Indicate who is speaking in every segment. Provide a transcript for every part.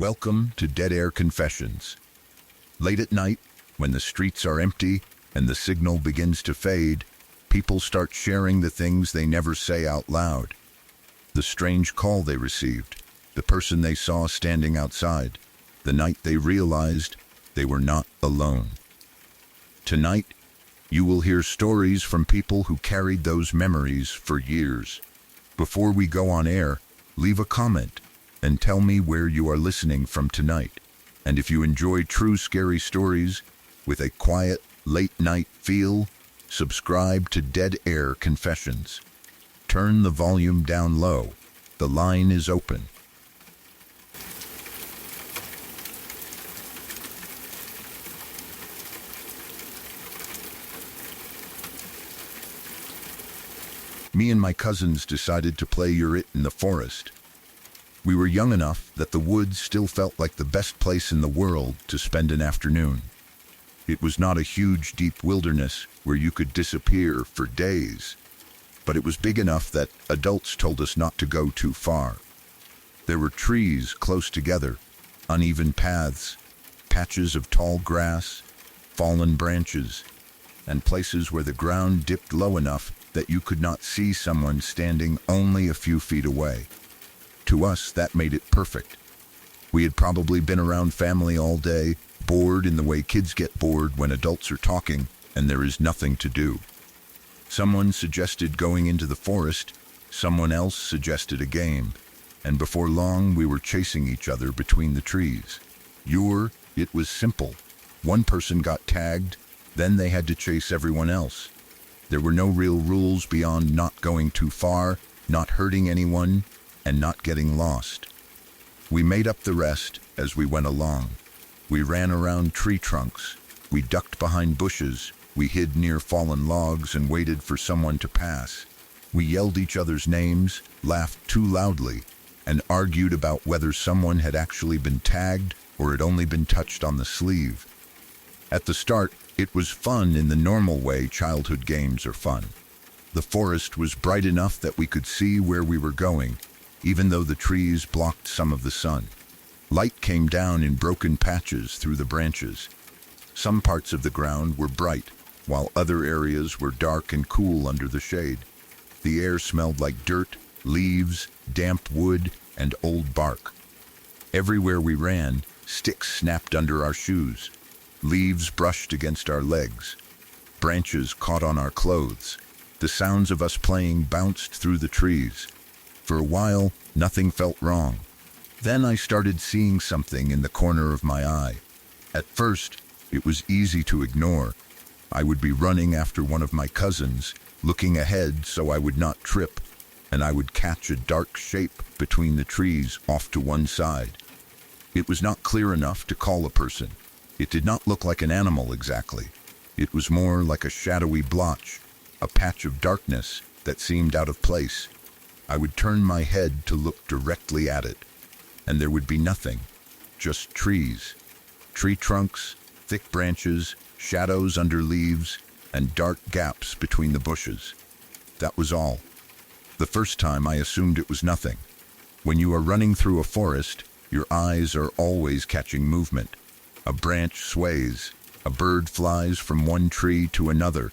Speaker 1: Welcome to Dead Air Confessions. Late at night, when the streets are empty and the signal begins to fade, people start sharing the things they never say out loud. The strange call they received, the person they saw standing outside, the night they realized they were not alone. Tonight, you will hear stories from people who carried those memories for years. Before we go on air, leave a comment and tell me where you are listening from tonight. And if you enjoy true scary stories with a quiet, late-night feel, subscribe to Dead Air Confessions. Turn the volume down low. The line is open. Me and my cousins decided to play Urit in the forest. We were young enough that the woods still felt like the best place in the world to spend an afternoon. It was not a huge, deep wilderness where you could disappear for days, but it was big enough that adults told us not to go too far. There were trees close together, uneven paths, patches of tall grass, fallen branches, and places where the ground dipped low enough that you could not see someone standing only a few feet away. To us, that made it perfect. We had probably been around family all day, bored in the way kids get bored when adults are talking and there is nothing to do. Someone suggested going into the forest, someone else suggested a game, and before long we were chasing each other between the trees. It was simple. One person got tagged, then they had to chase everyone else. There were no real rules beyond not going too far, not hurting anyone, and not getting lost. We made up the rest as we went along. We ran around tree trunks, we ducked behind bushes, we hid near fallen logs and waited for someone to pass. We yelled each other's names, laughed too loudly, and argued about whether someone had actually been tagged or had only been touched on the sleeve. At the start, it was fun in the normal way childhood games are fun. The forest was bright enough that we could see where we were going, even though the trees blocked some of the sun. Light came down in broken patches through the branches. Some parts of the ground were bright, while other areas were dark and cool under the shade. The air smelled like dirt, leaves, damp wood, and old bark. Everywhere we ran, sticks snapped under our shoes. Leaves brushed against our legs. Branches caught on our clothes. The sounds of us playing bounced through the trees. For a while, nothing felt wrong. Then I started seeing something in the corner of my eye. At first, it was easy to ignore. I would be running after one of my cousins, looking ahead so I would not trip, and I would catch a dark shape between the trees off to one side. It was not clear enough to call a person. It did not look like an animal exactly. It was more like a shadowy blotch, a patch of darkness that seemed out of place. I would turn my head to look directly at it, and there would be nothing, just trees. Tree trunks, thick branches, shadows under leaves, and dark gaps between the bushes. That was all. The first time I assumed it was nothing. When you are running through a forest, your eyes are always catching movement. A branch sways, a bird flies from one tree to another,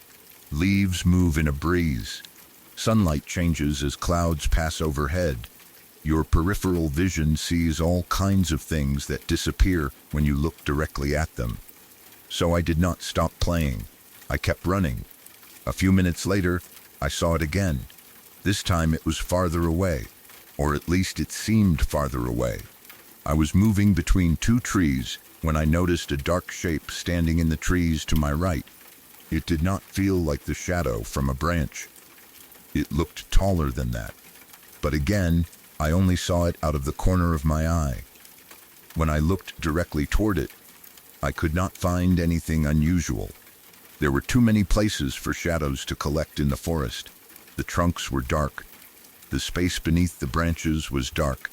Speaker 1: leaves move in a breeze. Sunlight changes as clouds pass overhead. Your peripheral vision sees all kinds of things that disappear when you look directly at them. So I did not stop playing. I kept running. A few minutes later, I saw it again. This time it was farther away, or at least it seemed farther away. I was moving between two trees when I noticed a dark shape standing in the trees to my right. It did not feel like the shadow from a branch. It looked taller than that. But again, I only saw it out of the corner of my eye. When I looked directly toward it, I could not find anything unusual. There were too many places for shadows to collect in the forest. The trunks were dark. The space beneath the branches was dark.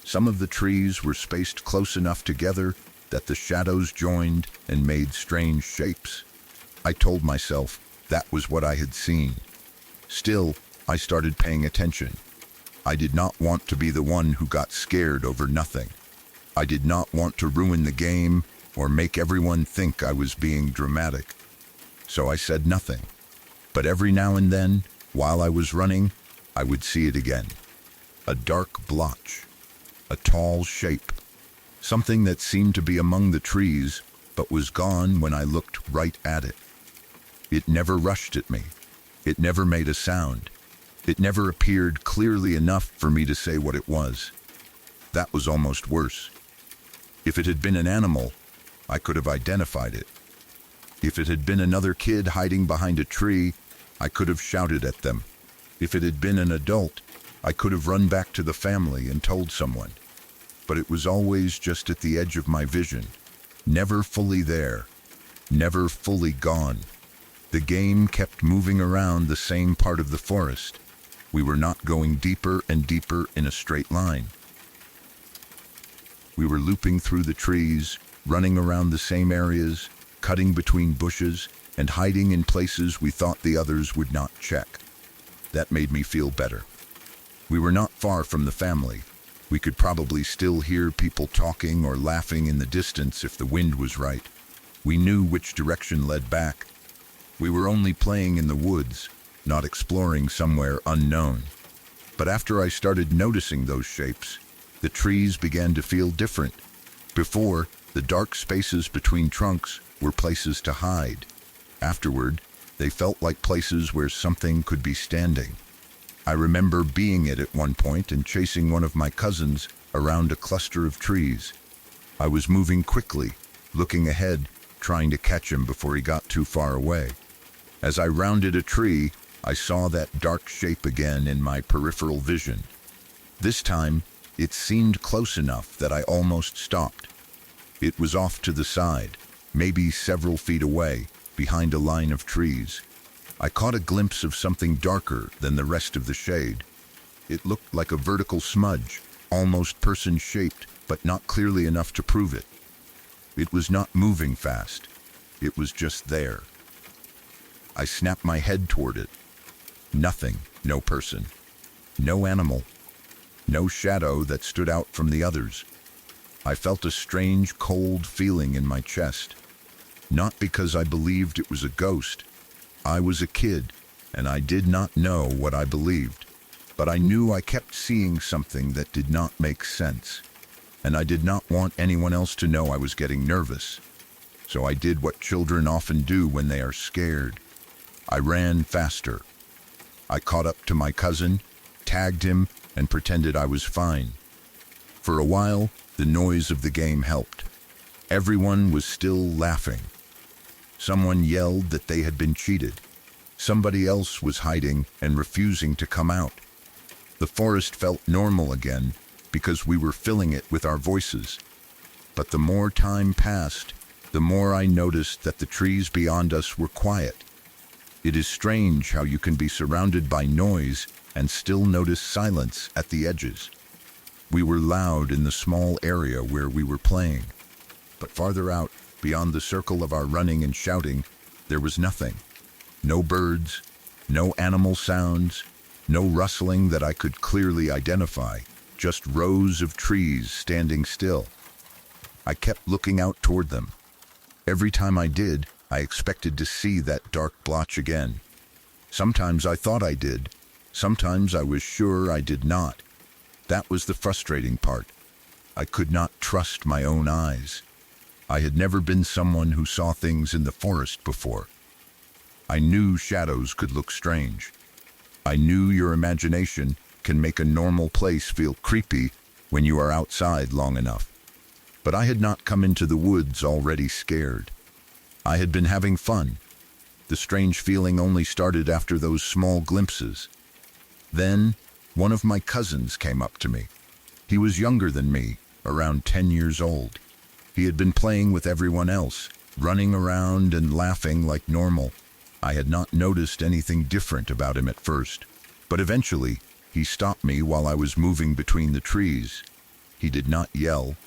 Speaker 1: Some of the trees were spaced close enough together that the shadows joined and made strange shapes. I told myself that was what I had seen. Still, I started paying attention. I did not want to be the one who got scared over nothing. I did not want to ruin the game or make everyone think I was being dramatic. So I said nothing. But every now and then, while I was running, I would see it again. A dark blotch. A tall shape. Something that seemed to be among the trees, but was gone when I looked right at it. It never rushed at me. It never made a sound. It never appeared clearly enough for me to say what it was. That was almost worse. If it had been an animal, I could have identified it. If it had been another kid hiding behind a tree, I could have shouted at them. If it had been an adult, I could have run back to the family and told someone. But it was always just at the edge of my vision, never fully there, never fully gone. The game kept moving around the same part of the forest. We were not going deeper and deeper in a straight line. We were looping through the trees, running around the same areas, cutting between bushes, and hiding in places we thought the others would not check. That made me feel better. We were not far from the family. We could probably still hear people talking or laughing in the distance if the wind was right. We knew which direction led back. We were only playing in the woods, not exploring somewhere unknown. But after I started noticing those shapes, the trees began to feel different. Before, the dark spaces between trunks were places to hide. Afterward, they felt like places where something could be standing. I remember being it at one point and chasing one of my cousins around a cluster of trees. I was moving quickly, looking ahead, trying to catch him before he got too far away. As I rounded a tree, I saw that dark shape again in my peripheral vision. This time, it seemed close enough that I almost stopped. It was off to the side, maybe several feet away, behind a line of trees. I caught a glimpse of something darker than the rest of the shade. It looked like a vertical smudge, almost person-shaped, but not clearly enough to prove it. It was not moving fast. It was just there. I snapped my head toward it. Nothing, no person, no animal, no shadow that stood out from the others. I felt a strange, cold feeling in my chest. Not because I believed it was a ghost. I was a kid, and I did not know what I believed. But I knew I kept seeing something that did not make sense. And I did not want anyone else to know I was getting nervous. So I did what children often do when they are scared. I ran faster. I caught up to my cousin, tagged him, and pretended I was fine. For a while, the noise of the game helped. Everyone was still laughing. Someone yelled that they had been cheated. Somebody else was hiding and refusing to come out. The forest felt normal again because we were filling it with our voices. But the more time passed, the more I noticed that the trees beyond us were quiet. It is strange how you can be surrounded by noise and still notice silence at the edges. We were loud in the small area where we were playing. But farther out, beyond the circle of our running and shouting, there was nothing. No birds, no animal sounds, no rustling that I could clearly identify, just rows of trees standing still. I kept looking out toward them. Every time I did, I expected to see that dark blotch again. Sometimes I thought I did. Sometimes I was sure I did not. That was the frustrating part. I could not trust my own eyes. I had never been someone who saw things in the forest before. I knew shadows could look strange. I knew your imagination can make a normal place feel creepy when you are outside long enough. But I had not come into the woods already scared. I had been having fun. The strange feeling only started after those small glimpses. Then, one of my cousins came up to me. He was younger than me, around 10 years old. He had been playing with everyone else, running around and laughing like normal. I had not noticed anything different about him at first, but eventually he stopped me while I was moving between the trees. He did not yell.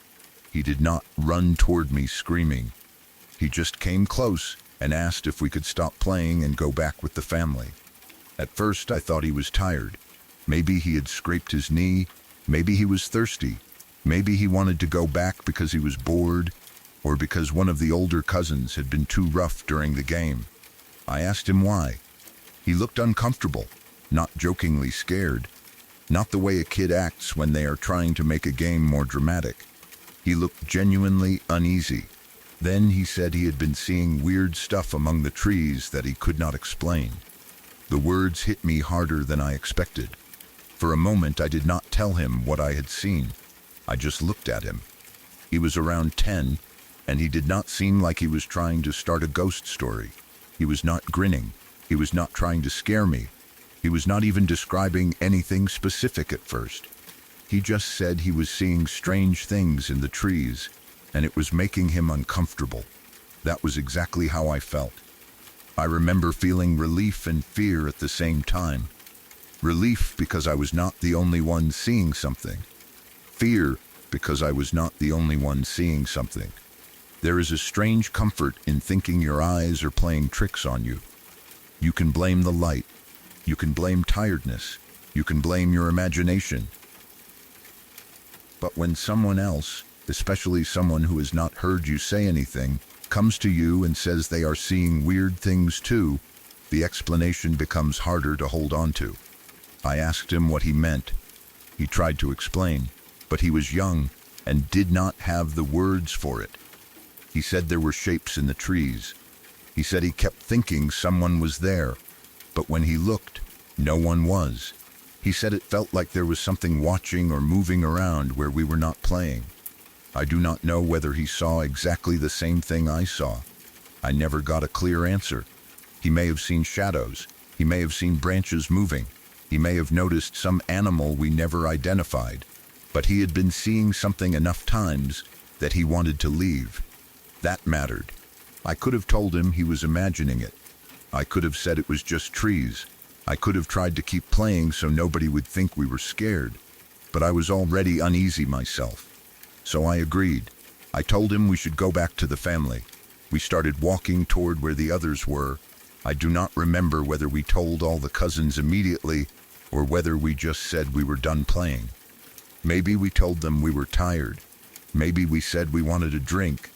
Speaker 1: He did not run toward me screaming. He just came close and asked if we could stop playing and go back with the family. At first I thought he was tired. Maybe he had scraped his knee. Maybe he was thirsty. Maybe he wanted to go back because he was bored, or because one of the older cousins had been too rough during the game. I asked him why. He looked uncomfortable, not jokingly scared, not the way a kid acts when they are trying to make a game more dramatic. He looked genuinely uneasy. Then he said he had been seeing weird stuff among the trees that he could not explain. The words hit me harder than I expected. For a moment I did not tell him what I had seen. I just looked at him. He was around 10, and he did not seem like he was trying to start a ghost story. He was not grinning. He was not trying to scare me. He was not even describing anything specific at first. He just said he was seeing strange things in the trees, and it was making him uncomfortable. That was exactly how I felt. I remember feeling relief and fear at the same time. Relief because I was not the only one seeing something. Fear because I was not the only one seeing something. There is a strange comfort in thinking your eyes are playing tricks on you. You can blame the light. You can blame tiredness. You can blame your imagination. But when someone else, especially someone who has not heard you say anything, comes to you and says they are seeing weird things too, the explanation becomes harder to hold on to. I asked him what he meant. He tried to explain, but he was young and did not have the words for it. He said there were shapes in the trees. He said he kept thinking someone was there, but when he looked, no one was. He said it felt like there was something watching or moving around where we were not playing. I do not know whether he saw exactly the same thing I saw. I never got a clear answer. He may have seen shadows. He may have seen branches moving. He may have noticed some animal we never identified. But he had been seeing something enough times that he wanted to leave. That mattered. I could have told him he was imagining it. I could have said it was just trees. I could have tried to keep playing so nobody would think we were scared. But I was already uneasy myself. So I agreed. I told him we should go back to the family. We started walking toward where the others were. I do not remember whether we told all the cousins immediately or whether we just said we were done playing. Maybe we told them we were tired. Maybe we said we wanted a drink.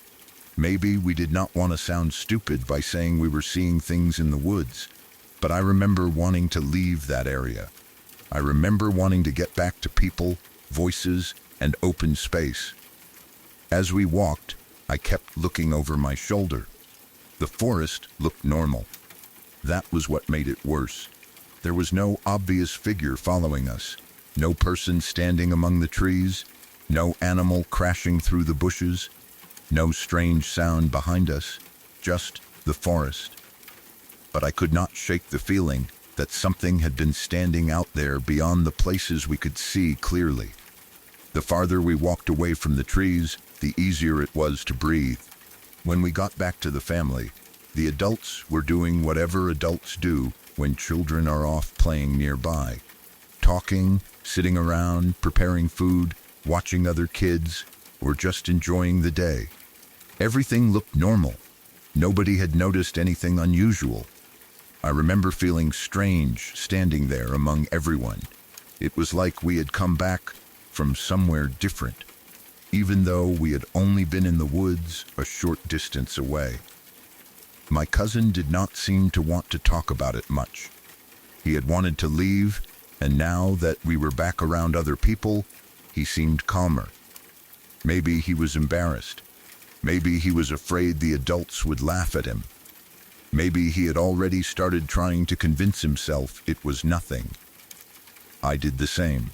Speaker 1: Maybe we did not want to sound stupid by saying we were seeing things in the woods. But I remember wanting to leave that area. I remember wanting to get back to people, voices, and open space. As we walked, I kept looking over my shoulder. The forest looked normal. That was what made it worse. There was no obvious figure following us, no person standing among the trees, no animal crashing through the bushes, no strange sound behind us, just the forest. But I could not shake the feeling that something had been standing out there beyond the places we could see clearly. The farther we walked away from the trees, the easier it was to breathe. When we got back to the family, the adults were doing whatever adults do when children are off playing nearby. Talking, sitting around, preparing food, watching other kids, or just enjoying the day. Everything looked normal. Nobody had noticed anything unusual. I remember feeling strange standing there among everyone. It was like we had come back from somewhere different, even though we had only been in the woods a short distance away. My cousin did not seem to want to talk about it much. He had wanted to leave, and now that we were back around other people, he seemed calmer. Maybe he was embarrassed. Maybe he was afraid the adults would laugh at him. Maybe he had already started trying to convince himself it was nothing. I did the same.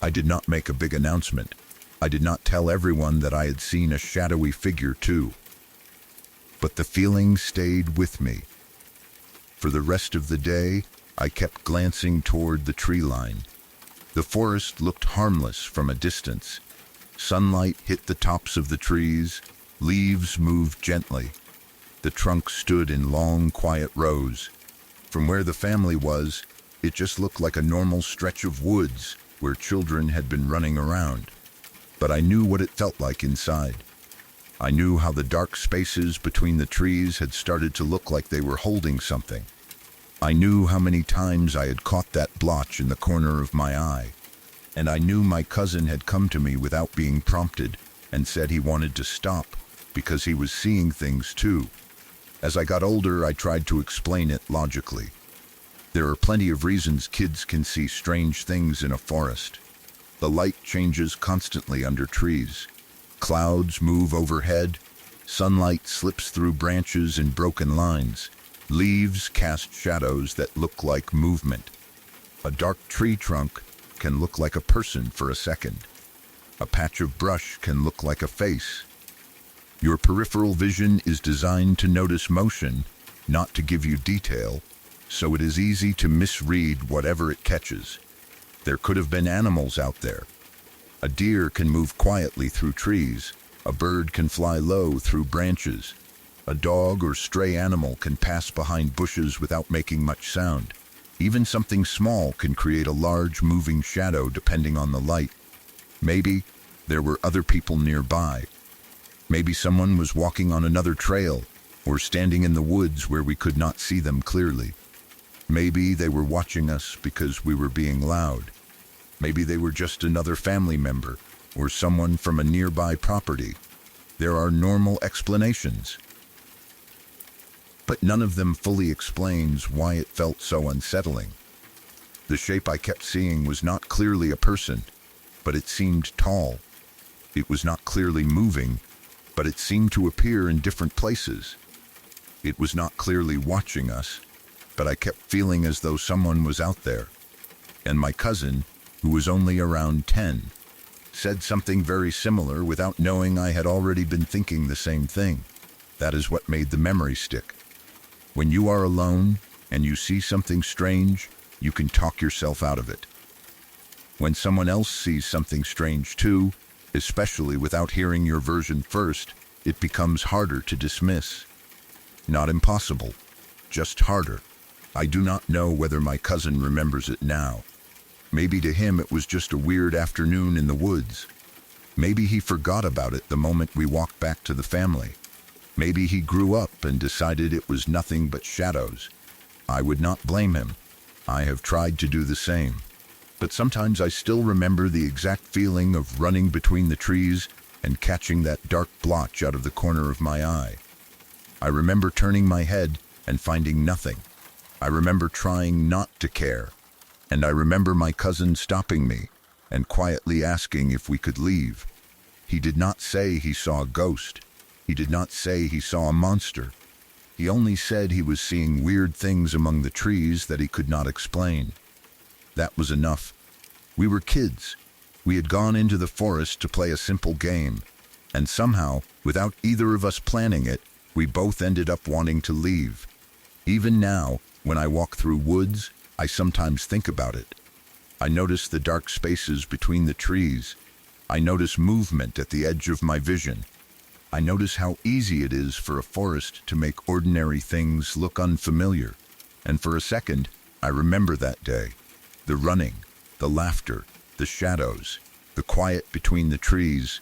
Speaker 1: I did not make a big announcement. I did not tell everyone that I had seen a shadowy figure too. But the feeling stayed with me. For the rest of the day, I kept glancing toward the tree line. The forest looked harmless from a distance. Sunlight hit the tops of the trees. Leaves moved gently. The trunks stood in long, quiet rows. From where the family was, it just looked like a normal stretch of woods where children had been running around. But I knew what it felt like inside. I knew how the dark spaces between the trees had started to look like they were holding something. I knew how many times I had caught that blotch in the corner of my eye. and I knew my cousin had come to me without being prompted and said he wanted to stop because he was seeing things too. As I got older, I tried to explain it logically. There are plenty of reasons kids can see strange things in a forest. The light changes constantly under trees. Clouds move overhead. Sunlight slips through branches in broken lines. Leaves cast shadows that look like movement. A dark tree trunk can look like a person for a second. A patch of brush can look like a face. Your peripheral vision is designed to notice motion, not to give you detail, so it is easy to misread whatever it catches. There could have been animals out there. A deer can move quietly through trees. A bird can fly low through branches. A dog or stray animal can pass behind bushes without making much sound. Even something small can create a large moving shadow depending on the light. Maybe there were other people nearby. Maybe someone was walking on another trail or standing in the woods where we could not see them clearly. Maybe they were watching us because we were being loud. Maybe they were just another family member or someone from a nearby property. There are normal explanations, but none of them fully explains why it felt so unsettling. The shape I kept seeing was not clearly a person, but it seemed tall. It was not clearly moving, but it seemed to appear in different places. It was not clearly watching us, but I kept feeling as though someone was out there. And my cousin, who was only around 10, said something very similar without knowing I had already been thinking the same thing. That is what made the memory stick. When you are alone and you see something strange, you can talk yourself out of it. When someone else sees something strange too, especially without hearing your version first, it becomes harder to dismiss. Not impossible, just harder. I do not know whether my cousin remembers it now. Maybe to him it was just a weird afternoon in the woods. Maybe he forgot about it the moment we walked back to the family. Maybe he grew up and decided it was nothing but shadows. I would not blame him. I have tried to do the same. But sometimes I still remember the exact feeling of running between the trees and catching that dark blotch out of the corner of my eye. I remember turning my head and finding nothing. I remember trying not to care. And I remember my cousin stopping me and quietly asking if we could leave. He did not say he saw a ghost. He did not say he saw a monster. He only said he was seeing weird things among the trees that he could not explain. That was enough. We were kids. We had gone into the forest to play a simple game, and somehow, without either of us planning it, we both ended up wanting to leave. Even now, when I walk through woods, I sometimes think about it. I notice the dark spaces between the trees. I notice movement at the edge of my vision. I notice how easy it is for a forest to make ordinary things look unfamiliar. And for a second, I remember that day. The running, the laughter, the shadows, the quiet between the trees,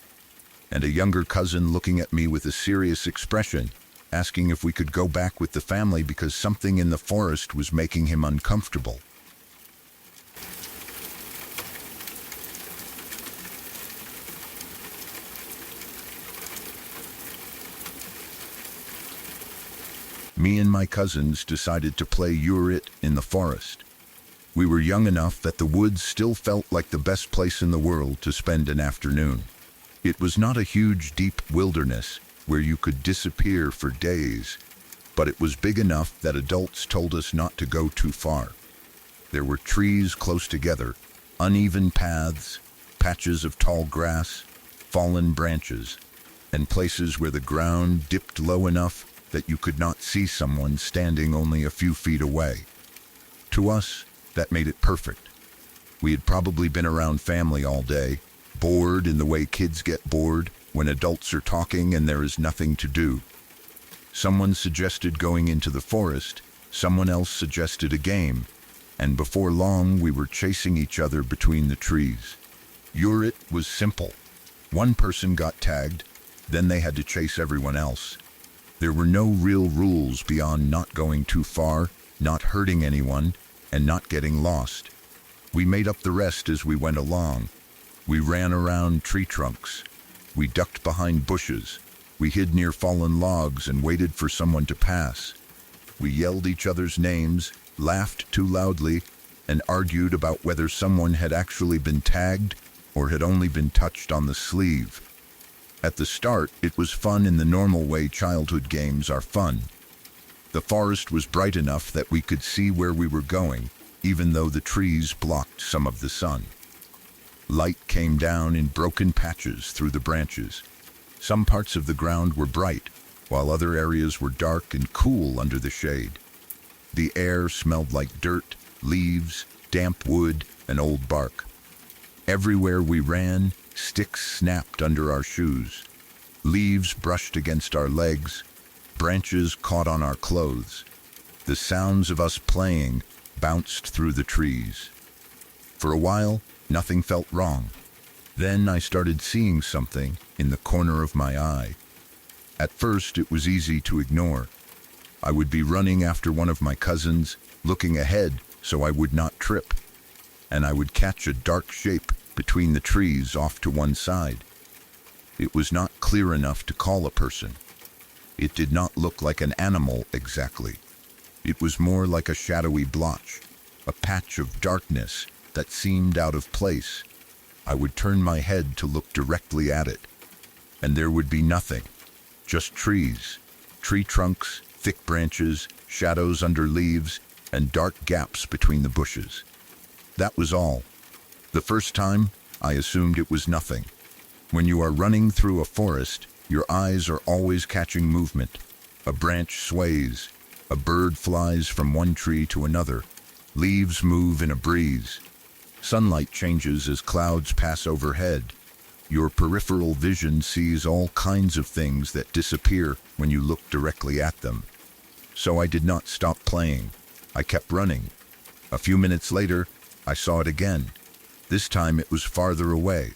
Speaker 1: and a younger cousin looking at me with a serious expression, asking if we could go back with the family because something in the forest was making him uncomfortable. Me and my cousins decided to play You're-It in the forest. We were young enough that the woods still felt like the best place in the world to spend an afternoon. It was not a huge, deep wilderness where you could disappear for days, but it was big enough that adults told us not to go too far. There were trees close together, uneven paths, patches of tall grass, fallen branches, and places where the ground dipped low enough that you could not see someone standing only a few feet away. To us, that made it perfect. We had probably been around family all day, bored in the way kids get bored when adults are talking and there is nothing to do. Someone suggested going into the forest, someone else suggested a game, and before long we were chasing each other between the trees. You're-It was simple. One person got tagged, then they had to chase everyone else. There were no real rules beyond not going too far, not hurting anyone, and not getting lost. We made up the rest as we went along. We ran around tree trunks. We ducked behind bushes. We hid near fallen logs and waited for someone to pass. We yelled each other's names, laughed too loudly, and argued about whether someone had actually been tagged or had only been touched on the sleeve. At the start, it was fun in the normal way childhood games are fun. The forest was bright enough that we could see where we were going, even though the trees blocked some of the sun. Light came down in broken patches through the branches. Some parts of the ground were bright, while other areas were dark and cool under the shade. The air smelled like dirt, leaves, damp wood, and old bark. Everywhere we ran, sticks snapped under our shoes. Leaves brushed against our legs. Branches caught on our clothes. The sounds of us playing bounced through the trees. For a while, nothing felt wrong. Then I started seeing something in the corner of my eye. At first, it was easy to ignore. I would be running after one of my cousins, looking ahead so I would not trip, and I would catch a dark shape between the trees off to one side. It was not clear enough to call a person. It did not look like an animal exactly. It was more like a shadowy blotch, a patch of darkness that seemed out of place. I would turn my head to look directly at it, and there would be nothing. Just trees, tree trunks, thick branches, shadows under leaves, and dark gaps between the bushes. That was all. The first time, I assumed it was nothing. When you are running through a forest, your eyes are always catching movement. A branch sways, a bird flies from one tree to another, leaves move in a breeze. Sunlight changes as clouds pass overhead. Your peripheral vision sees all kinds of things that disappear when you look directly at them. So I did not stop playing. I kept running. A few minutes later, I saw it again. This time it was farther away,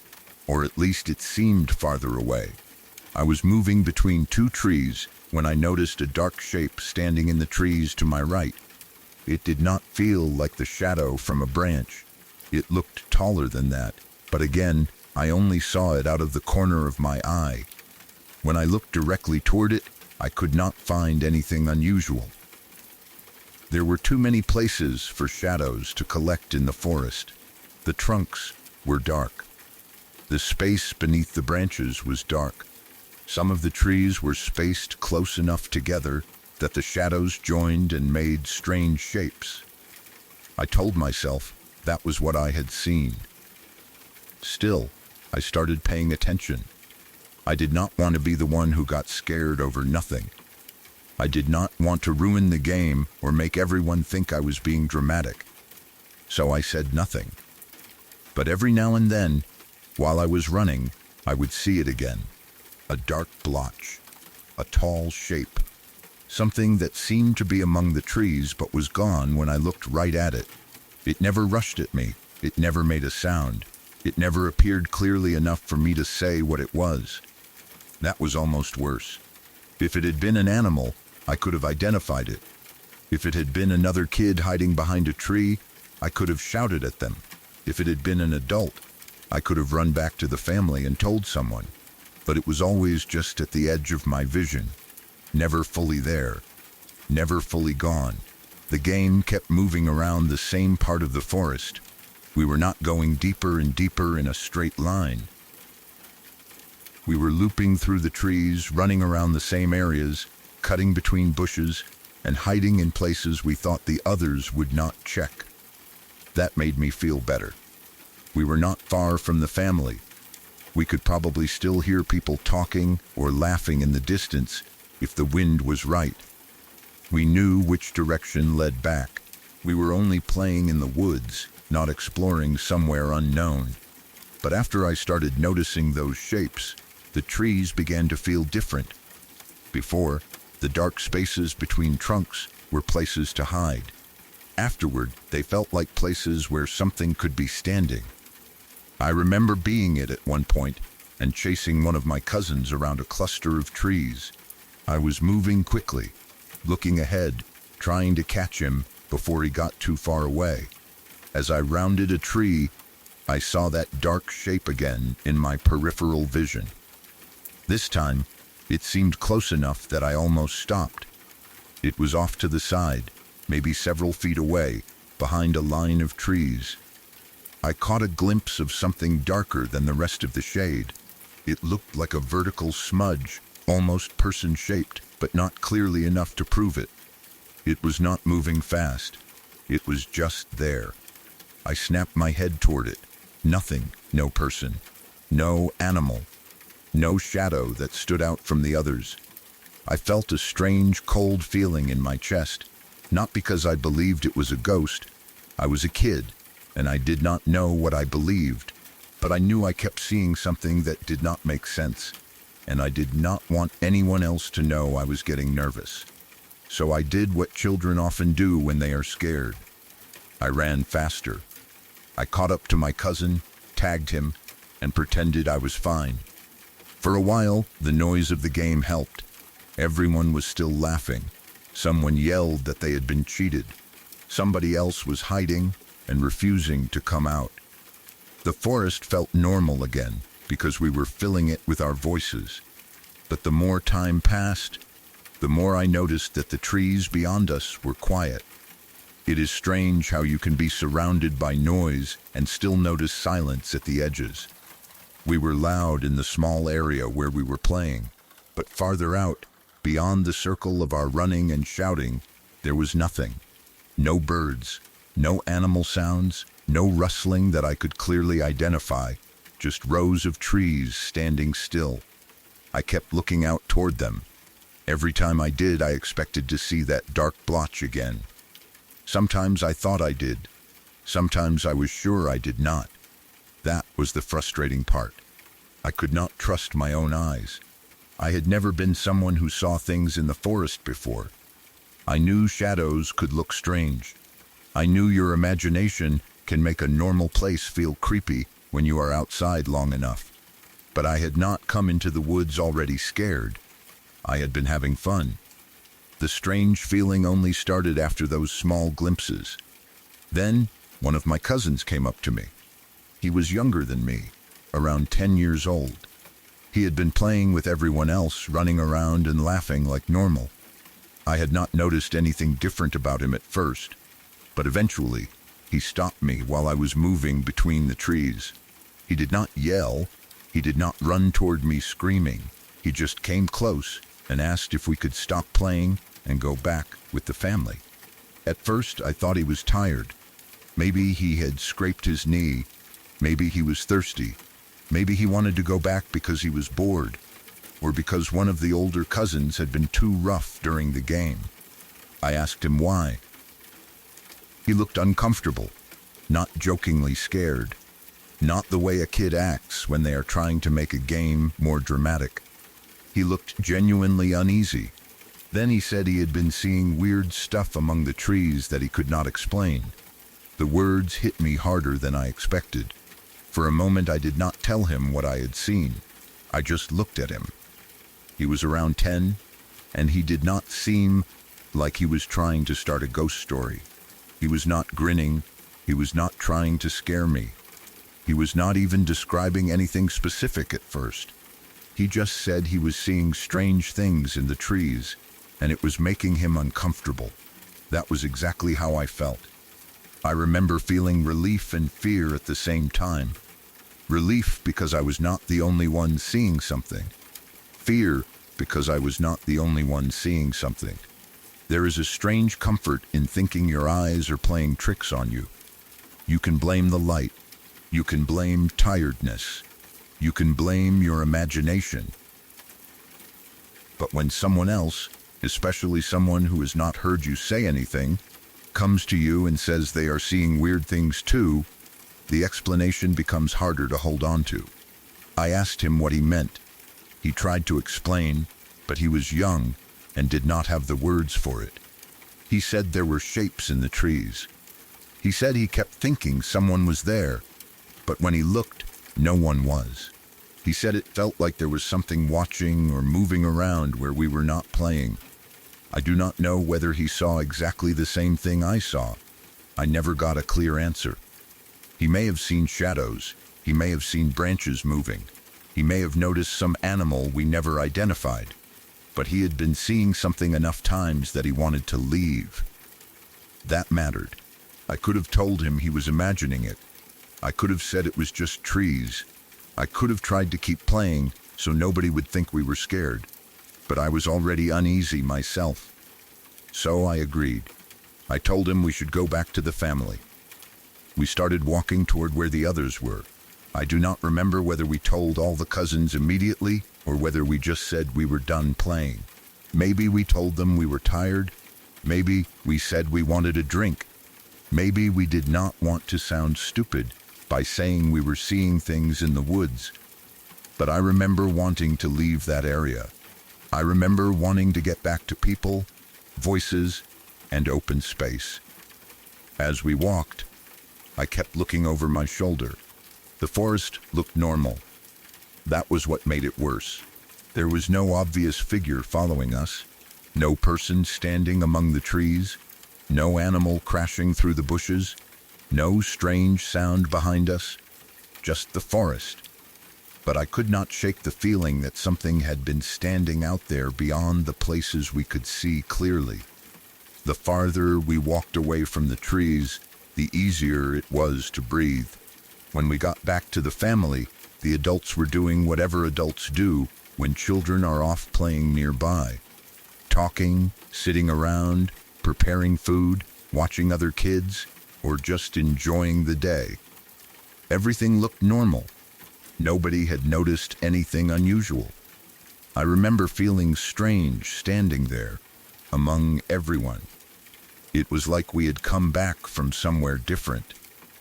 Speaker 1: or at least it seemed farther away. I was moving between two trees when I noticed a dark shape standing in the trees to my right. It did not feel like the shadow from a branch. It looked taller than that, but again, I only saw it out of the corner of my eye. When I looked directly toward it, I could not find anything unusual. There were too many places for shadows to collect in the forest. The trunks were dark. The space beneath the branches was dark. Some of the trees were spaced close enough together that the shadows joined and made strange shapes. I told myself that was what I had seen. Still, I started paying attention. I did not want to be the one who got scared over nothing. I did not want to ruin the game or make everyone think I was being dramatic. So I said nothing. But every now and then, while I was running, I would see it again. A dark blotch, a tall shape, something that seemed to be among the trees but was gone when I looked right at it. It never rushed at me. It never made a sound. It never appeared clearly enough for me to say what it was. That was almost worse. If it had been an animal, I could have identified it. If it had been another kid hiding behind a tree, I could have shouted at them. If it had been an adult, I could have run back to the family and told someone. But it was always just at the edge of my vision. Never fully there. Never fully gone. The game kept moving around the same part of the forest. We were not going deeper and deeper in a straight line. We were looping through the trees, running around the same areas, cutting between bushes, and hiding in places we thought the others would not check. That made me feel better. We were not far from the family. We could probably still hear people talking or laughing in the distance if the wind was right. We knew which direction led back. We were only playing in the woods, not exploring somewhere unknown. But after I started noticing those shapes, the trees began to feel different. Before, the dark spaces between trunks were places to hide. Afterward, they felt like places where something could be standing. I remember being it at one point and chasing one of my cousins around a cluster of trees. I was moving quickly, looking ahead, trying to catch him before he got too far away. As I rounded a tree, I saw that dark shape again in my peripheral vision. This time, it seemed close enough that I almost stopped. It was off to the side, maybe several feet away, behind a line of trees. I caught a glimpse of something darker than the rest of the shade. It looked like a vertical smudge, almost person-shaped, but not clearly enough to prove it. It was not moving fast. It was just there. I snapped my head toward it. Nothing, no person, no animal, no shadow that stood out from the others. I felt a strange, cold feeling in my chest, not because I believed it was a ghost. I was a kid, and I did not know what I believed, but I knew I kept seeing something that did not make sense, and I did not want anyone else to know I was getting nervous. So I did what children often do when they are scared. I ran faster. I caught up to my cousin, tagged him, and pretended I was fine. For a while, the noise of the game helped. Everyone was still laughing. Someone yelled that they had been cheated. Somebody else was hiding and refusing to come out. The forest felt normal again because we were filling it with our voices. But the more time passed, the more I noticed that the trees beyond us were quiet. It is strange how you can be surrounded by noise and still notice silence at the edges. We were loud in the small area where we were playing, but farther out, beyond the circle of our running and shouting, there was nothing. No birds, no animal sounds, no rustling that I could clearly identify, just rows of trees standing still. I kept looking out toward them. Every time I did, I expected to see that dark blotch again. Sometimes I thought I did. Sometimes I was sure I did not. That was the frustrating part. I could not trust my own eyes. I had never been someone who saw things in the forest before. I knew shadows could look strange. I knew your imagination can make a normal place feel creepy when you are outside long enough. But I had not come into the woods already scared. I had been having fun. The strange feeling only started after those small glimpses. Then, one of my cousins came up to me. He was younger than me, around 10 years old. He had been playing with everyone else, running around and laughing like normal. I had not noticed anything different about him at first, but eventually, he stopped me while I was moving between the trees. He did not yell. He did not run toward me screaming. He just came close and asked if we could stop playing and go back with the family. At first, I thought he was tired. Maybe he had scraped his knee. Maybe he was thirsty. Maybe he wanted to go back because he was bored, or because one of the older cousins had been too rough during the game. I asked him why. He looked uncomfortable, not jokingly scared, not the way a kid acts when they are trying to make a game more dramatic. He looked genuinely uneasy. Then he said he had been seeing weird stuff among the trees that he could not explain. The words hit me harder than I expected. For a moment I did not tell him what I had seen. I just looked at him. He was around 10, and he did not seem like he was trying to start a ghost story. He was not grinning. He was not trying to scare me. He was not even describing anything specific at first. He just said he was seeing strange things in the trees, and it was making him uncomfortable. That was exactly how I felt. I remember feeling relief and fear at the same time. Relief because I was not the only one seeing something. Fear because I was not the only one seeing something. There is a strange comfort in thinking your eyes are playing tricks on you. You can blame the light. You can blame tiredness. You can blame your imagination. But when someone else, especially someone who has not heard you say anything, comes to you and says they are seeing weird things too, the explanation becomes harder to hold on to. I asked him what he meant. He tried to explain, but he was young and did not have the words for it. He said there were shapes in the trees. He said he kept thinking someone was there, but when he looked, no one was. He said it felt like there was something watching or moving around where we were not playing. I do not know whether he saw exactly the same thing I saw. I never got a clear answer. He may have seen shadows. He may have seen branches moving. He may have noticed some animal we never identified. But he had been seeing something enough times that he wanted to leave. That mattered. I could have told him he was imagining it. I could have said it was just trees. I could have tried to keep playing so nobody would think we were scared. But I was already uneasy myself. So I agreed. I told him we should go back to the family. We started walking toward where the others were. I do not remember whether we told all the cousins immediately or whether we just said we were done playing. Maybe we told them we were tired. Maybe we said we wanted a drink. Maybe we did not want to sound stupid by saying we were seeing things in the woods. But I remember wanting to leave that area. I remember wanting to get back to people, voices, and open space. As we walked, I kept looking over my shoulder. The forest looked normal. That was what made it worse. There was no obvious figure following us, no person standing among the trees, no animal crashing through the bushes, no strange sound behind us, just the forest. But I could not shake the feeling that something had been standing out there beyond the places we could see clearly. The farther we walked away from the trees, the easier it was to breathe. When we got back to the family, the adults were doing whatever adults do when children are off playing nearby. Talking, sitting around, preparing food, watching other kids, or just enjoying the day. Everything looked normal. Nobody had noticed anything unusual. I remember feeling strange standing there, among everyone. It was like we had come back from somewhere different,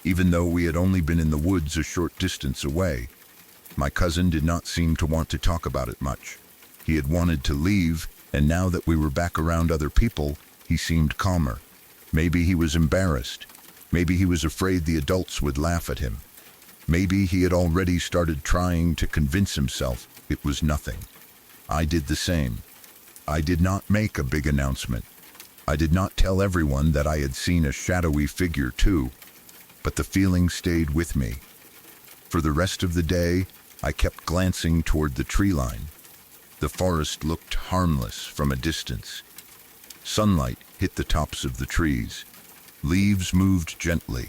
Speaker 1: even though we had only been in the woods a short distance away. My cousin did not seem to want to talk about it much. He had wanted to leave, and now that we were back around other people, he seemed calmer. Maybe he was embarrassed. Maybe he was afraid the adults would laugh at him. Maybe he had already started trying to convince himself it was nothing. I did the same. I did not make a big announcement. I did not tell everyone that I had seen a shadowy figure too, but the feeling stayed with me. For the rest of the day, I kept glancing toward the tree line. The forest looked harmless from a distance. Sunlight hit the tops of the trees. Leaves moved gently.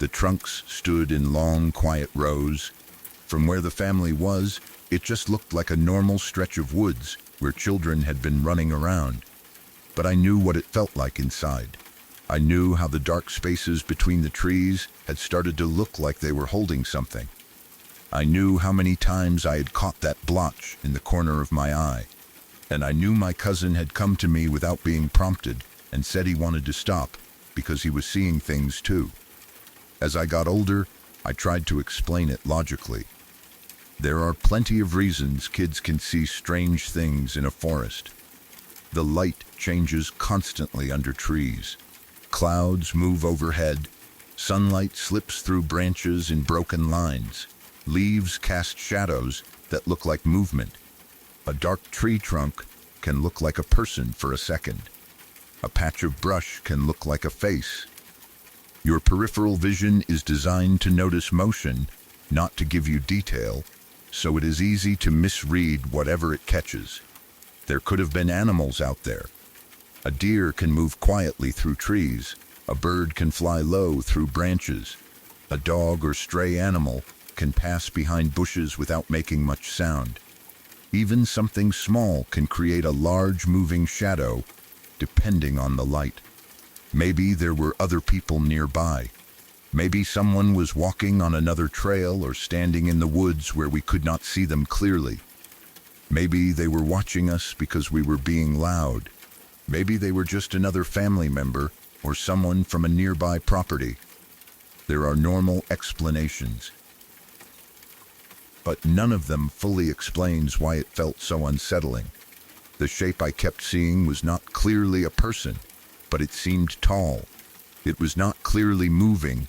Speaker 1: The trunks stood in long, quiet rows. From where the family was, it just looked like a normal stretch of woods where children had been running around. But I knew what it felt like inside. I knew how the dark spaces between the trees had started to look like they were holding something. I knew how many times I had caught that blotch in the corner of my eye. And I knew my cousin had come to me without being prompted and said he wanted to stop because he was seeing things too. As I got older, I tried to explain it logically. There are plenty of reasons kids can see strange things in a forest. The light changes constantly under trees. Clouds move overhead. Sunlight slips through branches in broken lines. Leaves cast shadows that look like movement. A dark tree trunk can look like a person for a second. A patch of brush can look like a face. Your peripheral vision is designed to notice motion, not to give you detail, so it is easy to misread whatever it catches. There could have been animals out there. A deer can move quietly through trees. A bird can fly low through branches. A dog or stray animal can pass behind bushes without making much sound. Even something small can create a large moving shadow, depending on the light. Maybe there were other people nearby. Maybe someone was walking on another trail or standing in the woods where we could not see them clearly. Maybe they were watching us because we were being loud. Maybe they were just another family member or someone from a nearby property. There are normal explanations, but none of them fully explains why it felt so unsettling. The shape I kept seeing was not clearly a person, but it seemed tall. It was not clearly moving,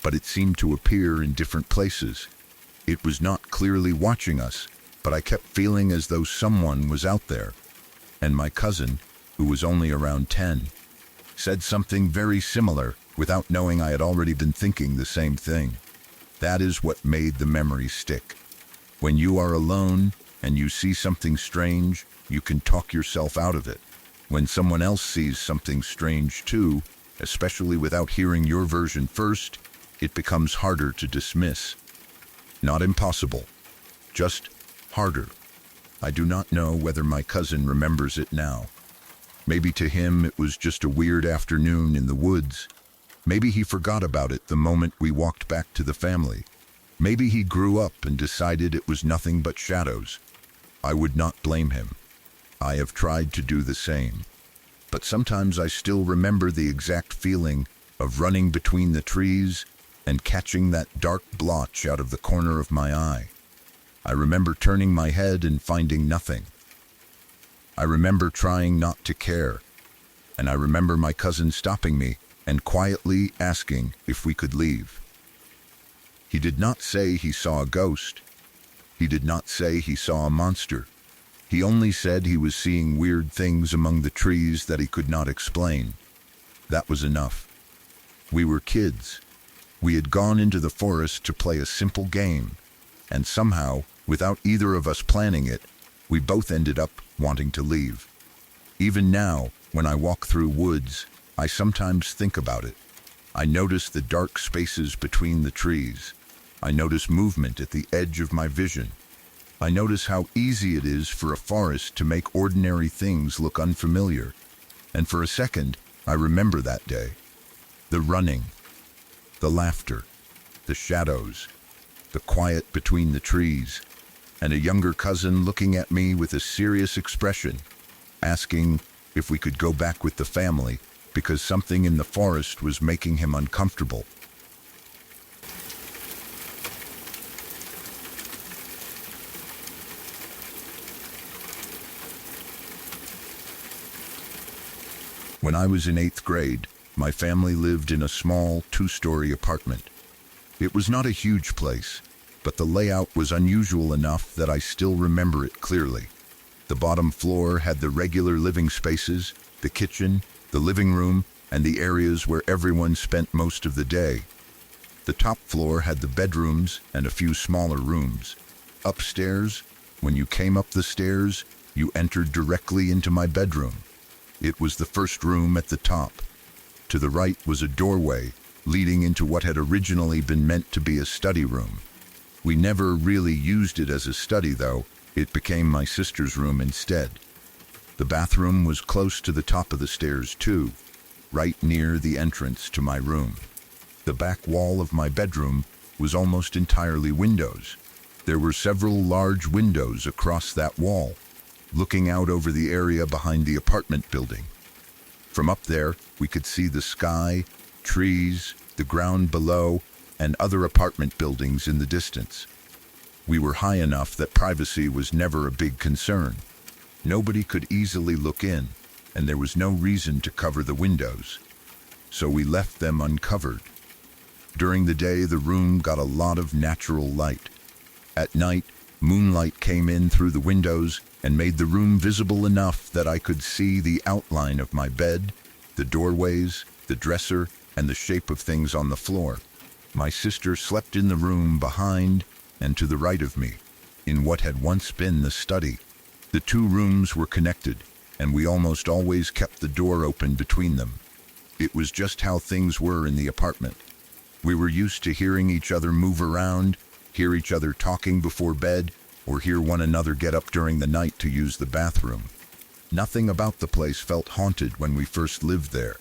Speaker 1: but it seemed to appear in different places. It was not clearly watching us, but I kept feeling as though someone was out there. And my cousin, who was only around 10, said something very similar without knowing I had already been thinking the same thing. That is what made the memory stick. When you are alone and you see something strange, you can talk yourself out of it. When someone else sees something strange too, especially without hearing your version first, it becomes harder to dismiss. Not impossible, just harder. I do not know whether my cousin remembers it now. Maybe to him it was just a weird afternoon in the woods. Maybe he forgot about it the moment we walked back to the family. Maybe he grew up and decided it was nothing but shadows. I would not blame him. I have tried to do the same. But sometimes I still remember the exact feeling of running between the trees and catching that dark blotch out of the corner of my eye. I remember turning my head and finding nothing. I remember trying not to care, and I remember my cousin stopping me and quietly asking if we could leave. He did not say he saw a ghost. He did not say he saw a monster. He only said he was seeing weird things among the trees that he could not explain. That was enough. We were kids. We had gone into the forest to play a simple game, and somehow, without either of us planning it, we both ended up wanting to leave. Even now, when I walk through woods, I sometimes think about it. I notice the dark spaces between the trees. I notice movement at the edge of my vision. I notice how easy it is for a forest to make ordinary things look unfamiliar. And for a second, I remember that day. The running, the laughter, the shadows, the quiet between the trees, and a younger cousin looking at me with a serious expression, asking if we could go back with the family because something in the forest was making him uncomfortable. When I was in 8th grade, my family lived in a small 2-story apartment. It was not a huge place, but the layout was unusual enough that I still remember it clearly. The bottom floor had the regular living spaces, the kitchen, the living room, and the areas where everyone spent most of the day. The top floor had the bedrooms and a few smaller rooms. Upstairs, when you came up the stairs, you entered directly into my bedroom. It was the first room at the top. To the right was a doorway leading into what had originally been meant to be a study room. We never really used it as a study, though. It became my sister's room instead. The bathroom was close to the top of the stairs, too, right near the entrance to my room. The back wall of my bedroom was almost entirely windows. There were several large windows across that wall, looking out over the area behind the apartment building. From up there, we could see the sky, trees, the ground below, and other apartment buildings in the distance. We were high enough that privacy was never a big concern. Nobody could easily look in, and there was no reason to cover the windows. So we left them uncovered. During the day, the room got a lot of natural light. At night, moonlight came in through the windows and made the room visible enough that I could see the outline of my bed, the doorways, the dresser, and the shape of things on the floor. My sister slept in the room behind and to the right of me, in what had once been the study. The two rooms were connected, and we almost always kept the door open between them. It was just how things were in the apartment. We were used to hearing each other move around, hear each other talking before bed, or hear one another get up during the night to use the bathroom. Nothing about the place felt haunted when we first lived there.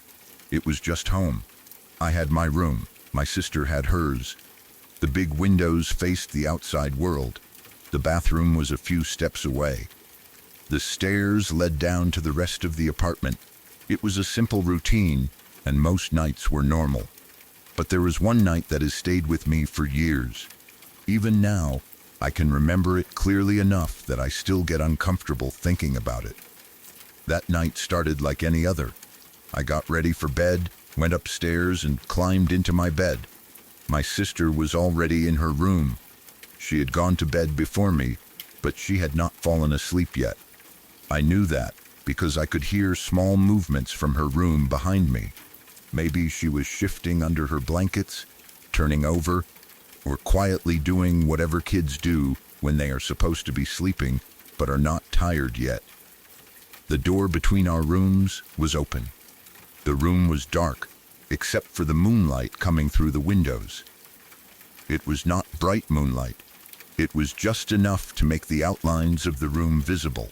Speaker 1: It was just home. I had my room. My sister had hers. The big windows faced the outside world. The bathroom was a few steps away. The stairs led down to the rest of the apartment. It was a simple routine, and most nights were normal. But there was one night that has stayed with me for years. Even now, I can remember it clearly enough that I still get uncomfortable thinking about it. That night started like any other. I got ready for bed, went upstairs, and climbed into my bed. My sister was already in her room. She had gone to bed before me, but she had not fallen asleep yet. I knew that because I could hear small movements from her room behind me. Maybe she was shifting under her blankets, turning over, or quietly doing whatever kids do when they are supposed to be sleeping but are not tired yet. The door between our rooms was open. The room was dark, except for the moonlight coming through the windows. It was not bright moonlight. It was just enough to make the outlines of the room visible.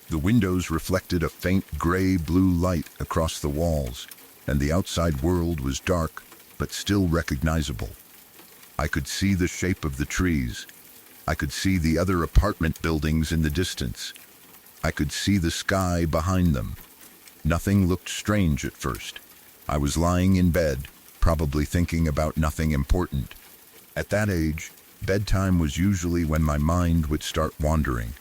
Speaker 1: The windows reflected a faint gray-blue light across the walls, and the outside world was dark, but still recognizable. I could see the shape of the trees. I could see the other apartment buildings in the distance. I could see the sky behind them. Nothing looked strange at first. I was lying in bed, probably thinking about nothing important. At that age, bedtime was usually when my mind would start wandering.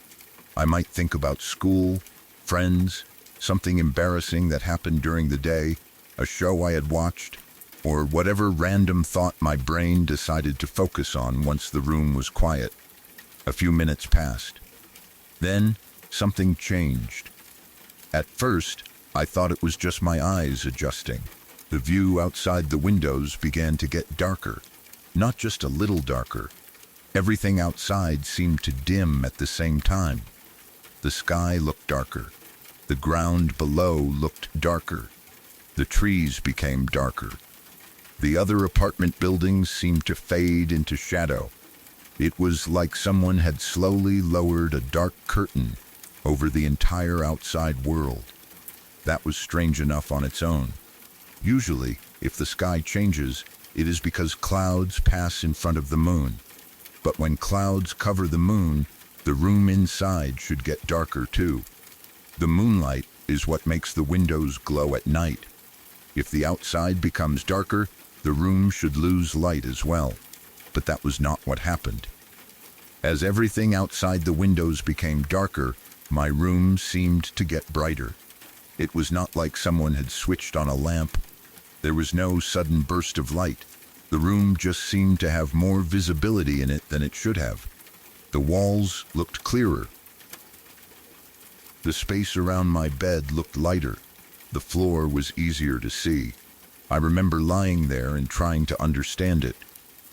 Speaker 1: I might think about school, friends, something embarrassing that happened during the day, a show I had watched, or whatever random thought my brain decided to focus on once the room was quiet. A few minutes passed. Then, something changed. At first, I thought it was just my eyes adjusting. The view outside the windows began to get darker. Not just a little darker. Everything outside seemed to dim at the same time. The sky looked darker. The ground below looked darker. The trees became darker. The other apartment buildings seemed to fade into shadow. It was like someone had slowly lowered a dark curtain over the entire outside world. That was strange enough on its own. Usually, if the sky changes, it is because clouds pass in front of the moon. But when clouds cover the moon, the room inside should get darker too. The moonlight is what makes the windows glow at night. If the outside becomes darker, the room should lose light as well. But that was not what happened. As everything outside the windows became darker, my room seemed to get brighter. It was not like someone had switched on a lamp. There was no sudden burst of light. The room just seemed to have more visibility in it than it should have. The walls looked clearer. The space around my bed looked lighter. The floor was easier to see. I remember lying there and trying to understand it.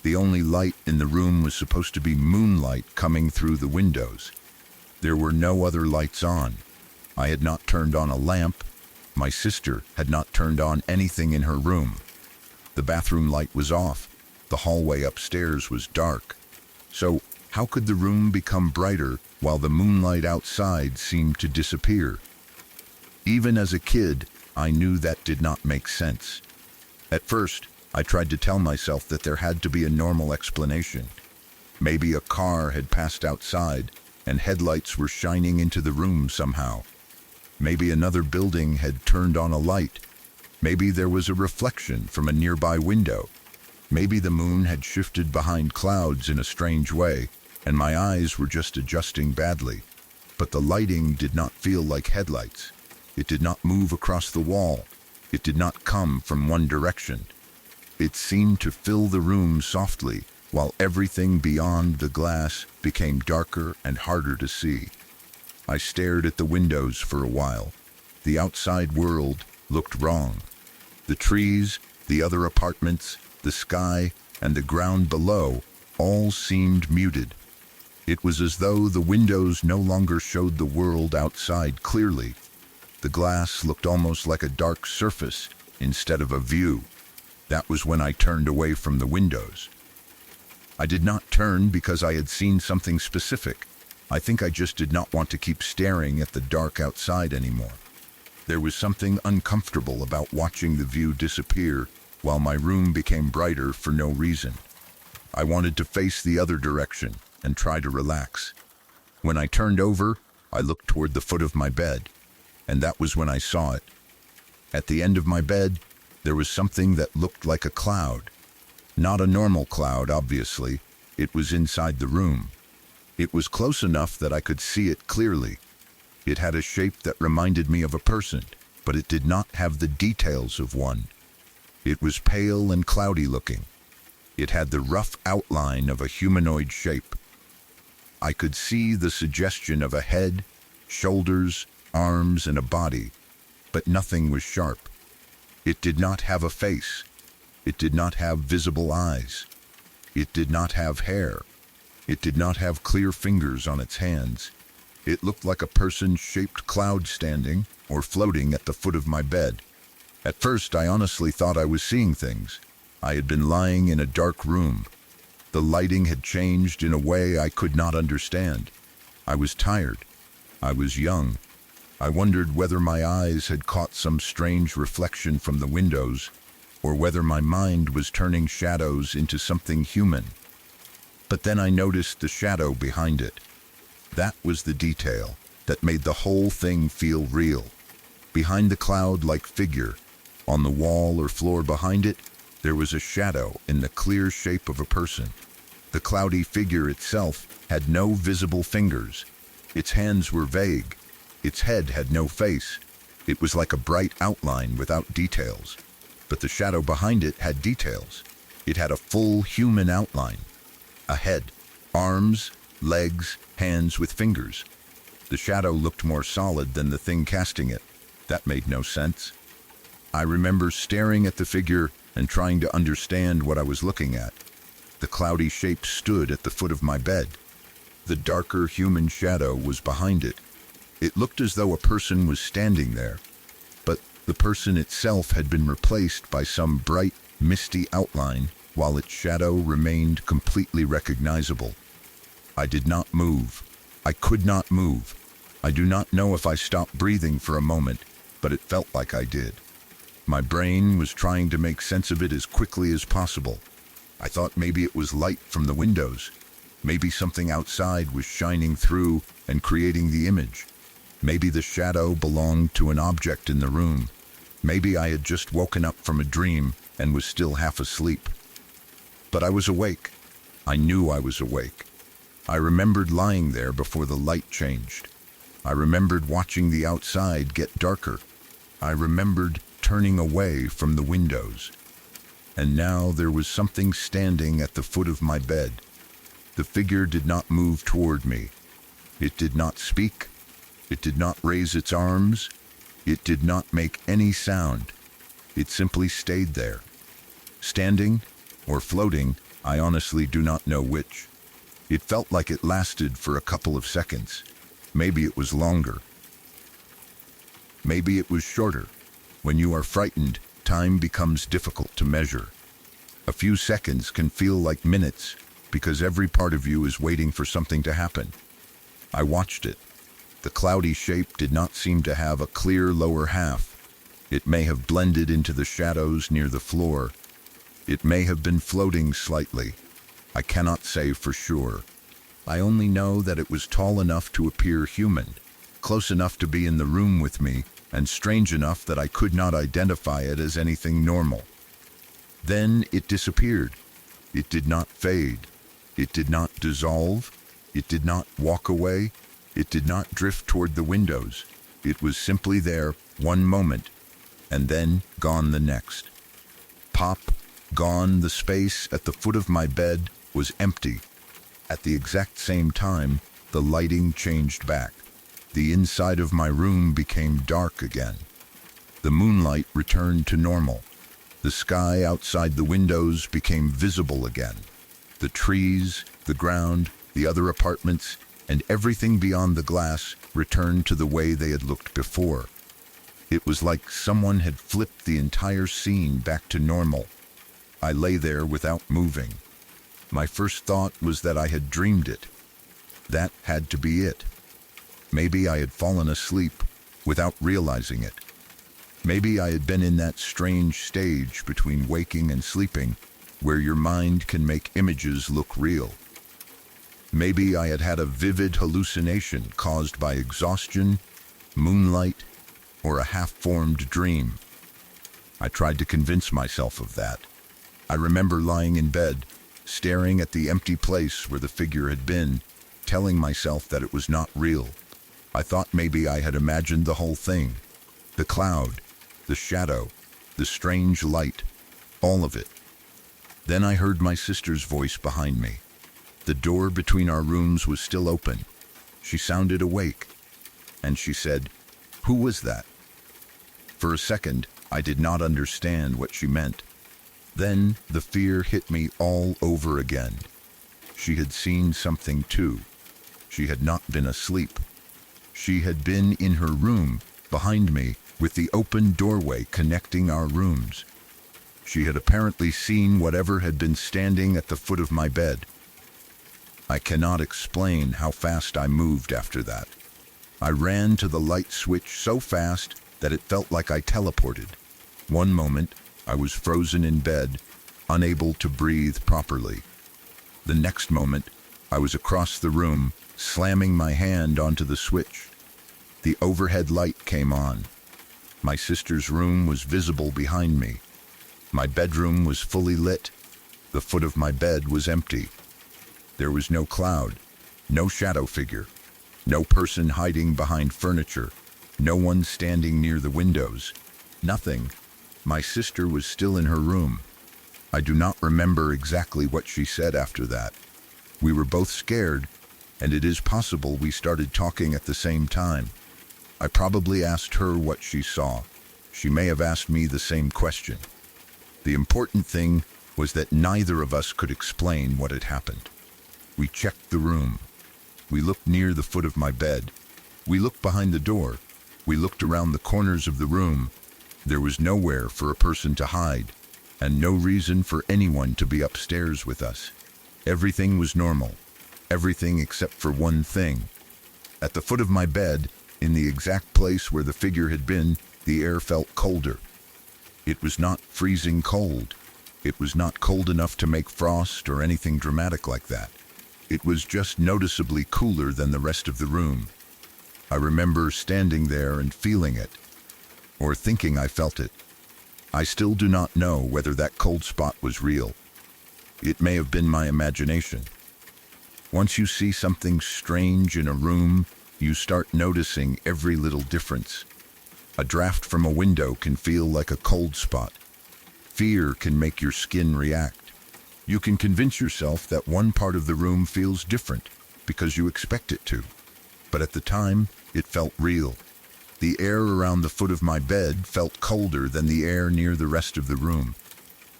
Speaker 1: The only light in the room was supposed to be moonlight coming through the windows. There were no other lights on. I had not turned on a lamp. My sister had not turned on anything in her room. The bathroom light was off. The hallway upstairs was dark. So, how could the room become brighter while the moonlight outside seemed to disappear? Even as a kid, I knew that did not make sense. At first, I tried to tell myself that there had to be a normal explanation. Maybe a car had passed outside, and headlights were shining into the room somehow. Maybe another building had turned on a light. Maybe there was a reflection from a nearby window. Maybe the moon had shifted behind clouds in a strange way, and my eyes were just adjusting badly. But the lighting did not feel like headlights. It did not move across the wall. It did not come from one direction. It seemed to fill the room softly, while everything beyond the glass became darker and harder to see. I stared at the windows for a while. The outside world looked wrong. The trees, the other apartments, the sky, and the ground below all seemed muted. It was as though the windows no longer showed the world outside clearly. The glass looked almost like a dark surface instead of a view. That was when I turned away from the windows. I did not turn because I had seen something specific. I think I just did not want to keep staring at the dark outside anymore. There was something uncomfortable about watching the view disappear while my room became brighter for no reason. I wanted to face the other direction and try to relax. When I turned over, I looked toward the foot of my bed, and that was when I saw it. At the end of my bed, there was something that looked like a cloud. Not a normal cloud, obviously. It was inside the room. It was close enough that I could see it clearly. It had a shape that reminded me of a person, but it did not have the details of one. It was pale and cloudy looking. It had the rough outline of a humanoid shape. I could see the suggestion of a head, shoulders, arms, and a body, but nothing was sharp. It did not have a face. It did not have visible eyes. It did not have hair. It did not have clear fingers on its hands. It looked like a person-shaped cloud standing or floating at the foot of my bed. At first, I honestly thought I was seeing things. I had been lying in a dark room. The lighting had changed in a way I could not understand. I was tired. I was young. I wondered whether my eyes had caught some strange reflection from the windows, or whether my mind was turning shadows into something human. But then I noticed the shadow behind it. That was the detail that made the whole thing feel real. Behind the cloud-like figure, on the wall or floor behind it, there was a shadow in the clear shape of a person. The cloudy figure itself had no visible fingers. Its hands were vague. Its head had no face. It was like a bright outline without details. But the shadow behind it had details. It had a full human outline. A head, arms, legs, hands with fingers. The shadow looked more solid than the thing casting it. That made no sense. I remember staring at the figure and trying to understand what I was looking at. The cloudy shape stood at the foot of my bed. The darker human shadow was behind it. It looked as though a person was standing there, but the person itself had been replaced by some bright, misty outline, while its shadow remained completely recognizable. I did not move. I could not move. I do not know if I stopped breathing for a moment, but it felt like I did. My brain was trying to make sense of it as quickly as possible. I thought maybe it was light from the windows. Maybe something outside was shining through and creating the image. Maybe the shadow belonged to an object in the room. Maybe I had just woken up from a dream and was still half asleep. But I was awake. I knew I was awake. I remembered lying there before the light changed. I remembered watching the outside get darker. I remembered turning away from the windows. And now there was something standing at the foot of my bed. The figure did not move toward me. It did not speak. It did not raise its arms. It did not make any sound. It simply stayed there. Standing or floating, I honestly do not know which. It felt like it lasted for a couple of seconds. Maybe it was longer. Maybe it was shorter. When you are frightened, time becomes difficult to measure. A few seconds can feel like minutes because every part of you is waiting for something to happen. I watched it. The cloudy shape did not seem to have a clear lower half. It may have blended into the shadows near the floor. It may have been floating slightly. I cannot say for sure. I only know that it was tall enough to appear human, close enough to be in the room with me, and strange enough that I could not identify it as anything normal. Then it disappeared. It did not fade. It did not dissolve. It did not walk away. It did not drift toward the windows. It was simply there one moment, and then gone the next. Pop, gone. The space at the foot of my bed was empty. At the exact same time, the lighting changed back. The inside of my room became dark again. The moonlight returned to normal. The sky outside the windows became visible again. The trees, the ground, the other apartments, and everything beyond the glass returned to the way they had looked before. It was like someone had flipped the entire scene back to normal. I lay there without moving. My first thought was that I had dreamed it. That had to be it. Maybe I had fallen asleep without realizing it. Maybe I had been in that strange stage between waking and sleeping where your mind can make images look real. Maybe I had had a vivid hallucination caused by exhaustion, moonlight, or a half-formed dream. I tried to convince myself of that. I remember lying in bed, staring at the empty place where the figure had been, telling myself that it was not real. I thought maybe I had imagined the whole thing. The cloud, the shadow, the strange light, all of it. Then I heard my sister's voice behind me. The door between our rooms was still open. She sounded awake, and she said, "Who was that?" For a second, I did not understand what she meant. Then the fear hit me all over again. She had seen something too. She had not been asleep. She had been in her room, behind me, with the open doorway connecting our rooms. She had apparently seen whatever had been standing at the foot of my bed. I cannot explain how fast I moved after that. I ran to the light switch so fast that it felt like I teleported. One moment, I was frozen in bed, unable to breathe properly. The next moment, I was across the room, slamming my hand onto the switch. The overhead light came on. My sister's room was visible behind me. My bedroom was fully lit. The foot of my bed was empty. There was no cloud, no shadow figure, no person hiding behind furniture, no one standing near the windows. Nothing. My sister was still in her room. I do not remember exactly what she said after that. We were both scared, and it is possible we started talking at the same time. I probably asked her what she saw. She may have asked me the same question. The important thing was that neither of us could explain what had happened. We checked the room. We looked near the foot of my bed. We looked behind the door. We looked around the corners of the room. There was nowhere for a person to hide, and no reason for anyone to be upstairs with us. Everything was normal. Everything except for one thing. At the foot of my bed, in the exact place where the figure had been, the air felt colder. It was not freezing cold. It was not cold enough to make frost or anything dramatic like that. It was just noticeably cooler than the rest of the room. I remember standing there and feeling it, or thinking I felt it. I still do not know whether that cold spot was real. It may have been my imagination. Once you see something strange in a room, you start noticing every little difference. A draft from a window can feel like a cold spot. Fear can make your skin react. You can convince yourself that one part of the room feels different because you expect it to. But at the time, it felt real. The air around the foot of my bed felt colder than the air near the rest of the room.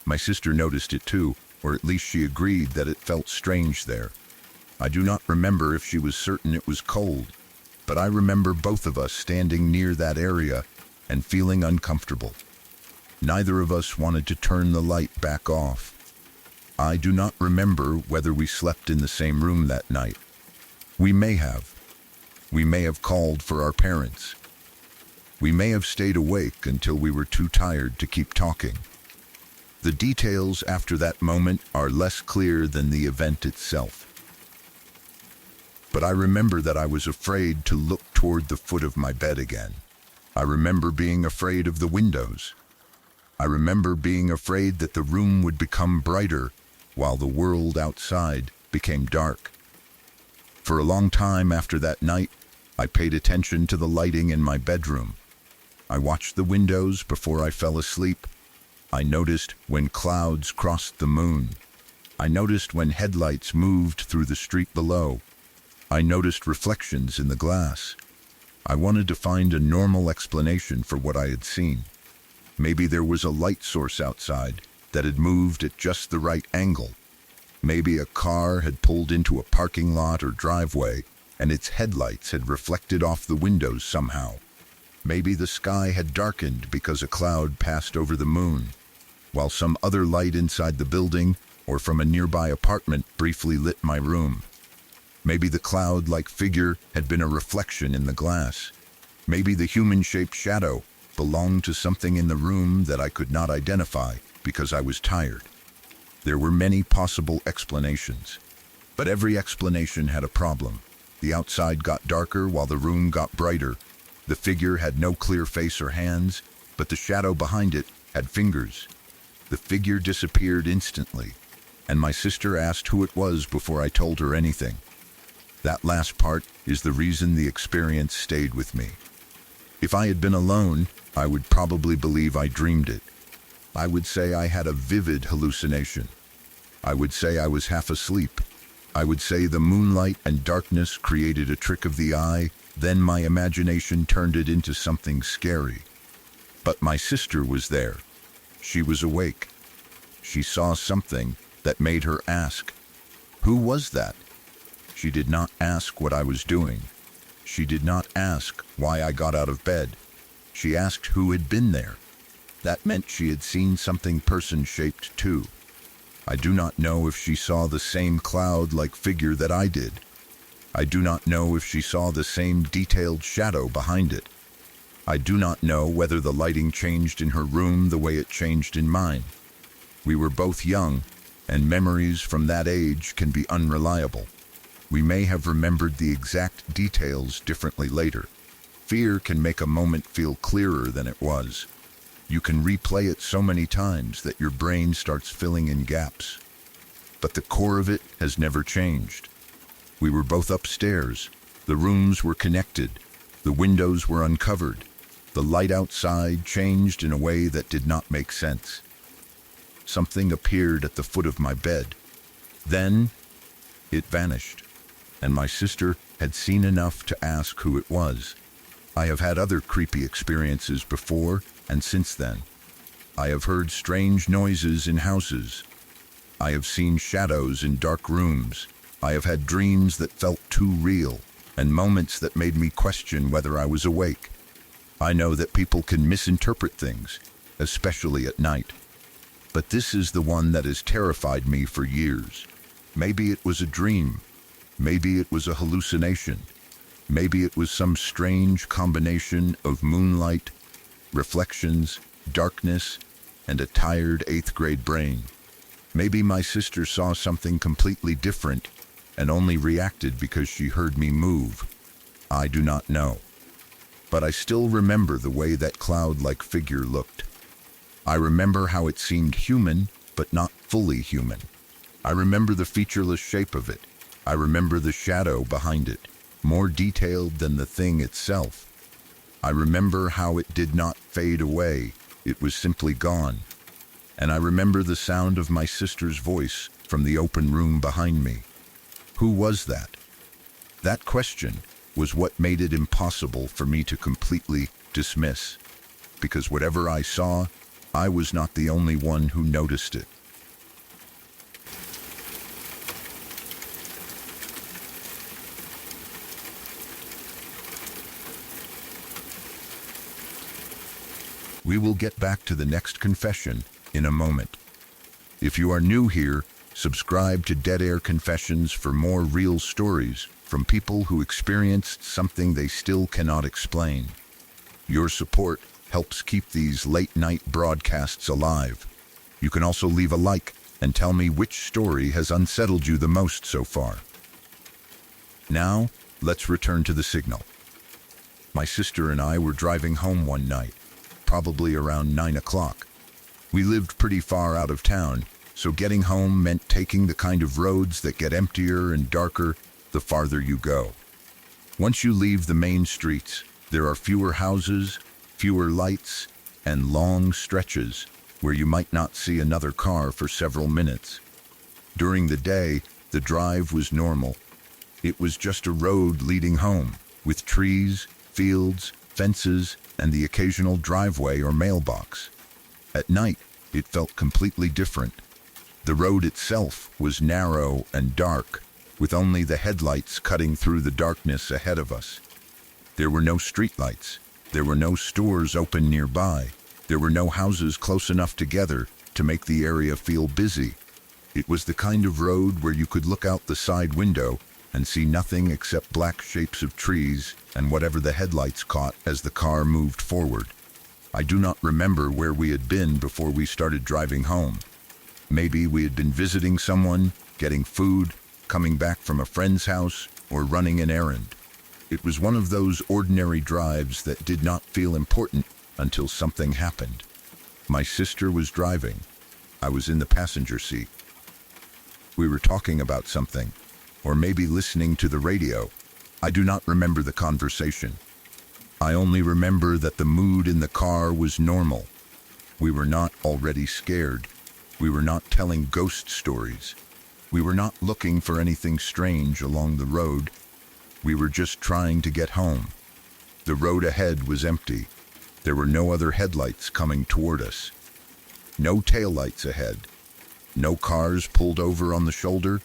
Speaker 1: My sister noticed it too, or at least she agreed that it felt strange there. I do not remember if she was certain it was cold, but I remember both of us standing near that area and feeling uncomfortable. Neither of us wanted to turn the light back off. I do not remember whether we slept in the same room that night. We may have. We may have called for our parents. We may have stayed awake until we were too tired to keep talking. The details after that moment are less clear than the event itself. But I remember that I was afraid to look toward the foot of my bed again. I remember being afraid of the windows. I remember being afraid that the room would become brighter while the world outside became dark. For a long time after that night, I paid attention to the lighting in my bedroom. I watched the windows before I fell asleep. I noticed when clouds crossed the moon. I noticed when headlights moved through the street below. I noticed reflections in the glass. I wanted to find a normal explanation for what I had seen. Maybe there was a light source outside that had moved at just the right angle. Maybe a car had pulled into a parking lot or driveway, and its headlights had reflected off the windows somehow. Maybe the sky had darkened because a cloud passed over the moon, while some other light inside the building or from a nearby apartment briefly lit my room. Maybe the cloud-like figure had been a reflection in the glass. Maybe the human-shaped shadow belonged to something in the room that I could not identify because I was tired. There were many possible explanations, but every explanation had a problem. The outside got darker while the room got brighter. The figure had no clear face or hands, but the shadow behind it had fingers. The figure disappeared instantly, and my sister asked who it was before I told her anything. That last part is the reason the experience stayed with me. If I had been alone, I would probably believe I dreamed it. I would say I had a vivid hallucination. I would say I was half asleep. I would say the moonlight and darkness created a trick of the eye, then my imagination turned it into something scary. But my sister was there. She was awake. She saw something that made her ask, "Who was that?" She did not ask what I was doing. She did not ask why I got out of bed. She asked who had been there. That meant she had seen something person-shaped too. I do not know if she saw the same cloud-like figure that I did. I do not know if she saw the same detailed shadow behind it. I do not know whether the lighting changed in her room the way it changed in mine. We were both young, and memories from that age can be unreliable. We may have remembered the exact details differently later. Fear can make a moment feel clearer than it was. You can replay it so many times that your brain starts filling in gaps. But the core of it has never changed. We were both upstairs. The rooms were connected. The windows were uncovered. The light outside changed in a way that did not make sense. Something appeared at the foot of my bed. Then, it vanished, and my sister had seen enough to ask who it was. I have had other creepy experiences before and since then. I have heard strange noises in houses. I have seen shadows in dark rooms. I have had dreams that felt too real, and moments that made me question whether I was awake. I know that people can misinterpret things, especially at night. But this is the one that has terrified me for years. Maybe it was a dream. Maybe it was a hallucination. Maybe it was some strange combination of moonlight, reflections, darkness, and a tired 8th grade brain. Maybe my sister saw something completely different and only reacted because she heard me move. I do not know. But I still remember the way that cloud-like figure looked. I remember how it seemed human, but not fully human. I remember the featureless shape of it. I remember the shadow behind it, more detailed than the thing itself. I remember how it did not fade away. It was simply gone. And I remember the sound of my sister's voice from the open room behind me. Who was that? That question was what made it impossible for me to completely dismiss, because whatever I saw, I was not the only one who noticed it. We will get back to the next confession in a moment. If you are new here, subscribe to Dead Air Confessions for more real stories from people who experienced something they still cannot explain. Your support helps keep these late-night broadcasts alive. You can also leave a like and tell me which story has unsettled you the most so far. Now, let's return to the signal. My sister and I were driving home one night, probably around 9 o'clock. We lived pretty far out of town, so getting home meant taking the kind of roads that get emptier and darker the farther you go. Once you leave the main streets, there are fewer houses, fewer lights, and long stretches where you might not see another car for several minutes. During the day, the drive was normal. It was just a road leading home, with trees, fields, fences, and the occasional driveway or mailbox. At night, it felt completely different. The road itself was narrow and dark, with only the headlights cutting through the darkness ahead of us. There were no streetlights. There were no stores open nearby. There were no houses close enough together to make the area feel busy. It was the kind of road where you could look out the side window and see nothing except black shapes of trees and whatever the headlights caught as the car moved forward. I do not remember where we had been before we started driving home. Maybe we had been visiting someone, getting food, coming back from a friend's house, or running an errand. It was one of those ordinary drives that did not feel important until something happened. My sister was driving. I was in the passenger seat. We were talking about something, or maybe listening to the radio. I do not remember the conversation. I only remember that the mood in the car was normal. We were not already scared. We were not telling ghost stories. We were not looking for anything strange along the road. We were just trying to get home. The road ahead was empty. There were no other headlights coming toward us. No taillights ahead. No cars pulled over on the shoulder.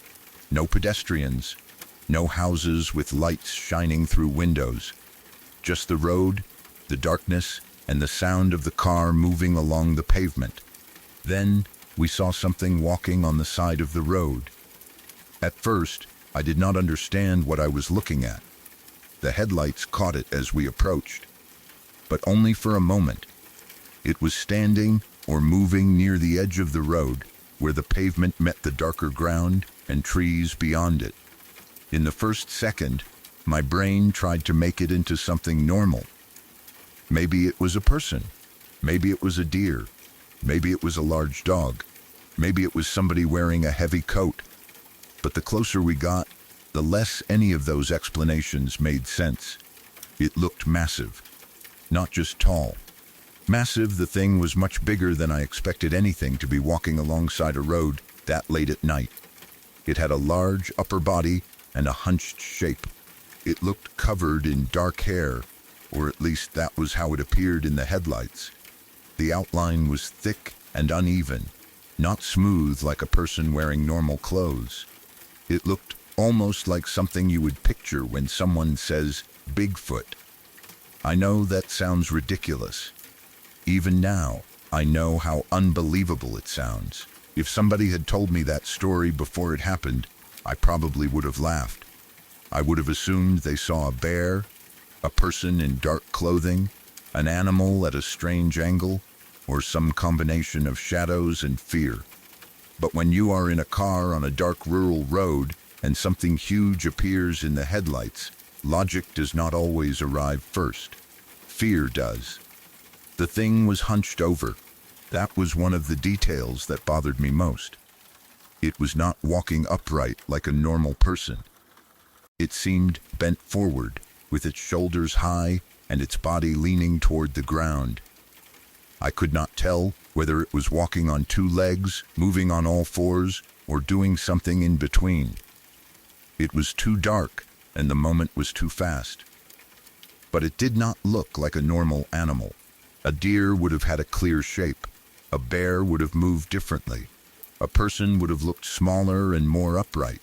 Speaker 1: No pedestrians. No houses with lights shining through windows. Just the road, the darkness, and the sound of the car moving along the pavement. Then we saw something walking on the side of the road. At first, I did not understand what I was looking at. The headlights caught it as we approached, but only for a moment. It was standing or moving near the edge of the road, where the pavement met the darker ground and trees beyond it. In the first second, my brain tried to make it into something normal. Maybe it was a person. Maybe it was a deer. Maybe it was a large dog. Maybe it was somebody wearing a heavy coat. But the closer we got, the less any of those explanations made sense. It looked massive, not just tall. Massive, the thing was much bigger than I expected anything to be walking alongside a road that late at night. It had a large upper body and a hunched shape. It looked covered in dark hair, or at least that was how it appeared in the headlights. The outline was thick and uneven, not smooth like a person wearing normal clothes. It looked almost like something you would picture when someone says Bigfoot. I know that sounds ridiculous. Even now, I know how unbelievable it sounds. If somebody had told me that story before it happened, I probably would have laughed. I would have assumed they saw a bear, a person in dark clothing, an animal at a strange angle, or some combination of shadows and fear. But when you are in a car on a dark rural road and something huge appears in the headlights, logic does not always arrive first. Fear does. The thing was hunched over. That was one of the details that bothered me most. It was not walking upright like a normal person. It seemed bent forward, with its shoulders high and its body leaning toward the ground. I could not tell whether it was walking on two legs, moving on all fours, or doing something in between. It was too dark, and the moment was too fast. But it did not look like a normal animal. A deer would have had a clear shape. A bear would have moved differently. A person would have looked smaller and more upright.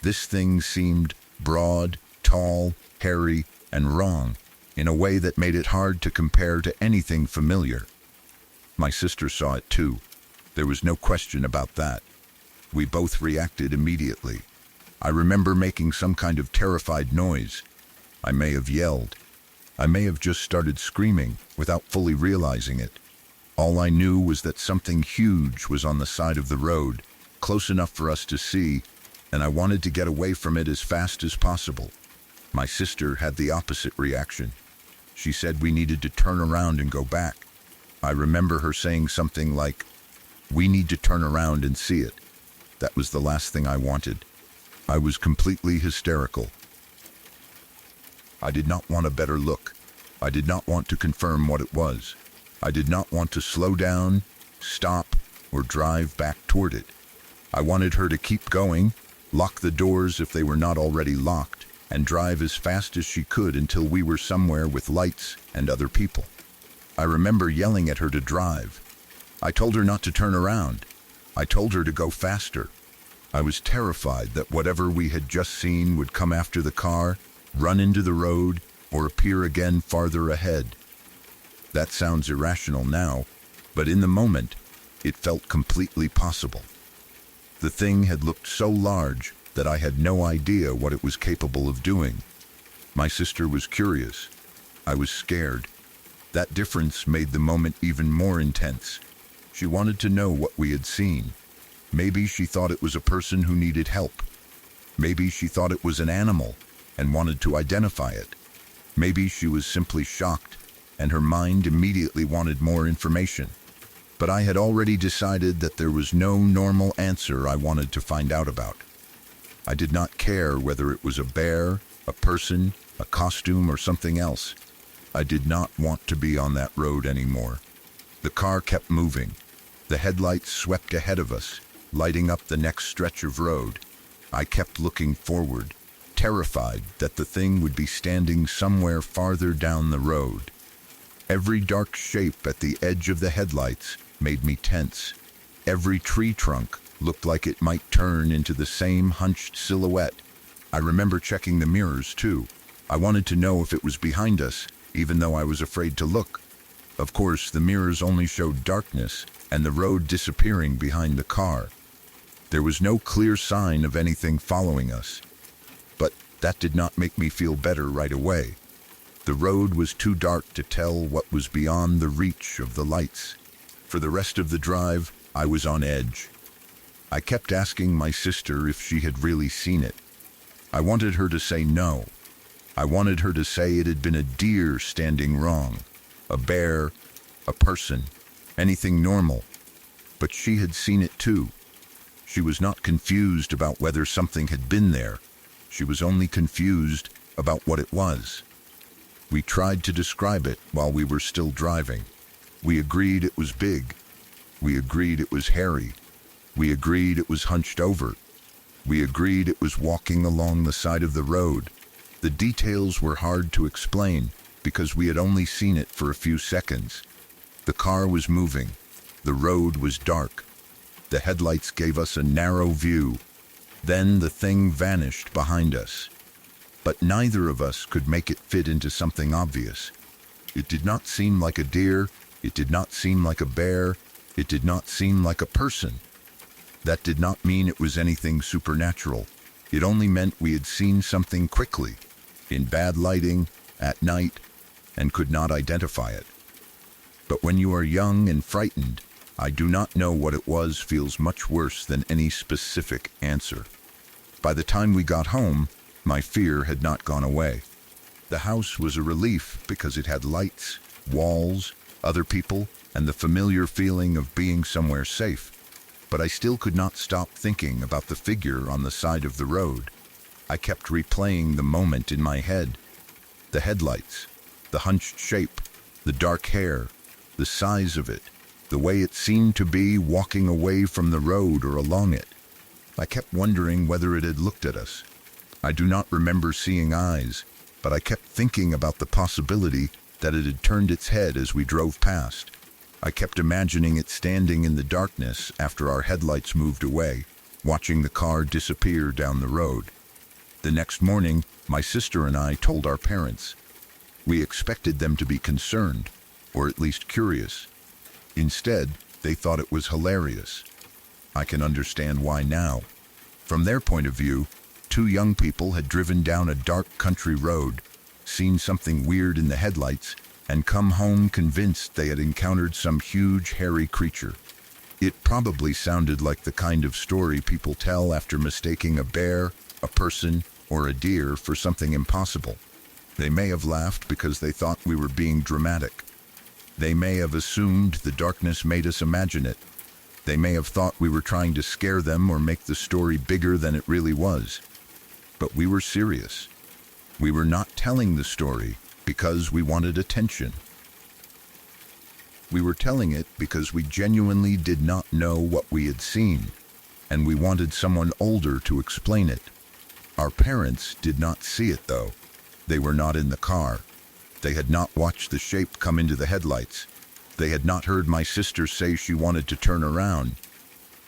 Speaker 1: This thing seemed broad, tall, hairy, and wrong, in a way that made it hard to compare to anything familiar. My sister saw it too. There was no question about that. We both reacted immediately. I remember making some kind of terrified noise. I may have yelled. I may have just started screaming without fully realizing it. All I knew was that something huge was on the side of the road, close enough for us to see, and I wanted to get away from it as fast as possible. My sister had the opposite reaction. She said we needed to turn around and go back. I remember her saying something like, "We need to turn around and see it." That was the last thing I wanted. I was completely hysterical. I did not want a better look. I did not want to confirm what it was. I did not want to slow down, stop, or drive back toward it. I wanted her to keep going, lock the doors if they were not already locked, and drive as fast as she could until we were somewhere with lights and other people. I remember yelling at her to drive. I told her not to turn around. I told her to go faster. I was terrified that whatever we had just seen would come after the car, run into the road, or appear again farther ahead. That sounds irrational now, but in the moment, it felt completely possible. The thing had looked so large that I had no idea what it was capable of doing. My sister was curious. I was scared. That difference made the moment even more intense. She wanted to know what we had seen. Maybe she thought it was a person who needed help. Maybe she thought it was an animal and wanted to identify it. Maybe she was simply shocked, and her mind immediately wanted more information. But I had already decided that there was no normal answer I wanted to find out about. I did not care whether it was a bear, a person, a costume, or something else. I did not want to be on that road anymore. The car kept moving. The headlights swept ahead of us, lighting up the next stretch of road. I kept looking forward, terrified that the thing would be standing somewhere farther down the road. Every dark shape at the edge of the headlights made me tense. Every tree trunk looked like it might turn into the same hunched silhouette. I remember checking the mirrors, too. I wanted to know if it was behind us, even though I was afraid to look. Of course, the mirrors only showed darkness and the road disappearing behind the car. There was no clear sign of anything following us. But that did not make me feel better right away. The road was too dark to tell what was beyond the reach of the lights. For the rest of the drive, I was on edge. I kept asking my sister if she had really seen it. I wanted her to say no. I wanted her to say it had been a deer standing wrong, a bear, a person, anything normal. But she had seen it too. She was not confused about whether something had been there. She was only confused about what it was. We tried to describe it while we were still driving. We agreed it was big. We agreed it was hairy. We agreed it was hunched over. We agreed it was walking along the side of the road. The details were hard to explain because we had only seen it for a few seconds. The car was moving. The road was dark. The headlights gave us a narrow view. Then the thing vanished behind us. But neither of us could make it fit into something obvious. It did not seem like a deer. It did not seem like a bear. It did not seem like a person. That did not mean it was anything supernatural. It only meant we had seen something quickly, in bad lighting, at night, and could not identify it. But when you are young and frightened, I do not know what it was feels much worse than any specific answer. By the time we got home, my fear had not gone away. The house was a relief because it had lights, walls, other people, and the familiar feeling of being somewhere safe. But I still could not stop thinking about the figure on the side of the road. I kept replaying the moment in my head. The headlights, the hunched shape, the dark hair, the size of it, the way it seemed to be walking away from the road or along it. I kept wondering whether it had looked at us. I do not remember seeing eyes, but I kept thinking about the possibility that it had turned its head as we drove past. I kept imagining it standing in the darkness after our headlights moved away, watching the car disappear down the road. The next morning, my sister and I told our parents. We expected them to be concerned, or at least curious. Instead, they thought it was hilarious. I can understand why now. From their point of view, two young people had driven down a dark country road, seen something weird in the headlights, and come home convinced they had encountered some huge, hairy creature. It probably sounded like the kind of story people tell after mistaking a bear, a person, or a deer for something impossible. They may have laughed because they thought we were being dramatic. They may have assumed the darkness made us imagine it. They may have thought we were trying to scare them or make the story bigger than it really was. But we were serious. We were not telling the story because we wanted attention. We were telling it because we genuinely did not know what we had seen, and we wanted someone older to explain it. Our parents did not see it, though. They were not in the car. They had not watched the shape come into the headlights. They had not heard my sister say she wanted to turn around.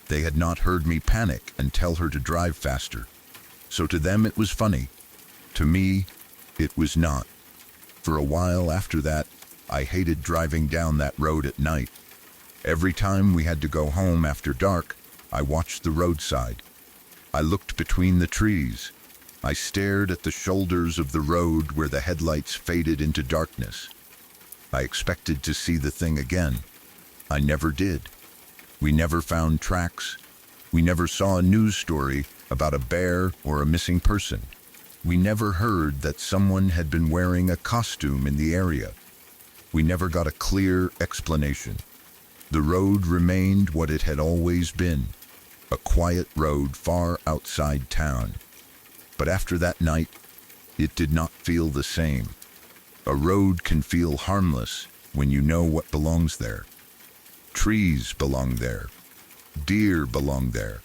Speaker 1: They had not heard me panic and tell her to drive faster. So to them it was funny. To me, it was not. For a while after that, I hated driving down that road at night. Every time we had to go home after dark, I watched the roadside. I looked between the trees. I stared at the shoulders of the road where the headlights faded into darkness. I expected to see the thing again. I never did. We never found tracks. We never saw a news story about a bear or a missing person. We never heard that someone had been wearing a costume in the area. We never got a clear explanation. The road remained what it had always been, a quiet road far outside town. But after that night, it did not feel the same. A road can feel harmless when you know what belongs there. Trees belong there. Deer belong there.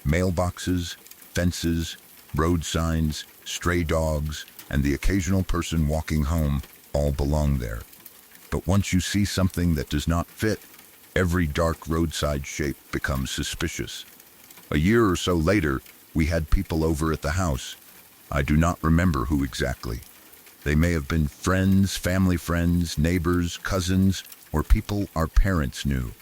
Speaker 1: Mailboxes, fences, road signs, stray dogs, and the occasional person walking home all belong there. But once you see something that does not fit, every dark roadside shape becomes suspicious. A year or so later, we had people over at the house. I do not remember who exactly. They may have been friends, family friends, neighbors, cousins, or people our parents knew.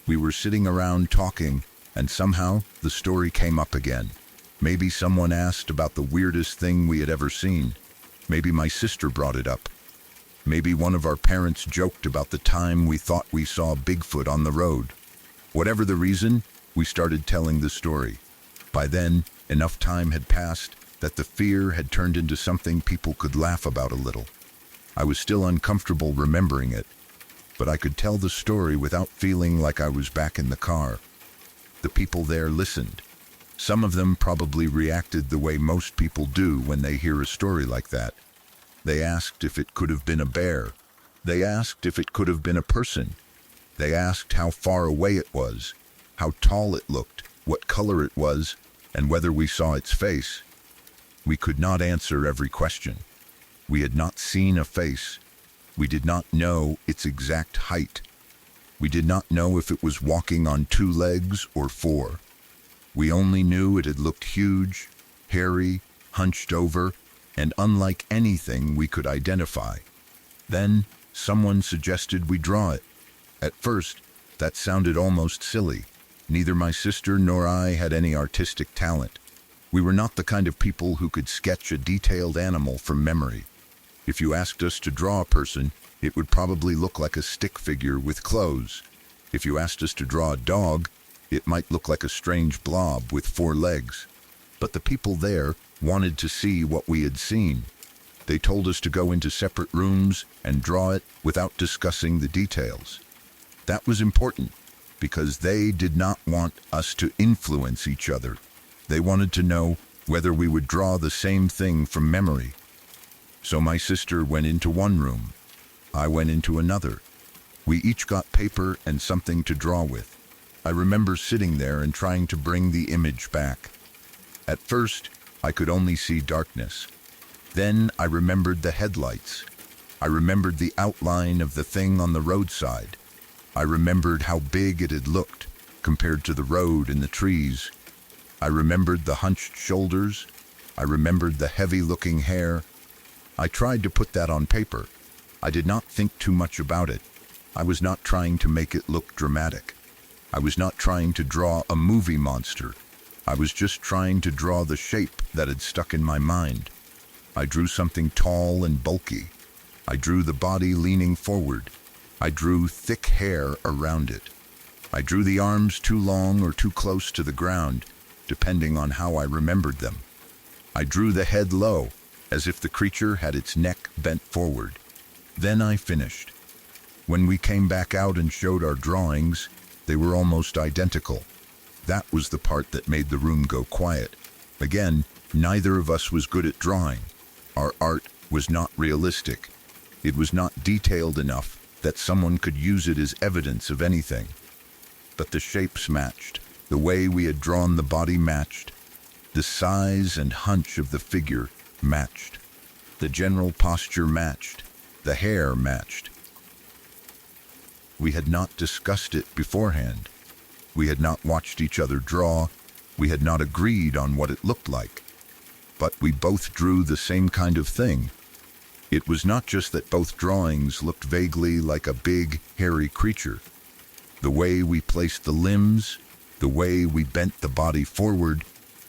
Speaker 1: We were sitting around talking, and somehow the story came up again. Maybe someone asked about the weirdest thing we had ever seen. Maybe my sister brought it up. Maybe one of our parents joked about the time we thought we saw Bigfoot on the road. Whatever the reason, we started telling the story. By then, enough time had passed that the fear had turned into something people could laugh about a little. I was still uncomfortable remembering it, but I could tell the story without feeling like I was back in the car. The people there listened. Some of them probably reacted the way most people do when they hear a story like that. They asked if it could have been a bear. They asked if it could have been a person. They asked how far away it was, how tall it looked, what color it was, and whether we saw its face. We could not answer every question. We had not seen a face. We did not know its exact height. We did not know if it was walking on 2 legs or 4. We only knew it had looked huge, hairy, hunched over, and unlike anything we could identify. Then someone suggested we draw it. At first, that sounded almost silly. Neither my sister nor I had any artistic talent. We were not the kind of people who could sketch a detailed animal from memory. If you asked us to draw a person, it would probably look like a stick figure with clothes. If you asked us to draw a dog, it might look like a strange blob with 4 legs. But the people there wanted to see what we had seen. They told us to go into separate rooms and draw it without discussing the details. That was important, because they did not want us to influence each other. They wanted to know whether we would draw the same thing from memory. So my sister went into one room. I went into another. We each got paper and something to draw with. I remember sitting there and trying to bring the image back. At first, I could only see darkness. Then I remembered the headlights. I remembered the outline of the thing on the roadside. I remembered how big it had looked compared to the road and the trees. I remembered the hunched shoulders. I remembered the heavy-looking hair. I tried to put that on paper. I did not think too much about it. I was not trying to make it look dramatic. I was not trying to draw a movie monster. I was just trying to draw the shape that had stuck in my mind. I drew something tall and bulky. I drew the body leaning forward. I drew thick hair around it. I drew the arms too long or too close to the ground, depending on how I remembered them. I drew the head low, as if the creature had its neck bent forward. Then I finished. When we came back out and showed our drawings, they were almost identical. That was the part that made the room go quiet. Again, neither of us was good at drawing. Our art was not realistic. It was not detailed enough that someone could use it as evidence of anything. But the shapes matched. The way we had drawn the body matched. The size and hunch of the figure matched. The general posture matched. The hair matched. We had not discussed it beforehand. We had not watched each other draw. We had not agreed on what it looked like. But we both drew the same kind of thing. It was not just that both drawings looked vaguely like a big, hairy creature. The way we placed the limbs, the way we bent the body forward,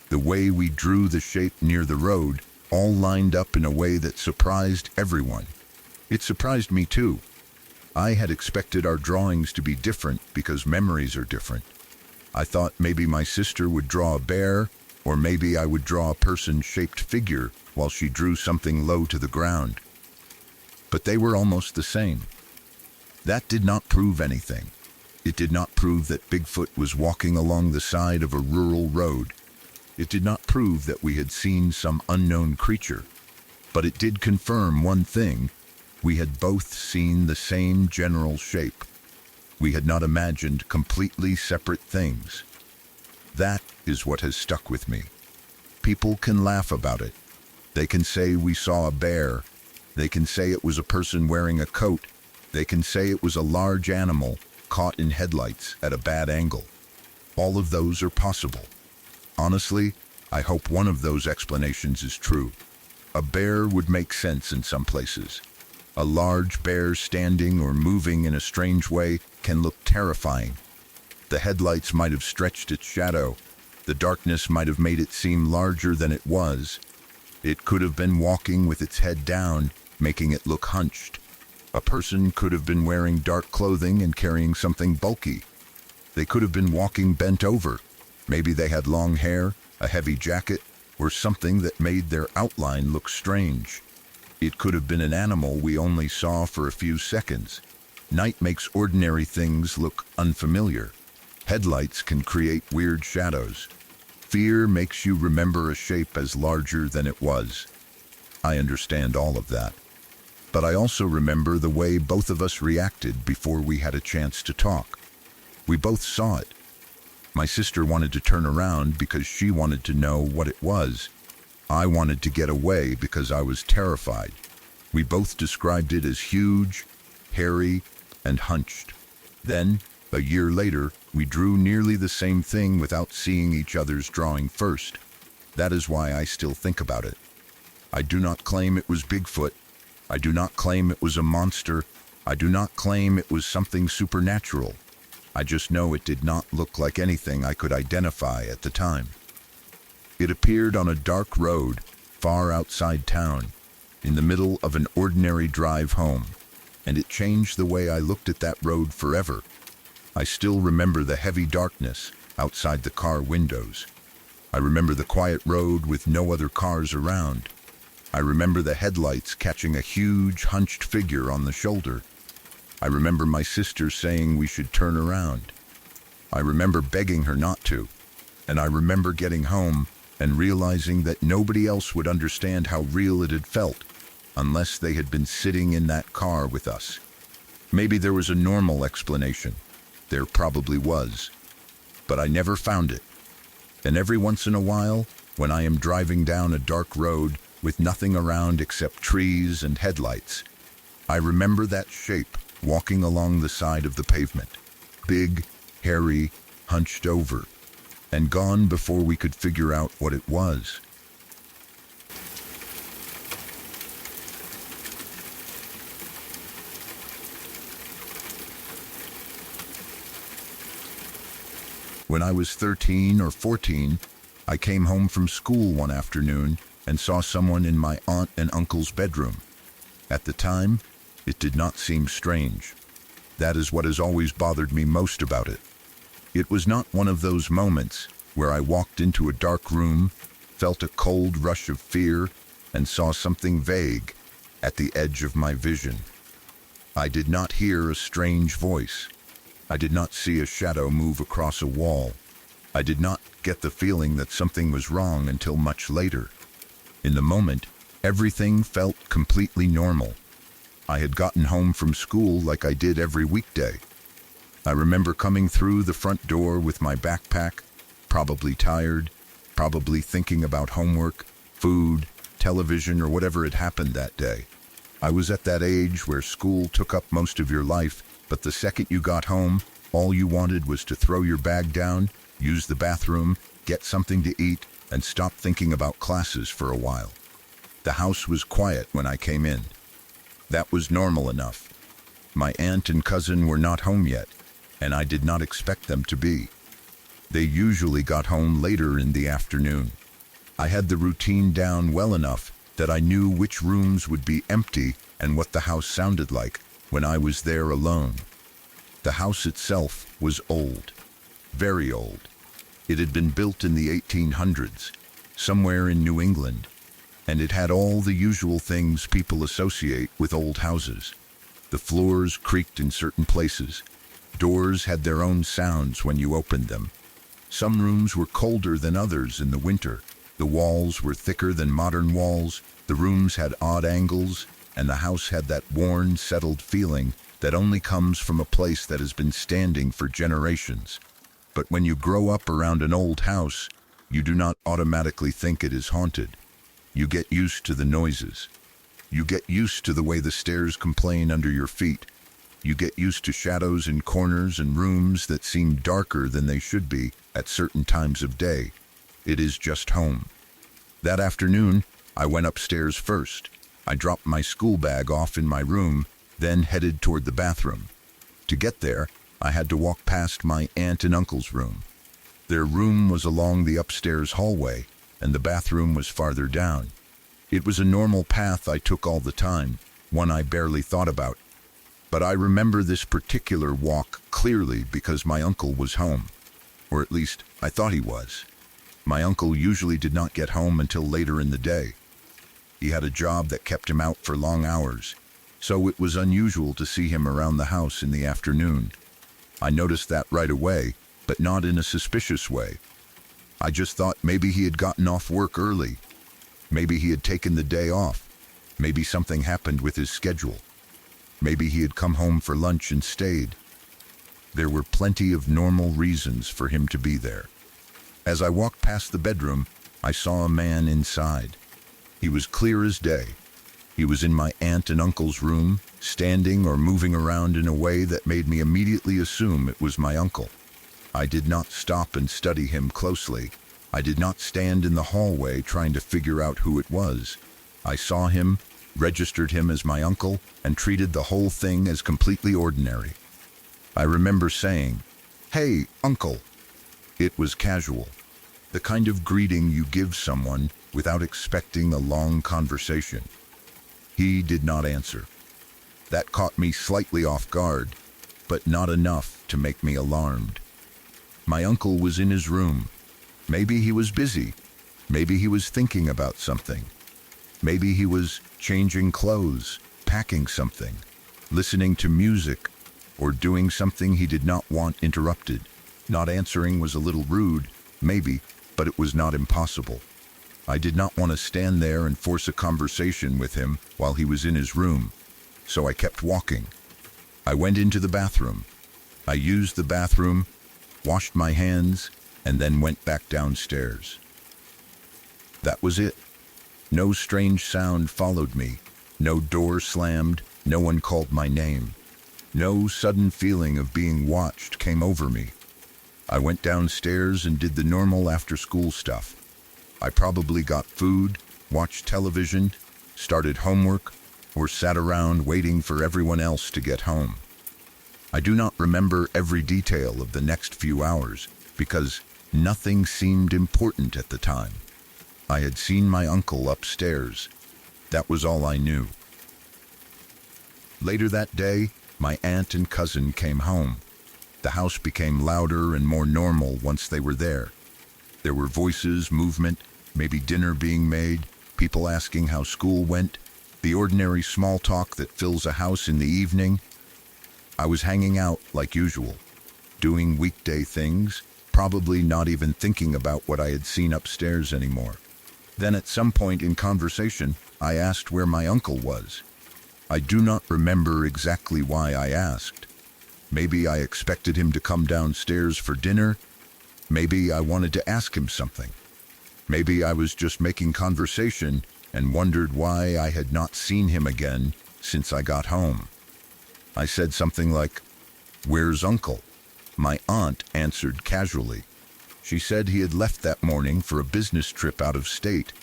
Speaker 1: the way we drew the shape near the road, all lined up in a way that surprised everyone. It surprised me too. I had expected our drawings to be different because memories are different. I thought maybe my sister would draw a bear, or maybe I would draw a person-shaped figure while she drew something low to the ground. But they were almost the same. That did not prove anything. It did not prove that Bigfoot was walking along the side of a rural road. It did not prove that we had seen some unknown creature. But it did confirm one thing. We had both seen the same general shape. We had not imagined completely separate things. That is what has stuck with me. People can laugh about it. They can say we saw a bear. They can say it was a person wearing a coat. They can say it was a large animal caught in headlights at a bad angle. All of those are possible. Honestly, I hope one of those explanations is true. A bear would make sense in some places. A large bear standing or moving in a strange way can look terrifying. The headlights might have stretched its shadow. The darkness might have made it seem larger than it was. It could have been walking with its head down, making it look hunched. A person could have been wearing dark clothing and carrying something bulky. They could have been walking bent over. Maybe they had long hair, a heavy jacket, or something that made their outline look strange. It could have been an animal we only saw for a few seconds. Night makes ordinary things look unfamiliar. Headlights can create weird shadows. Fear makes you remember a shape as larger than it was. I understand all of that. But I also remember the way both of us reacted before we had a chance to talk. We both saw it. My sister wanted to turn around because she wanted to know what it was. I wanted to get away because I was terrified. We both described it as huge, hairy, and hunched. Then, a year later, we drew nearly the same thing without seeing each other's drawing first. That is why I still think about it. I do not claim it was Bigfoot. I do not claim it was a monster. I do not claim it was something supernatural. I just know it did not look like anything I could identify at the time. It appeared on a dark road, far outside town, in the middle of an ordinary drive home, and it changed the way I looked at that road forever. I still remember the heavy darkness outside the car windows. I remember the quiet road with no other cars around. I remember the headlights catching a huge, hunched figure on the shoulder. I remember my sister saying we should turn around. I remember begging her not to, and I remember getting home and realizing that nobody else would understand how real it had felt unless they had been sitting in that car with us. Maybe there was a normal explanation. There probably was. But I never found it. And every once in a while, when I am driving down a dark road with nothing around except trees and headlights, I remember that shape walking along the side of the pavement. Big, hairy, hunched over, and gone before we could figure out what it was. When I was 13 or 14, I came home from school one afternoon and saw someone in my aunt and uncle's bedroom. At the time, it did not seem strange. That is what has always bothered me most about it. It was not one of those moments where I walked into a dark room, felt a cold rush of fear, and saw something vague at the edge of my vision. I did not hear a strange voice. I did not see a shadow move across a wall. I did not get the feeling that something was wrong until much later. In the moment, everything felt completely normal. I had gotten home from school like I did every weekday. I remember coming through the front door with my backpack, probably tired, probably thinking about homework, food, television, or whatever had happened that day. I was at that age where school took up most of your life, but the second you got home, all you wanted was to throw your bag down, use the bathroom, get something to eat, and stop thinking about classes for a while. The house was quiet when I came in. That was normal enough. My aunt and cousin were not home yet, and I did not expect them to be. They usually got home later in the afternoon. I had the routine down well enough that I knew which rooms would be empty and what the house sounded like when I was there alone. The house itself was old, very old. It had been built in the 1800s, somewhere in New England, and it had all the usual things people associate with old houses. The floors creaked in certain places. Doors had their own sounds when you opened them. Some rooms were colder than others in the winter. The walls were thicker than modern walls. The rooms had odd angles, and the house had that worn, settled feeling that only comes from a place that has been standing for generations. But when you grow up around an old house, you do not automatically think it is haunted. You get used to the noises. You get used to the way the stairs complain under your feet, You get used to shadows in corners and rooms that seem darker than they should be at certain times of day. It is just home. That afternoon, I went upstairs first. I dropped my school bag off in my room, then headed toward the bathroom. To get there, I had to walk past my aunt and uncle's room. Their room was along the upstairs hallway, and the bathroom was farther down. It was a normal path I took all the time, one I barely thought about. But I remember this particular walk clearly because my uncle was home. Or at least, I thought he was. My uncle usually did not get home until later in the day. He had a job that kept him out for long hours, so it was unusual to see him around the house in the afternoon. I noticed that right away, but not in a suspicious way. I just thought maybe he had gotten off work early. Maybe he had taken the day off. Maybe something happened with his schedule. Maybe he had come home for lunch and stayed. There were plenty of normal reasons for him to be there. As I walked past the bedroom, I saw a man inside. He was clear as day. He was in my aunt and uncle's room, standing or moving around in a way that made me immediately assume it was my uncle. I did not stop and study him closely. I did not stand in the hallway trying to figure out who it was. I saw him, registered him as my uncle, and treated the whole thing as completely ordinary. I remember saying, "Hey, uncle." It was casual, the kind of greeting you give someone without expecting a long conversation. He did not answer. That caught me slightly off guard, but not enough to make me alarmed. My uncle was in his room. Maybe he was busy. Maybe he was thinking about something. Maybe he was changing clothes, packing something, listening to music, or doing something he did not want interrupted. Not answering was a little rude, maybe, but it was not impossible. I did not want to stand there and force a conversation with him while he was in his room, so I kept walking. I went into the bathroom. I used the bathroom, washed my hands, and then went back downstairs. That was it. No strange sound followed me. No door slammed. No one called my name. No sudden feeling of being watched came over me. I went downstairs and did the normal after-school stuff. I probably got food, watched television, started homework, or sat around waiting for everyone else to get home. I do not remember every detail of the next few hours because nothing seemed important at the time. I had seen my uncle upstairs. That was all I knew. Later that day, my aunt and cousin came home. The house became louder and more normal once they were there. There were voices, movement, maybe dinner being made, people asking how school went, the ordinary small talk that fills a house in the evening. I was hanging out like usual, doing weekday things, probably not even thinking about what I had seen upstairs anymore. Then at some point in conversation, I asked where my uncle was. I do not remember exactly why I asked. Maybe I expected him to come downstairs for dinner. Maybe I wanted to ask him something. Maybe I was just making conversation and wondered why I had not seen him again since I got home. I said something like, "Where's Uncle?" My aunt answered casually. She said he had left that morning for a business trip out of state.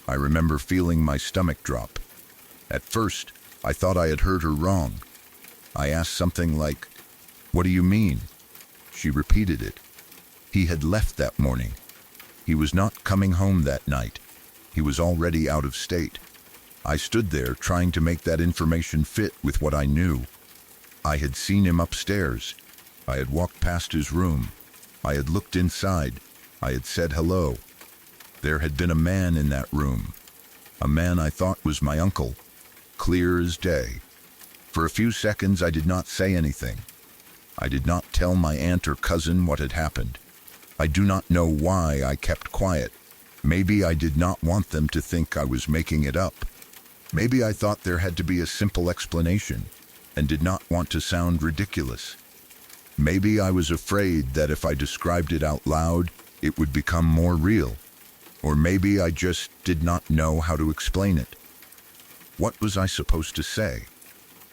Speaker 1: I remember feeling my stomach drop. At first, I thought I had heard her wrong. I asked something like, "What do you mean?" She repeated it. He had left that morning. He was not coming home that night. He was already out of state. I stood there trying to make that information fit with what I knew. I had seen him upstairs. I had walked past his room. I had looked inside. I had said hello. There had been a man in that room. A man I thought was my uncle. Clear as day. For a few seconds I did not say anything. I did not tell my aunt or cousin what had happened. I do not know why I kept quiet. Maybe I did not want them to think I was making it up. Maybe I thought there had to be a simple explanation and did not want to sound ridiculous. Maybe I was afraid that if I described it out loud, it would become more real. Or maybe I just did not know how to explain it. What was I supposed to say?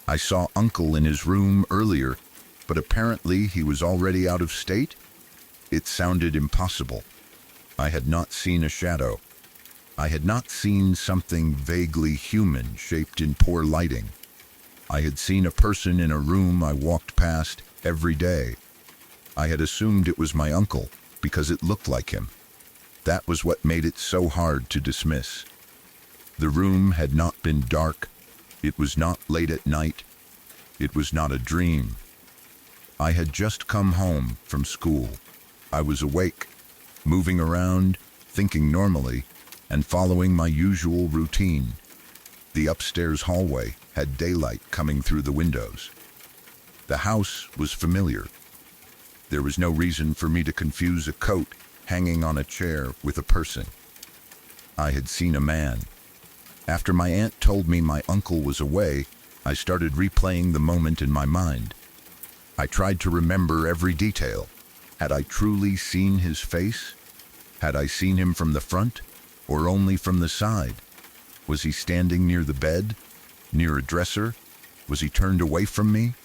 Speaker 1: I saw Uncle in his room earlier, but apparently he was already out of state? It sounded impossible. I had not seen a shadow. I had not seen something vaguely human shaped in poor lighting. I had seen a person in a room I walked past every day. I had assumed it was my uncle because it looked like him. That was what made it so hard to dismiss. The room had not been dark. It was not late at night. It was not a dream. I had just come home from school. I was awake, moving around, thinking normally, and following my usual routine. The upstairs hallway had daylight coming through the windows. The house was familiar. There was no reason for me to confuse a coat hanging on a chair with a person. I had seen a man. After my aunt told me my uncle was away, I started replaying the moment in my mind. I tried to remember every detail. Had I truly seen his face? Had I seen him from the front, or only from the side? Was he standing near the bed? Near a dresser? Was he turned away from me?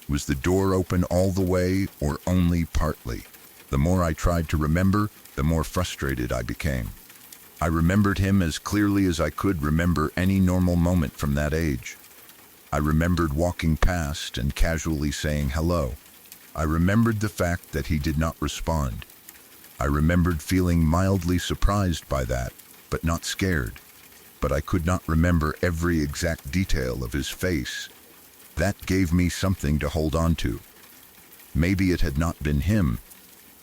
Speaker 1: Was the door open all the way, or only partly? The more I tried to remember, the more frustrated I became. I remembered him as clearly as I could remember any normal moment from that age. I remembered walking past and casually saying hello. I remembered the fact that he did not respond. I remembered feeling mildly surprised by that, but not scared. But I could not remember every exact detail of his face. That gave me something to hold on to. Maybe it had not been him.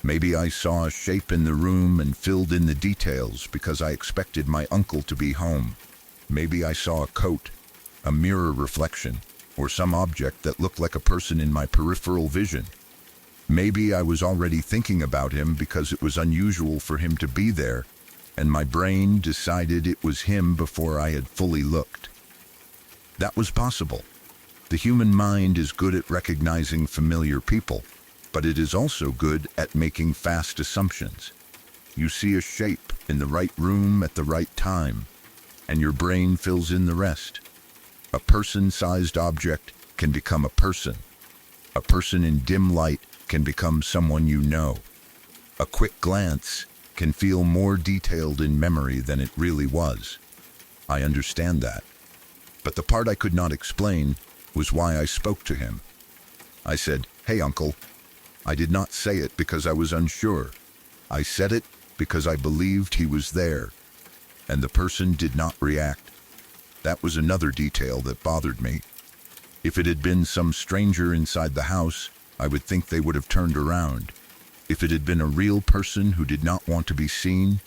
Speaker 1: Maybe I saw a shape in the room and filled in the details because I expected my uncle to be home. Maybe I saw a coat, a mirror reflection, or some object that looked like a person in my peripheral vision. Maybe I was already thinking about him because it was unusual for him to be there, and my brain decided it was him before I had fully looked. That was possible. The human mind is good at recognizing familiar people, but it is also good at making fast assumptions. You see a shape in the right room at the right time, and your brain fills in the rest. A person-sized object can become a person. A person in dim light can become someone you know. A quick glance can feel more detailed in memory than it really was. I understand that. But the part I could not explain was why I spoke to him. I said, "Hey, Uncle." I did not say it because I was unsure. I said it because I believed he was there, and the person did not react. That was another detail that bothered me. If it had been some stranger inside the house, I would think they would have turned around. If it had been a real person who did not want to be seen,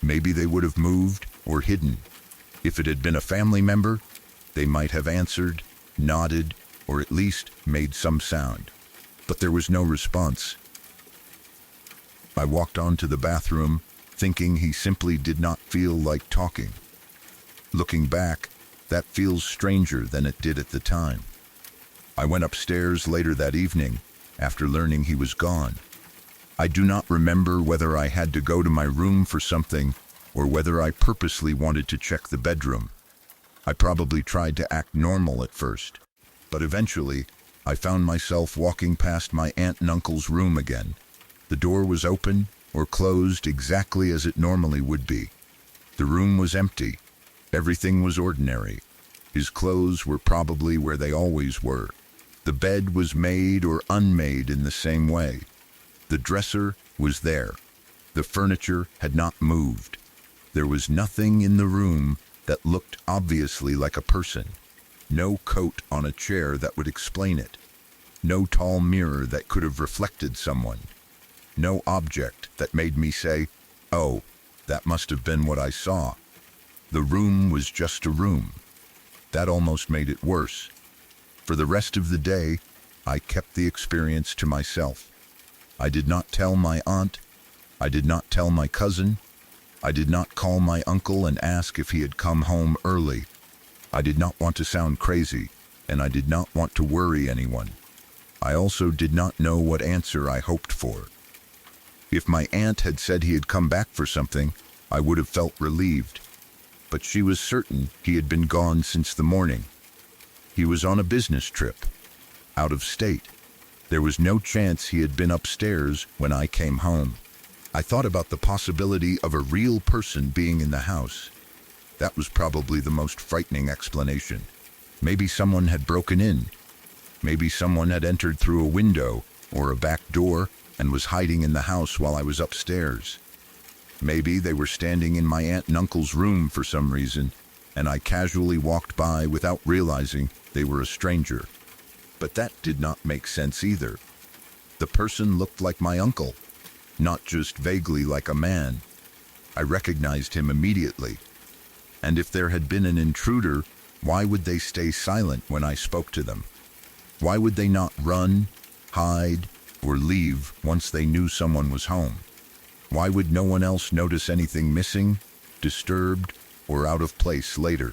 Speaker 1: maybe they would have moved or hidden. If it had been a family member, they might have answered, nodded, or at least made some sound. But there was no response. I walked on to the bathroom, thinking he simply did not feel like talking. Looking back, that feels stranger than it did at the time. I went upstairs later that evening, after learning he was gone. I do not remember whether I had to go to my room for something, or whether I purposely wanted to check the bedroom. I probably tried to act normal at first, but eventually, I found myself walking past my aunt and uncle's room again. The door was open or closed exactly as it normally would be. The room was empty. Everything was ordinary. His clothes were probably where they always were. The bed was made or unmade in the same way. The dresser was there. The furniture had not moved. There was nothing in the room that looked obviously like a person. No coat on a chair that would explain it. No tall mirror that could have reflected someone. No object that made me say, "Oh, that must have been what I saw." The room was just a room. That almost made it worse. For the rest of the day, I kept the experience to myself. I did not tell my aunt. I did not tell my cousin. I did not call my uncle and ask if he had come home early. I did not want to sound crazy, and I did not want to worry anyone. I also did not know what answer I hoped for. If my aunt had said he had come back for something, I would have felt relieved. But she was certain he had been gone since the morning. He was on a business trip, out of state. There was no chance he had been upstairs when I came home. I thought about the possibility of a real person being in the house. That was probably the most frightening explanation. Maybe someone had broken in. Maybe someone had entered through a window or a back door and was hiding in the house while I was upstairs. Maybe they were standing in my aunt and uncle's room for some reason, and I casually walked by without realizing they were a stranger. But that did not make sense either. The person looked like my uncle, not just vaguely like a man. I recognized him immediately. And if there had been an intruder, why would they stay silent when I spoke to them? Why would they not run, hide, or leave once they knew someone was home? Why would no one else notice anything missing, disturbed, or out of place later?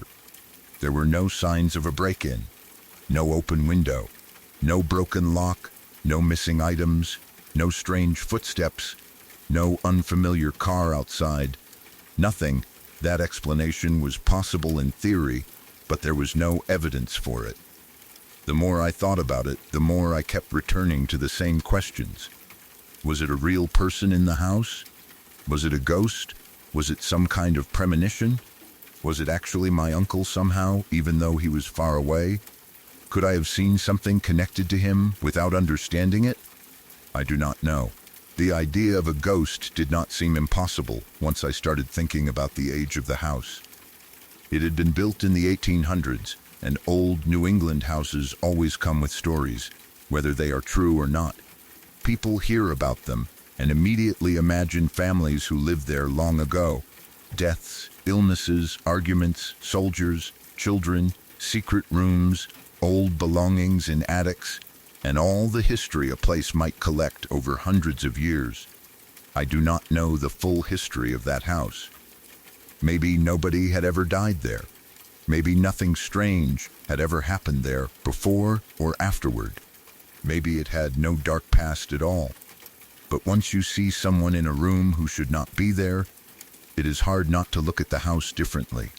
Speaker 1: There were no signs of a break-in, no open window, no broken lock, no missing items, no strange footsteps, no unfamiliar car outside. Nothing. That explanation was possible in theory, but there was no evidence for it. The more I thought about it, the more I kept returning to the same questions. Was it a real person in the house? Was it a ghost? Was it some kind of premonition? Was it actually my uncle somehow, even though he was far away? Could I have seen something connected to him without understanding it? I do not know. The idea of a ghost did not seem impossible once I started thinking about the age of the house. It had been built in the 1800s, and old New England houses always come with stories, whether they are true or not. People hear about them and immediately imagine families who lived there long ago. Deaths, illnesses, arguments, soldiers, children, secret rooms, old belongings in attics, and all the history a place might collect over hundreds of years. I do not know the full history of that house. Maybe nobody had ever died there. Maybe nothing strange had ever happened there before or afterward. Maybe it had no dark past at all. But once you see someone in a room who should not be there, it is hard not to look at the house differently.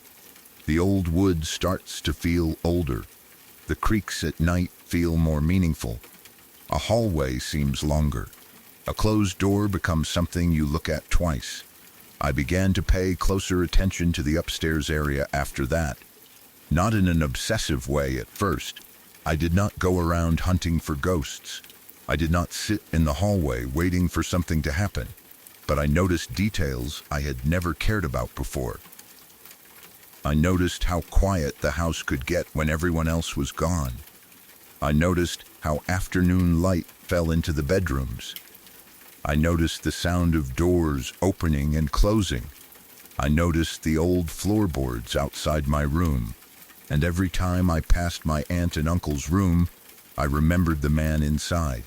Speaker 1: The old wood starts to feel older. The creaks at night feel more meaningful. A hallway seems longer. A closed door becomes something you look at twice. I began to pay closer attention to the upstairs area after that. Not in an obsessive way at first. I did not go around hunting for ghosts. I did not sit in the hallway waiting for something to happen. But I noticed details I had never cared about before. I noticed how quiet the house could get when everyone else was gone. I noticed how afternoon light fell into the bedrooms. I noticed the sound of doors opening and closing. I noticed the old floorboards outside my room. And every time I passed my aunt and uncle's room, I remembered the man inside.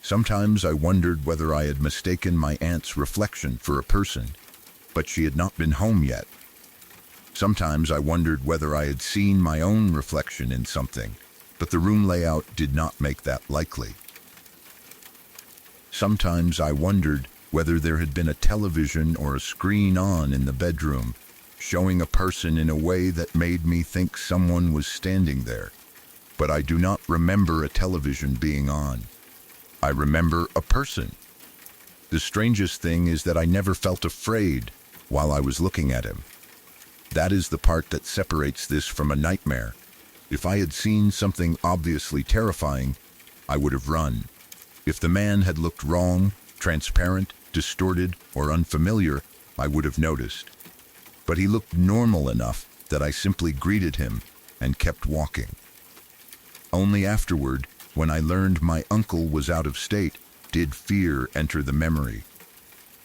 Speaker 1: Sometimes I wondered whether I had mistaken my aunt's reflection for a person, but she had not been home yet. Sometimes I wondered whether I had seen my own reflection in something, but the room layout did not make that likely. Sometimes I wondered whether there had been a television or a screen on in the bedroom, showing a person in a way that made me think someone was standing there. But I do not remember a television being on. I remember a person. The strangest thing is that I never felt afraid while I was looking at him. That is the part that separates this from a nightmare. If I had seen something obviously terrifying, I would have run. If the man had looked wrong, transparent, distorted, or unfamiliar, I would have noticed. But he looked normal enough that I simply greeted him and kept walking. Only afterward, when I learned my uncle was out of state, did fear enter the memory.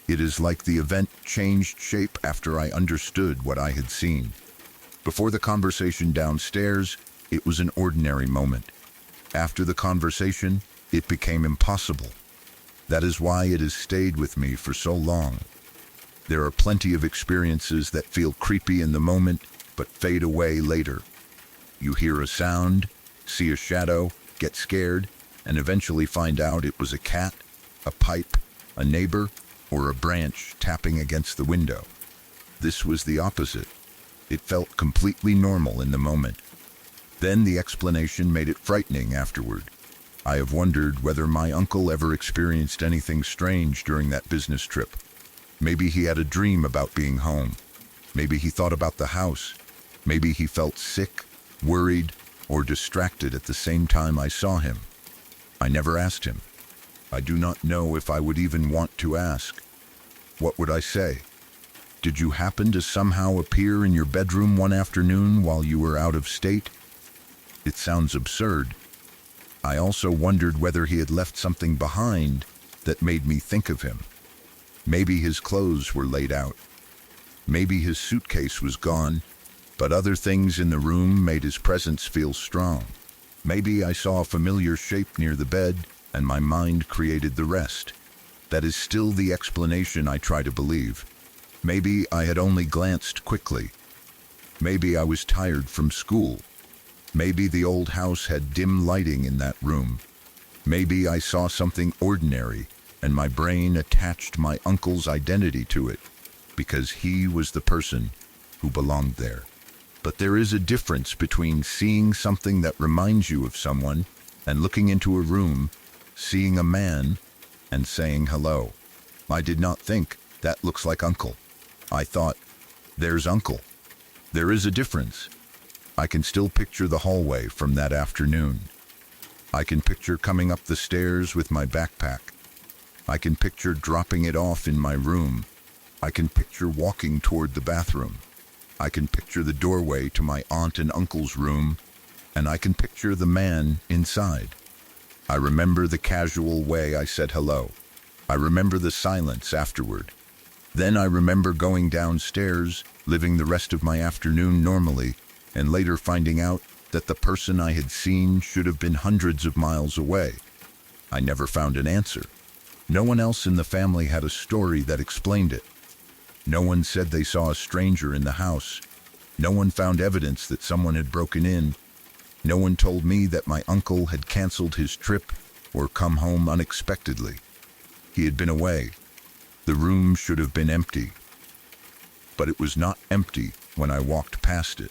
Speaker 1: It is like the event changed shape after I understood what I had seen. Before the conversation downstairs, it was an ordinary moment. After the conversation, it became impossible. That is why it has stayed with me for so long. There are plenty of experiences that feel creepy in the moment, but fade away later. You hear a sound, see a shadow, get scared, and eventually find out it was a cat, a pipe, a neighbor, or a branch tapping against the window. This was the opposite. It felt completely normal in the moment. Then the explanation made it frightening afterward. I have wondered whether my uncle ever experienced anything strange during that business trip. Maybe he had a dream about being home. Maybe he thought about the house. Maybe he felt sick, worried, or distracted at the same time I saw him. I never asked him. I do not know if I would even want to ask. What would I say? Did you happen to somehow appear in your bedroom one afternoon while you were out of state? It sounds absurd. I also wondered whether he had left something behind that made me think of him. Maybe his clothes were laid out. Maybe his suitcase was gone, but other things in the room made his presence feel strong. Maybe I saw a familiar shape near the bed, and my mind created the rest. That is still the explanation I try to believe. Maybe I had only glanced quickly. Maybe I was tired from school. Maybe the old house had dim lighting in that room. Maybe I saw something ordinary, and my brain attached my uncle's identity to it, because he was the person who belonged there. But there is a difference between seeing something that reminds you of someone and looking into a room, seeing a man, and saying hello. I did not think, that looks like Uncle. I thought, there's Uncle. There is a difference. I can still picture the hallway from that afternoon. I can picture coming up the stairs with my backpack. I can picture dropping it off in my room. I can picture walking toward the bathroom. I can picture the doorway to my aunt and uncle's room, and I can picture the man inside. I remember the casual way I said hello. I remember the silence afterward. Then I remember going downstairs, living the rest of my afternoon normally, and later finding out that the person I had seen should have been hundreds of miles away. I never found an answer. No one else in the family had a story that explained it. No one said they saw a stranger in the house. No one found evidence that someone had broken in. No one told me that my uncle had canceled his trip or come home unexpectedly. He had been away. The room should have been empty. But it was not empty when I walked past it.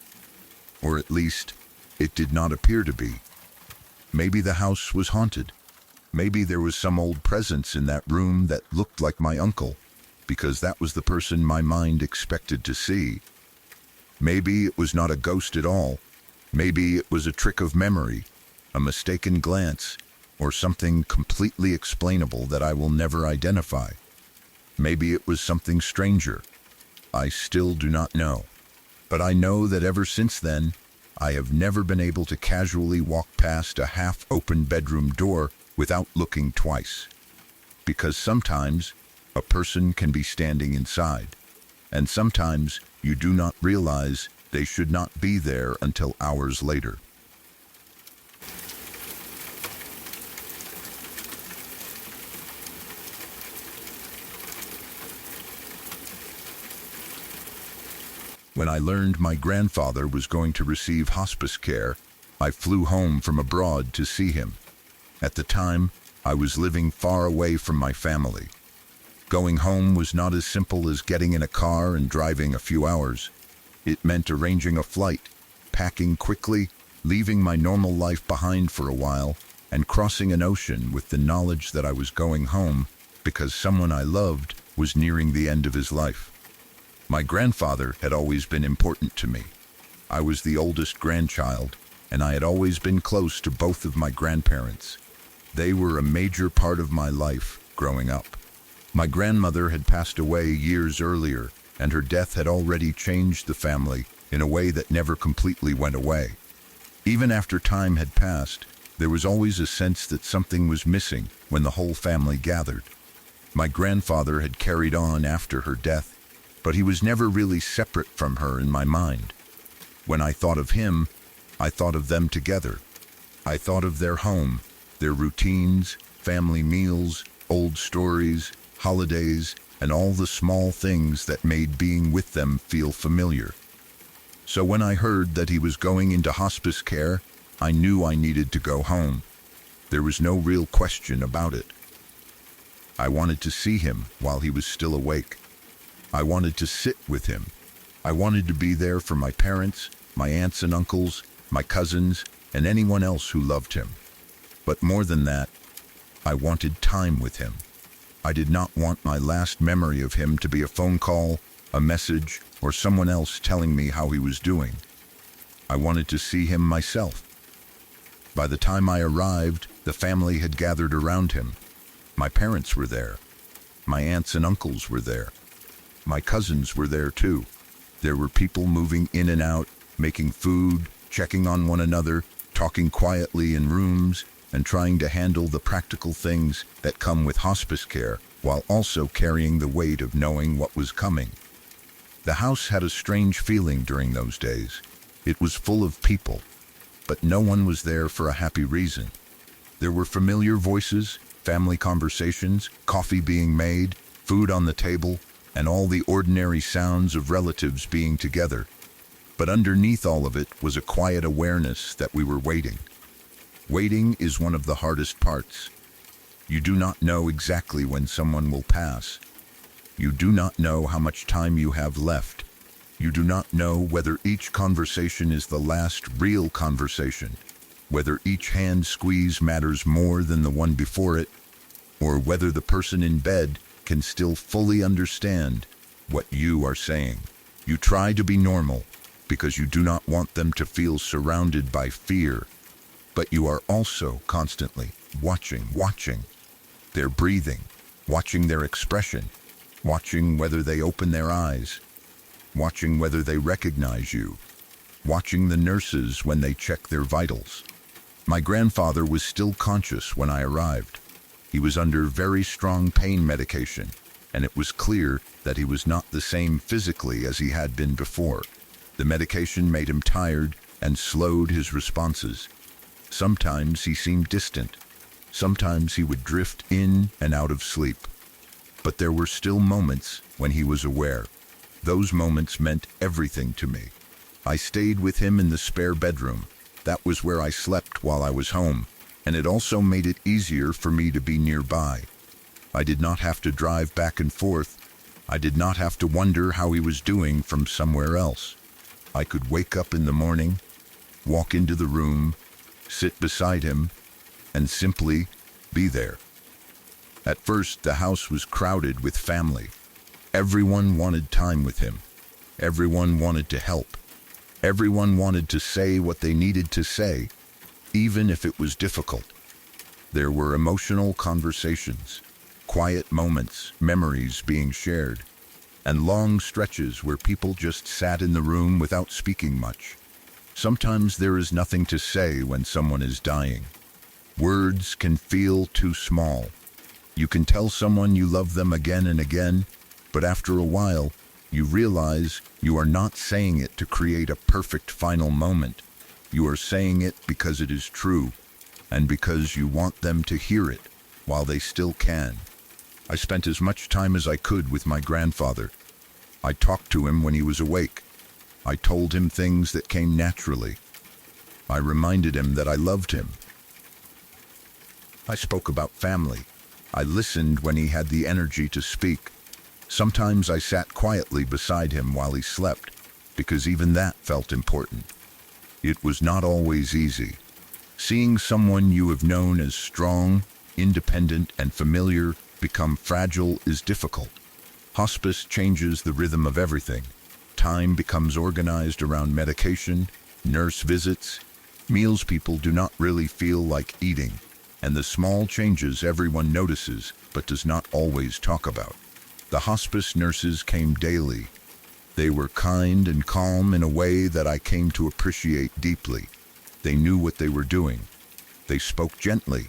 Speaker 1: Or at least, it did not appear to be. Maybe the house was haunted. Maybe there was some old presence in that room that looked like my uncle, because that was the person my mind expected to see. Maybe it was not a ghost at all. Maybe it was a trick of memory, a mistaken glance, or something completely explainable that I will never identify. Maybe it was something stranger. I still do not know. But I know that ever since then, I have never been able to casually walk past a half-open bedroom door without looking twice. Because sometimes, a person can be standing inside, and sometimes you do not realize they should not be there until hours later. When I learned my grandfather was going to receive hospice care, I flew home from abroad to see him. At the time, I was living far away from my family. Going home was not as simple as getting in a car and driving a few hours. It meant arranging a flight, packing quickly, leaving my normal life behind for a while, and crossing an ocean with the knowledge that I was going home because someone I loved was nearing the end of his life. My grandfather had always been important to me. I was the oldest grandchild, and I had always been close to both of my grandparents. They were a major part of my life growing up. My grandmother had passed away years earlier, and her death had already changed the family in a way that never completely went away. Even after time had passed, there was always a sense that something was missing when the whole family gathered. My grandfather had carried on after her death, but he was never really separate from her in my mind. When I thought of him, I thought of them together. I thought of their home, their routines, family meals, old stories, holidays, and all the small things that made being with them feel familiar. So when I heard that he was going into hospice care, I knew I needed to go home. There was no real question about it. I wanted to see him while he was still awake. I wanted to sit with him. I wanted to be there for my parents, my aunts and uncles, my cousins, and anyone else who loved him. But more than that, I wanted time with him. I did not want my last memory of him to be a phone call, a message, or someone else telling me how he was doing. I wanted to see him myself. By the time I arrived, the family had gathered around him. My parents were there. My aunts and uncles were there. My cousins were there too. There were people moving in and out, making food, checking on one another, talking quietly in rooms, and trying to handle the practical things that come with hospice care, while also carrying the weight of knowing what was coming. The house had a strange feeling during those days. It was full of people, but no one was there for a happy reason. There were familiar voices, family conversations, coffee being made, food on the table, and all the ordinary sounds of relatives being together. But underneath all of it was a quiet awareness that we were waiting. Waiting is one of the hardest parts. You do not know exactly when someone will pass. You do not know how much time you have left. You do not know whether each conversation is the last real conversation, whether each hand squeeze matters more than the one before it, or whether the person in bed can still fully understand what you are saying. You try to be normal because you do not want them to feel surrounded by fear, but you are also constantly watching their breathing, watching their expression, watching whether they open their eyes, watching whether they recognize you, watching the nurses when they check their vitals. My grandfather was still conscious when I arrived. He was under very strong pain medication, and it was clear that he was not the same physically as he had been before. The medication made him tired and slowed his responses. Sometimes he seemed distant. Sometimes he would drift in and out of sleep. But there were still moments when he was aware. Those moments meant everything to me. I stayed with him in the spare bedroom. That was where I slept while I was home, and it also made it easier for me to be nearby. I did not have to drive back and forth. I did not have to wonder how he was doing from somewhere else. I could wake up in the morning, walk into the room, sit beside him, and simply be there. At first, the house was crowded with family. Everyone wanted time with him. Everyone wanted to help. Everyone wanted to say what they needed to say, even if it was difficult. There were emotional conversations, quiet moments, memories being shared, and long stretches where people just sat in the room without speaking much. Sometimes there is nothing to say when someone is dying. Words can feel too small. You can tell someone you love them again and again, but after a while, you realize you are not saying it to create a perfect final moment. You are saying it because it is true, and because you want them to hear it while they still can. I spent as much time as I could with my grandfather. I talked to him when he was awake. I told him things that came naturally. I reminded him that I loved him. I spoke about family. I listened when he had the energy to speak. Sometimes I sat quietly beside him while he slept, because even that felt important. It was not always easy. Seeing someone you have known as strong, independent, and familiar become fragile is difficult. Hospice changes the rhythm of everything. Time becomes organized around medication, nurse visits, meals people do not really feel like eating, and the small changes everyone notices but does not always talk about. The hospice nurses came daily. They were kind and calm in a way that I came to appreciate deeply. They knew what they were doing. They spoke gently.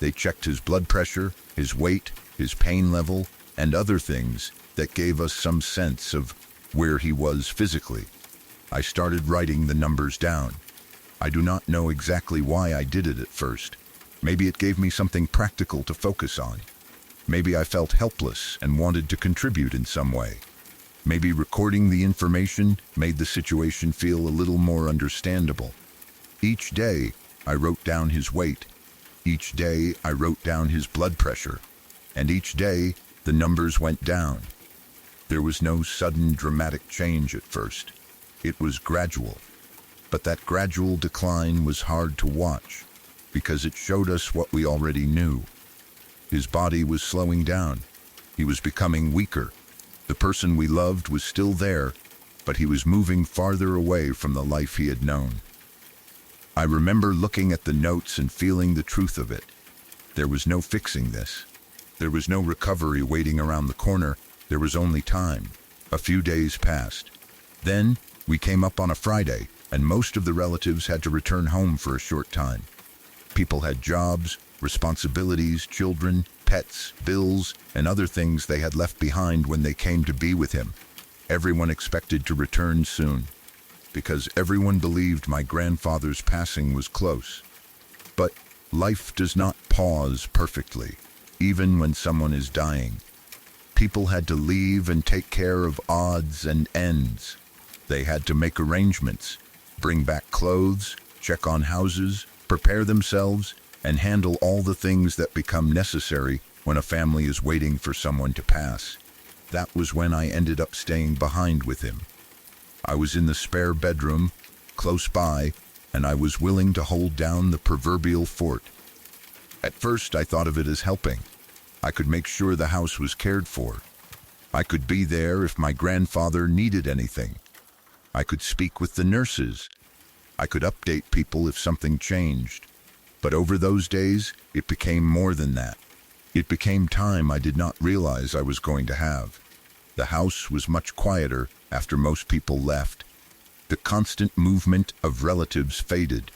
Speaker 1: They checked his blood pressure, his weight, his pain level, and other things that gave us some sense of where he was physically. I started writing the numbers down. I do not know exactly why I did it at first. Maybe it gave me something practical to focus on. Maybe I felt helpless and wanted to contribute in some way. Maybe recording the information made the situation feel a little more understandable. Each day, I wrote down his weight. Each day, I wrote down his blood pressure. And each day, the numbers went down. There was no sudden dramatic change at first. It was gradual. But that gradual decline was hard to watch, because it showed us what we already knew. His body was slowing down. He was becoming weaker. The person we loved was still there, but he was moving farther away from the life he had known. I remember looking at the notes and feeling the truth of it. There was no fixing this. There was no recovery waiting around the corner. There was only time. A few days passed. Then we came up on a Friday, and most of the relatives had to return home for a short time. People had jobs, responsibilities, children, pets, bills, and other things they had left behind when they came to be with him. Everyone expected to return soon, because everyone believed my grandfather's passing was close. But life does not pause perfectly, even when someone is dying. People had to leave and take care of odds and ends. They had to make arrangements, bring back clothes, check on houses, prepare themselves, and handle all the things that become necessary when a family is waiting for someone to pass. That was when I ended up staying behind with him. I was in the spare bedroom, close by, and I was willing to hold down the proverbial fort. At first, I thought of it as helping. I could make sure the house was cared for. I could be there if my grandfather needed anything. I could speak with the nurses. I could update people if something changed. But over those days, it became more than that. It became time I did not realize I was going to have. The house was much quieter after most people left. The constant movement of relatives faded.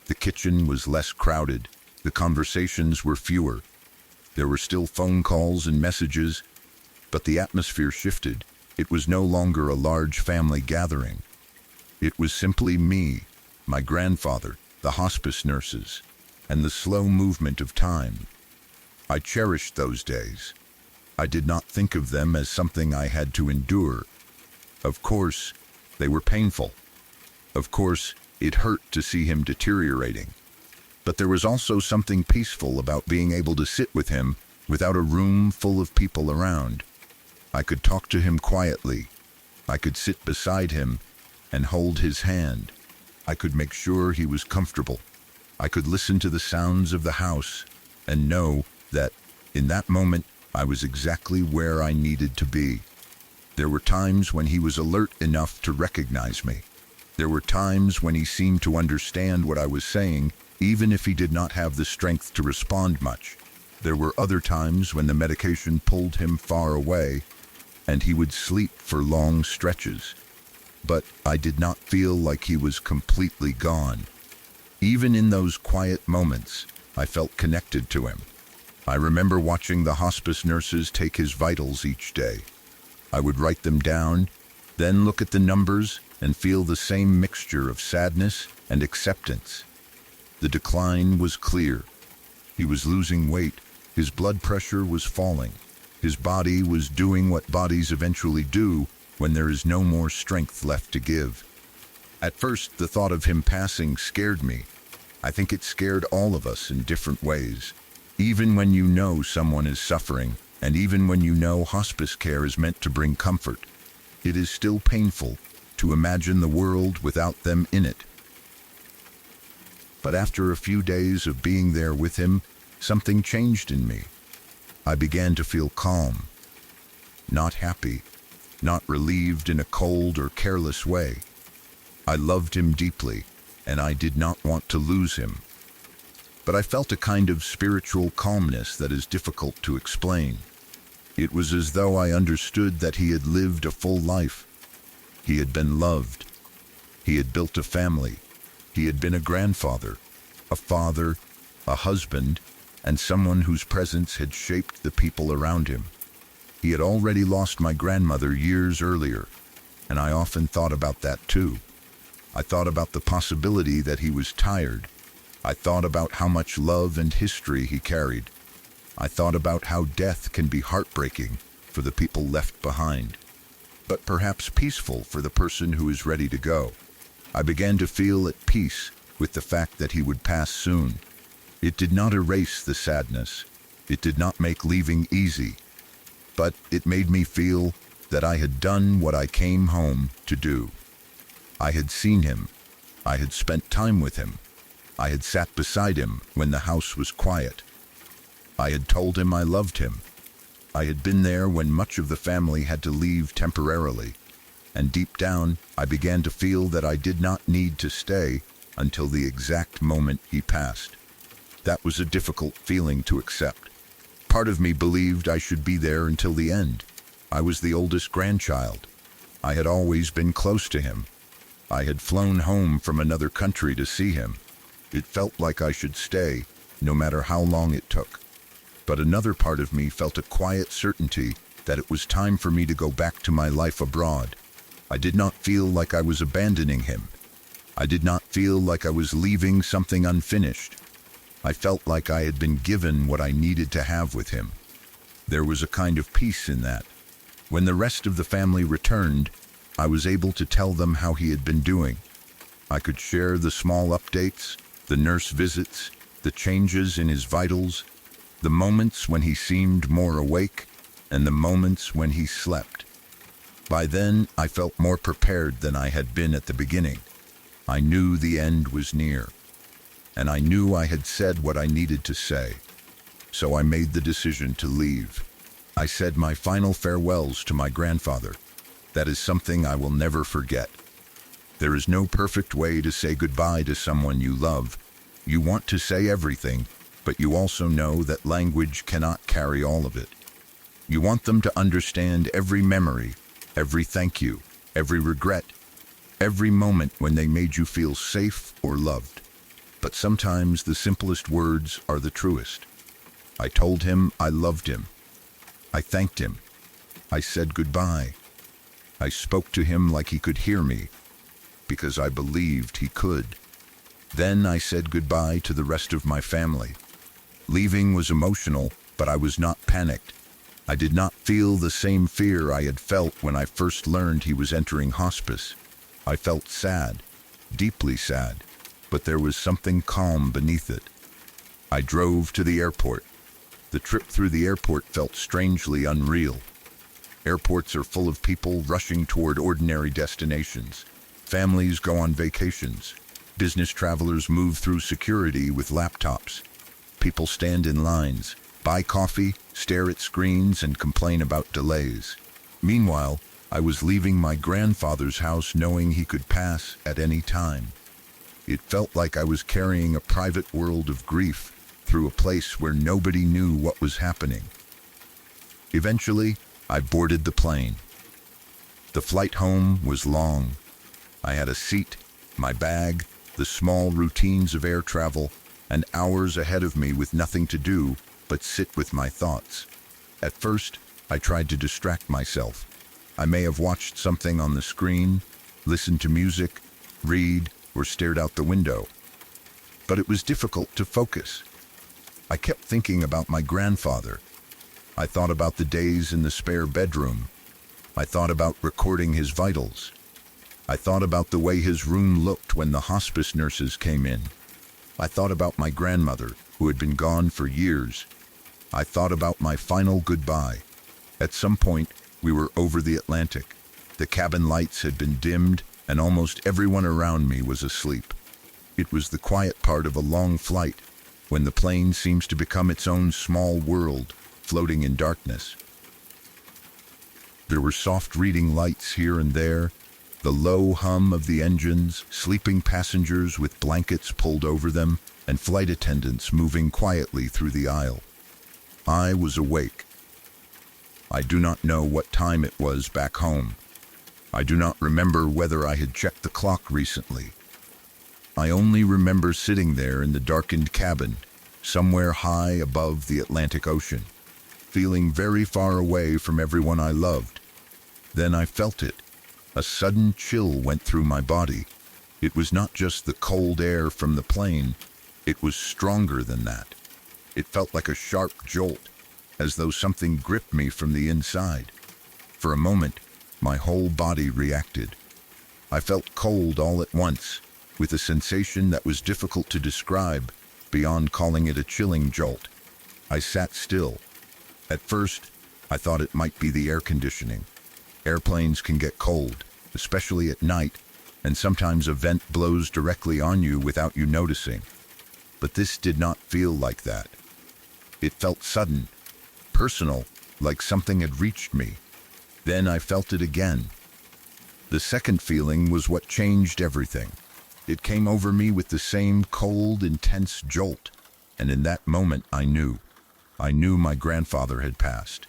Speaker 1: The kitchen was less crowded. The conversations were fewer. There were still phone calls and messages, but the atmosphere shifted. It was no longer a large family gathering. It was simply me, my grandfather, the hospice nurses, and the slow movement of time. I cherished those days. I did not think of them as something I had to endure. Of course, they were painful. Of course, it hurt to see him deteriorating. But there was also something peaceful about being able to sit with him without a room full of people around. I could talk to him quietly. I could sit beside him and hold his hand. I could make sure he was comfortable. I could listen to the sounds of the house and know that, in that moment, I was exactly where I needed to be. There were times when he was alert enough to recognize me. There were times when he seemed to understand what I was saying, even if he did not have the strength to respond much. There were other times when the medication pulled him far away, and he would sleep for long stretches. But I did not feel like he was completely gone. Even in those quiet moments, I felt connected to him. I remember watching the hospice nurses take his vitals each day. I would write them down, then look at the numbers and feel the same mixture of sadness and acceptance. The decline was clear. He was losing weight. His blood pressure was falling. His body was doing what bodies eventually do when there is no more strength left to give. At first, the thought of him passing scared me. I think it scared all of us in different ways. Even when you know someone is suffering, and even when you know hospice care is meant to bring comfort, it is still painful to imagine the world without them in it. But after a few days of being there with him, something changed in me. I began to feel calm, not happy, not relieved in a cold or careless way. I loved him deeply, and I did not want to lose him. But I felt a kind of spiritual calmness that is difficult to explain. It was as though I understood that he had lived a full life. He had been loved. He had built a family. He had been a grandfather, a father, a husband, and someone whose presence had shaped the people around him. He had already lost my grandmother years earlier, and I often thought about that too. I thought about the possibility that he was tired. I thought about how much love and history he carried. I thought about how death can be heartbreaking for the people left behind, but perhaps peaceful for the person who is ready to go. I began to feel at peace with the fact that he would pass soon. It did not erase the sadness. It did not make leaving easy, but it made me feel that I had done what I came home to do. I had seen him. I had spent time with him. I had sat beside him when the house was quiet. I had told him I loved him. I had been there when much of the family had to leave temporarily, and deep down I began to feel that I did not need to stay until the exact moment he passed. That was a difficult feeling to accept. Part of me believed I should be there until the end. I was the oldest grandchild. I had always been close to him. I had flown home from another country to see him. It felt like I should stay, no matter how long it took. But another part of me felt a quiet certainty that it was time for me to go back to my life abroad. I did not feel like I was abandoning him. I did not feel like I was leaving something unfinished. I felt like I had been given what I needed to have with him. There was a kind of peace in that. When the rest of the family returned, I was able to tell them how he had been doing. I could share the small updates, the nurse visits, the changes in his vitals, the moments when he seemed more awake, and the moments when he slept. By then, I felt more prepared than I had been at the beginning. I knew the end was near, and I knew I had said what I needed to say. So I made the decision to leave. I said my final farewells to my grandfather. That is something I will never forget. There is no perfect way to say goodbye to someone you love. You want to say everything, but you also know that language cannot carry all of it. You want them to understand every memory, every thank you, every regret, every moment when they made you feel safe or loved. But sometimes the simplest words are the truest. I told him I loved him. I thanked him. I said goodbye. I spoke to him like he could hear me, because I believed he could. Then I said goodbye to the rest of my family. Leaving was emotional, but I was not panicked. I did not feel the same fear I had felt when I first learned he was entering hospice. I felt sad, deeply sad, but there was something calm beneath it. I drove to the airport. The trip through the airport felt strangely unreal. Airports are full of people rushing toward ordinary destinations. Families go on vacations. Business travelers move through security with laptops. People stand in lines, buy coffee, stare at screens, and complain about delays. Meanwhile, I was leaving my grandfather's house knowing he could pass at any time. It felt like I was carrying a private world of grief through a place where nobody knew what was happening. Eventually, I boarded the plane. The flight home was long. I had a seat, my bag, the small routines of air travel, and hours ahead of me with nothing to do but sit with my thoughts. At first, I tried to distract myself. I may have watched something on the screen, listened to music, read, or stared out the window. But it was difficult to focus. I kept thinking about my grandfather. I thought about the days in the spare bedroom. I thought about recording his vitals. I thought about the way his room looked when the hospice nurses came in. I thought about my grandmother, who had been gone for years. I thought about my final goodbye. At some point, we were over the Atlantic. The cabin lights had been dimmed, and almost everyone around me was asleep. It was the quiet part of a long flight, when the plane seems to become its own small world, floating in darkness. There were soft reading lights here and there, the low hum of the engines, sleeping passengers with blankets pulled over them, and flight attendants moving quietly through the aisle. I was awake. I do not know what time it was back home. I do not remember whether I had checked the clock recently. I only remember sitting there in the darkened cabin, somewhere high above the Atlantic Ocean, feeling very far away from everyone I loved. Then I felt it. A sudden chill went through my body. It was not just the cold air from the plane. It was stronger than that. It felt like a sharp jolt, as though something gripped me from the inside. For a moment, my whole body reacted. I felt cold all at once, with a sensation that was difficult to describe, beyond calling it a chilling jolt. I sat still. At first, I thought it might be the air conditioning. Airplanes can get cold, especially at night, and sometimes a vent blows directly on you without you noticing. But this did not feel like that. It felt sudden, personal, like something had reached me. Then I felt it again. The second feeling was what changed everything. It came over me with the same cold, intense jolt, and in that moment I knew my grandfather had passed.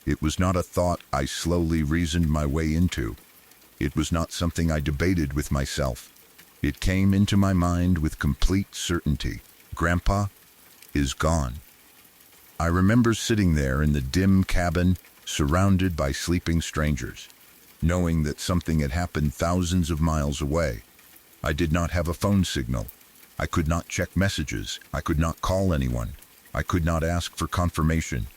Speaker 1: It was not a thought I slowly reasoned my way into. It was not something I debated with myself. It came into my mind with complete certainty. Grandpa is gone. I remember sitting there in the dim cabin, surrounded by sleeping strangers, knowing that something had happened thousands of miles away. I did not have a phone signal. I could not check messages. I could not call anyone. I could not ask for confirmation.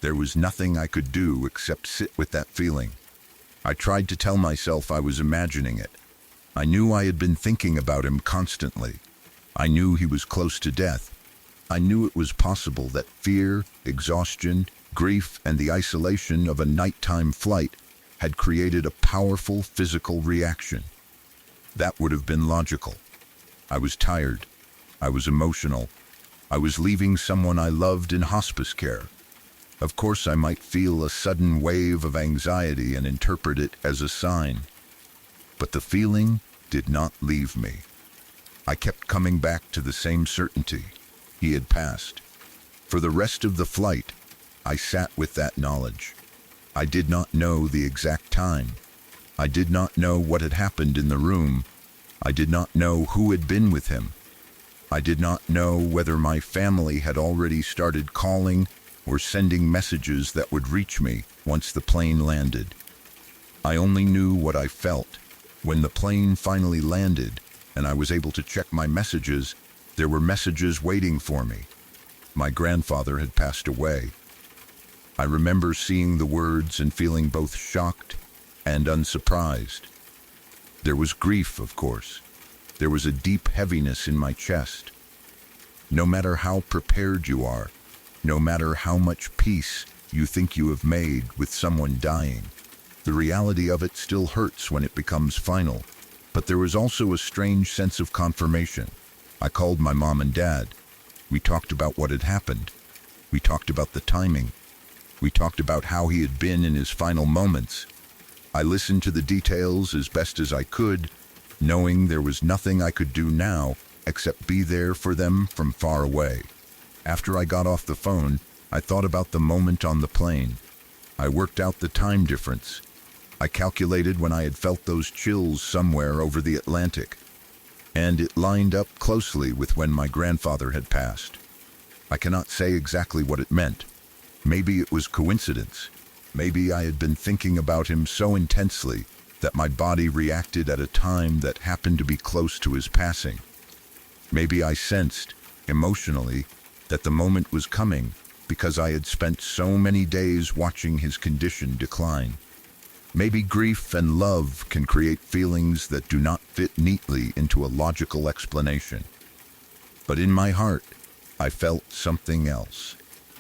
Speaker 1: There was nothing I could do except sit with that feeling. I tried to tell myself I was imagining it. I knew I had been thinking about him constantly. I knew he was close to death. I knew it was possible that fear, exhaustion, grief, and the isolation of a nighttime flight had created a powerful physical reaction. That would have been logical. I was tired. I was emotional. I was leaving someone I loved in hospice care. Of course, I might feel a sudden wave of anxiety and interpret it as a sign. But the feeling did not leave me. I kept coming back to the same certainty. He had passed. For the rest of the flight, I sat with that knowledge. I did not know the exact time. I did not know what had happened in the room. I did not know who had been with him. I did not know whether my family had already started calling or sending messages that would reach me once the plane landed. I only knew what I felt. When the plane finally landed and I was able to check my messages, there were messages waiting for me. My grandfather had passed away. I remember seeing the words and feeling both shocked and unsurprised. There was grief, of course. There was a deep heaviness in my chest. No matter how prepared you are, no matter how much peace you think you have made with someone dying, the reality of it still hurts when it becomes final. But there was also a strange sense of confirmation. I called my mom and dad. We talked about what had happened. We talked about the timing. We talked about how he had been in his final moments. I listened to the details as best as I could, knowing there was nothing I could do now except be there for them from far away. After I got off the phone, I thought about the moment on the plane. I worked out the time difference. I calculated when I had felt those chills somewhere over the Atlantic, and it lined up closely with when my grandfather had passed. I cannot say exactly what it meant. Maybe it was coincidence. Maybe I had been thinking about him so intensely that my body reacted at a time that happened to be close to his passing. Maybe I sensed, emotionally, that the moment was coming because I had spent so many days watching his condition decline. Maybe grief and love can create feelings that do not fit neatly into a logical explanation. But in my heart, I felt something else.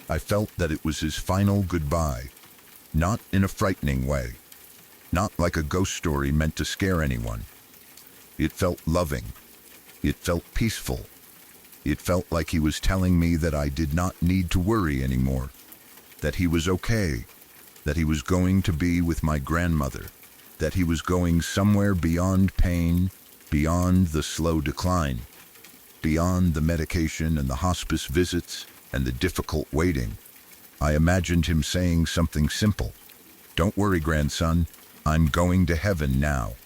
Speaker 1: I felt that it was his final goodbye, not in a frightening way, not like a ghost story meant to scare anyone. It felt loving. It felt peaceful. It felt like he was telling me that I did not need to worry anymore, that he was okay, that he was going to be with my grandmother, that he was going somewhere beyond pain, beyond the slow decline, beyond the medication and the hospice visits and the difficult waiting. I imagined him saying something simple. "Don't worry, grandson, I'm going to heaven now."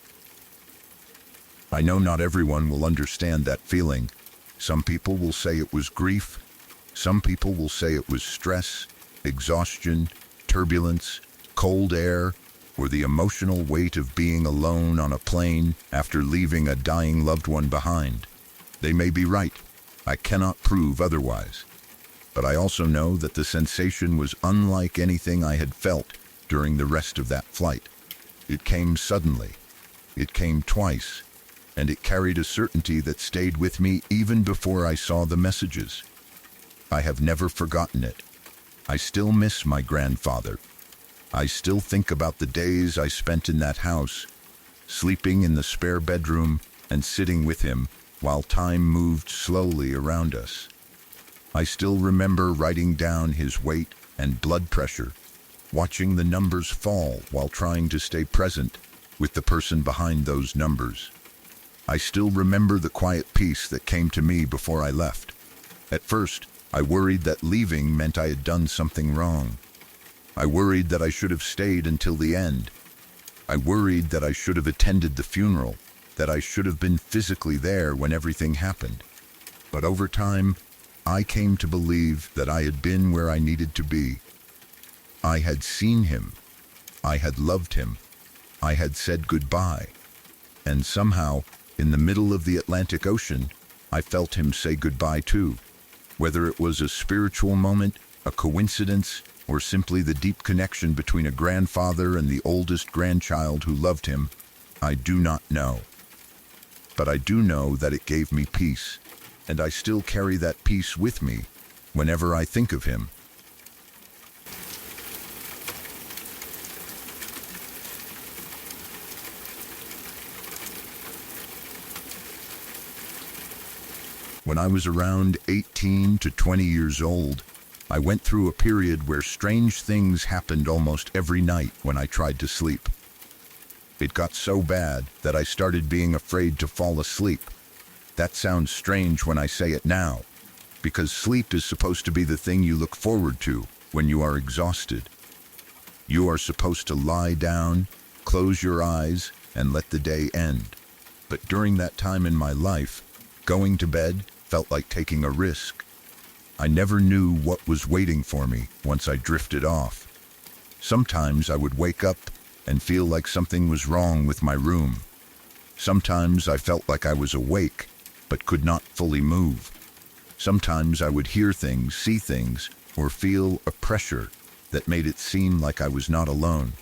Speaker 1: I know not everyone will understand that feeling. Some people will say it was grief. Some people will say it was stress, exhaustion, turbulence, cold air, or the emotional weight of being alone on a plane after leaving a dying loved one behind. They may be right. I cannot prove otherwise. But I also know that the sensation was unlike anything I had felt during the rest of that flight. It came suddenly. It came twice. And it carried a certainty that stayed with me even before I saw the messages. I have never forgotten it. I still miss my grandfather. I still think about the days I spent in that house, sleeping in the spare bedroom and sitting with him while time moved slowly around us. I still remember writing down his weight and blood pressure, watching the numbers fall while trying to stay present with the person behind those numbers. I still remember the quiet peace that came to me before I left. At first, I worried that leaving meant I had done something wrong. I worried that I should have stayed until the end. I worried that I should have attended the funeral, that I should have been physically there when everything happened. But over time, I came to believe that I had been where I needed to be. I had seen him. I had loved him. I had said goodbye. And somehow, in the middle of the Atlantic Ocean, I felt him say goodbye too. Whether it was a spiritual moment, a coincidence, or simply the deep connection between a grandfather and the oldest grandchild who loved him, I do not know. But I do know that it gave me peace, and I still carry that peace with me whenever I think of him. When I was around 18 to 20 years old, I went through a period where strange things happened almost every night when I tried to sleep. It got so bad that I started being afraid to fall asleep. That sounds strange when I say it now, because sleep is supposed to be the thing you look forward to when you are exhausted. You are supposed to lie down, close your eyes, and let the day end. But during that time in my life, going to bed felt like taking a risk. I never knew what was waiting for me once I drifted off. Sometimes I would wake up and feel like something was wrong with my room. Sometimes I felt like I was awake, but could not fully move. Sometimes I would hear things, see things, or feel a pressure that made it seem like I was not alone.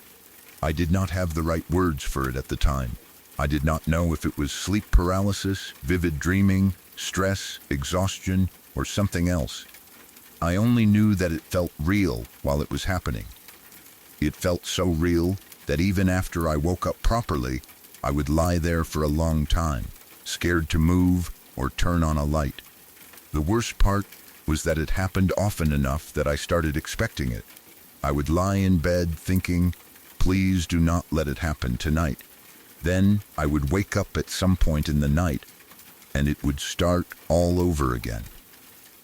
Speaker 1: I did not have the right words for it at the time. I did not know if it was sleep paralysis, vivid dreaming, stress, exhaustion, or something else. I only knew that it felt real while it was happening. It felt so real that even after I woke up properly, I would lie there for a long time, scared to move or turn on a light. The worst part was that it happened often enough that I started expecting it. I would lie in bed thinking, please do not let it happen tonight. Then I would wake up at some point in the night, and it would start all over again.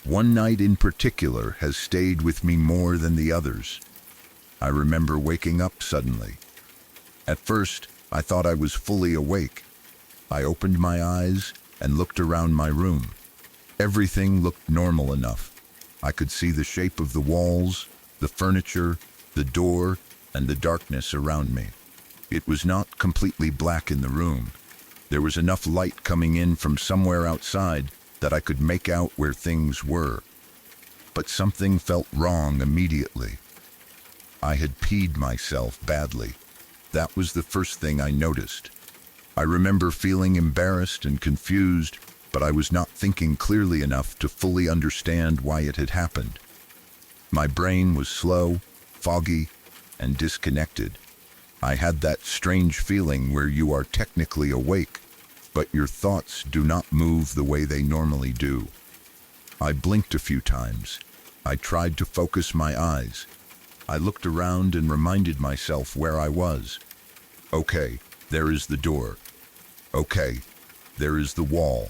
Speaker 1: One night in particular has stayed with me more than the others. I remember waking up suddenly. At first, I thought I was fully awake. I opened my eyes and looked around my room. Everything looked normal enough. I could see the shape of the walls, the furniture, the door, and the darkness around me. It was not completely black in the room. There was enough light coming in from somewhere outside that I could make out where things were. But something felt wrong immediately. I had peed myself badly. That was the first thing I noticed. I remember feeling embarrassed and confused, but I was not thinking clearly enough to fully understand why it had happened. My brain was slow, foggy, and disconnected. I had that strange feeling where you are technically awake, but your thoughts do not move the way they normally do. I blinked a few times. I tried to focus my eyes. I looked around and reminded myself where I was. Okay, there is the door. Okay, there is the wall.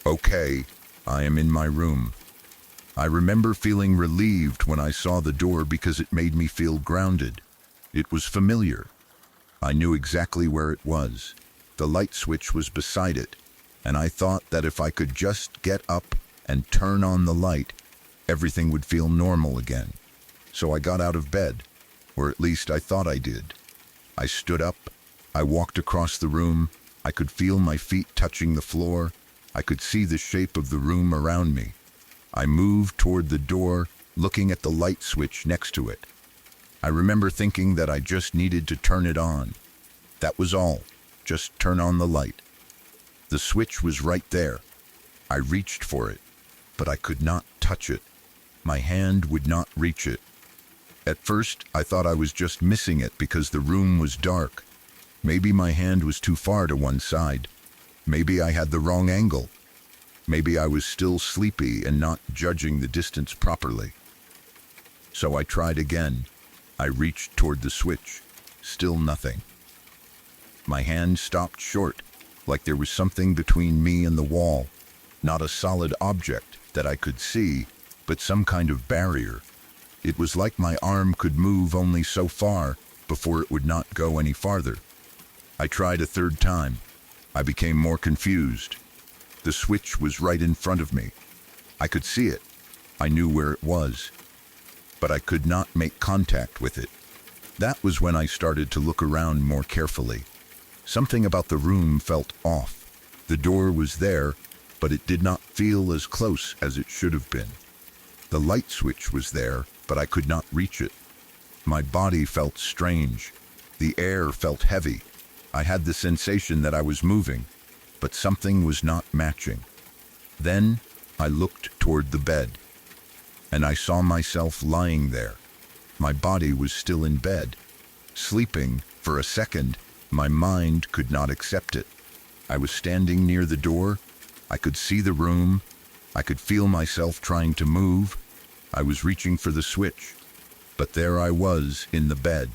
Speaker 1: Okay, I am in my room. I remember feeling relieved when I saw the door because it made me feel grounded. It was familiar. I knew exactly where it was. The light switch was beside it, and I thought that if I could just get up and turn on the light, everything would feel normal again. So I got out of bed, or at least I thought I did. I stood up. I walked across the room. I could feel my feet touching the floor. I could see the shape of the room around me. I moved toward the door, looking at the light switch next to it. I remember thinking that I just needed to turn it on. That was all. Just turn on the light. The switch was right there. I reached for it, but I could not touch it. My hand would not reach it. At first, I thought I was just missing it because the room was dark. Maybe my hand was too far to one side. Maybe I had the wrong angle. Maybe I was still sleepy and not judging the distance properly. So I tried again. I reached toward the switch. Still nothing. My hand stopped short, like there was something between me and the wall. Not a solid object that I could see, but some kind of barrier. It was like my arm could move only so far before it would not go any farther. I tried a third time. I became more confused. The switch was right in front of me. I could see it. I knew where it was. But I could not make contact with it. That was when I started to look around more carefully. Something about the room felt off. The door was there, but it did not feel as close as it should have been. The light switch was there, but I could not reach it. My body felt strange. The air felt heavy. I had the sensation that I was moving, but something was not matching. Then I looked toward the bed, and I saw myself lying there. My body was still in bed, sleeping. For a second, my mind could not accept it. I was standing near the door. I could see the room. I could feel myself trying to move. I was reaching for the switch, but there I was in the bed.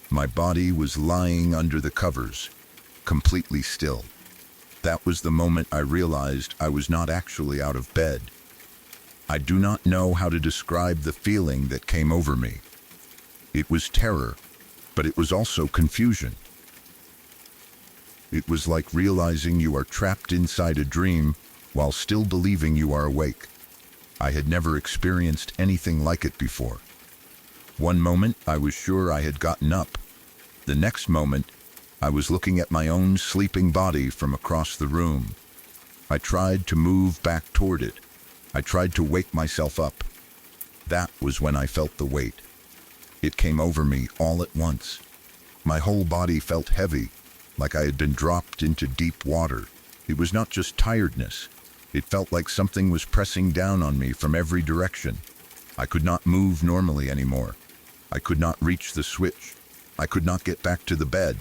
Speaker 1: My body was lying under the covers, completely still. That was the moment I realized I was not actually out of bed. I do not know how to describe the feeling that came over me. It was terror, but it was also confusion. It was like realizing you are trapped inside a dream while still believing you are awake. I had never experienced anything like it before. One moment, I was sure I had gotten up. The next moment, I was looking at my own sleeping body from across the room. I tried to move back toward it. I tried to wake myself up. That was when I felt the weight. It came over me all at once. My whole body felt heavy, like I had been dropped into deep water. It was not just tiredness. It felt like something was pressing down on me from every direction. I could not move normally anymore. I could not reach the switch. I could not get back to the bed.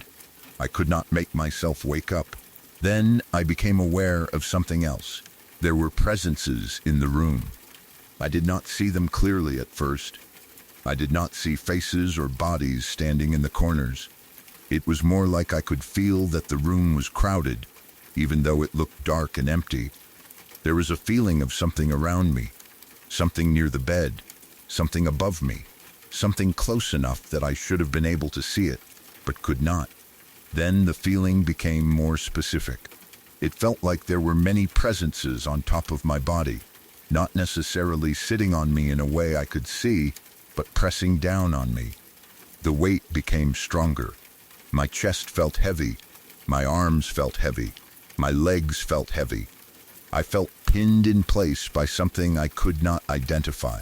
Speaker 1: I could not make myself wake up. Then I became aware of something else. There were presences in the room. I did not see them clearly at first. I did not see faces or bodies standing in the corners. It was more like I could feel that the room was crowded, even though it looked dark and empty. There was a feeling of something around me, something near the bed, something above me, something close enough that I should have been able to see it, but could not. Then the feeling became more specific. It felt like there were many presences on top of my body, not necessarily sitting on me in a way I could see, but pressing down on me. The weight became stronger. My chest felt heavy. My arms felt heavy. My legs felt heavy. I felt pinned in place by something I could not identify.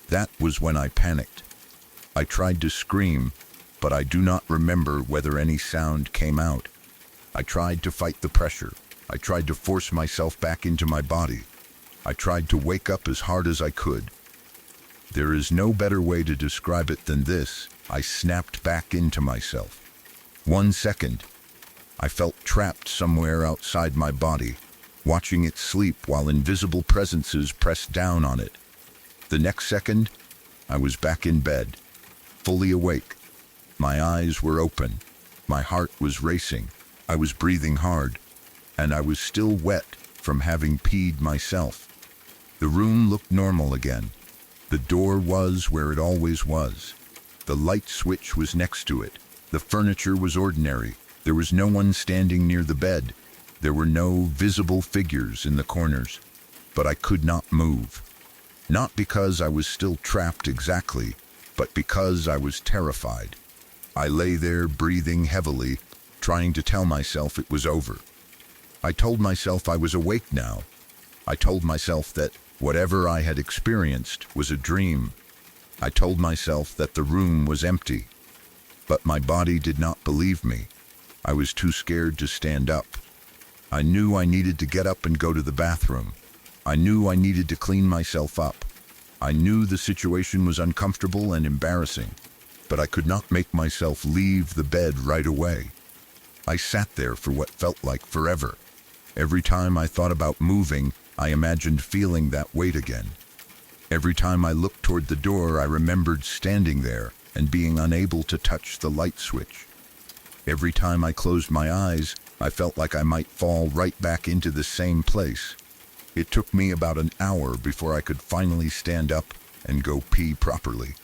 Speaker 1: That was when I panicked. I tried to scream, but I do not remember whether any sound came out. I tried to fight the pressure. I tried to force myself back into my body. I tried to wake up as hard as I could. There is no better way to describe it than this. I snapped back into myself. 1 second, I felt trapped somewhere outside my body, watching it sleep while invisible presences pressed down on it. The next second, I was back in bed, fully awake. My eyes were open. My heart was racing. I was breathing hard, and I was still wet from having peed myself. The room looked normal again. The door was where it always was. The light switch was next to it. The furniture was ordinary. There was no one standing near the bed. There were no visible figures in the corners. But I could not move. Not because I was still trapped exactly, but because I was terrified. I lay there breathing heavily, trying to tell myself it was over. I told myself I was awake now. I told myself that whatever I had experienced was a dream. I told myself that the room was empty. But my body did not believe me. I was too scared to stand up. I knew I needed to get up and go to the bathroom. I knew I needed to clean myself up. I knew the situation was uncomfortable and embarrassing, but I could not make myself leave the bed right away. I sat there for what felt like forever. Every time I thought about moving, I imagined feeling that weight again. Every time I looked toward the door, I remembered standing there and being unable to touch the light switch. Every time I closed my eyes, I felt like I might fall right back into the same place. It took me about an hour before I could finally stand up and go pee properly.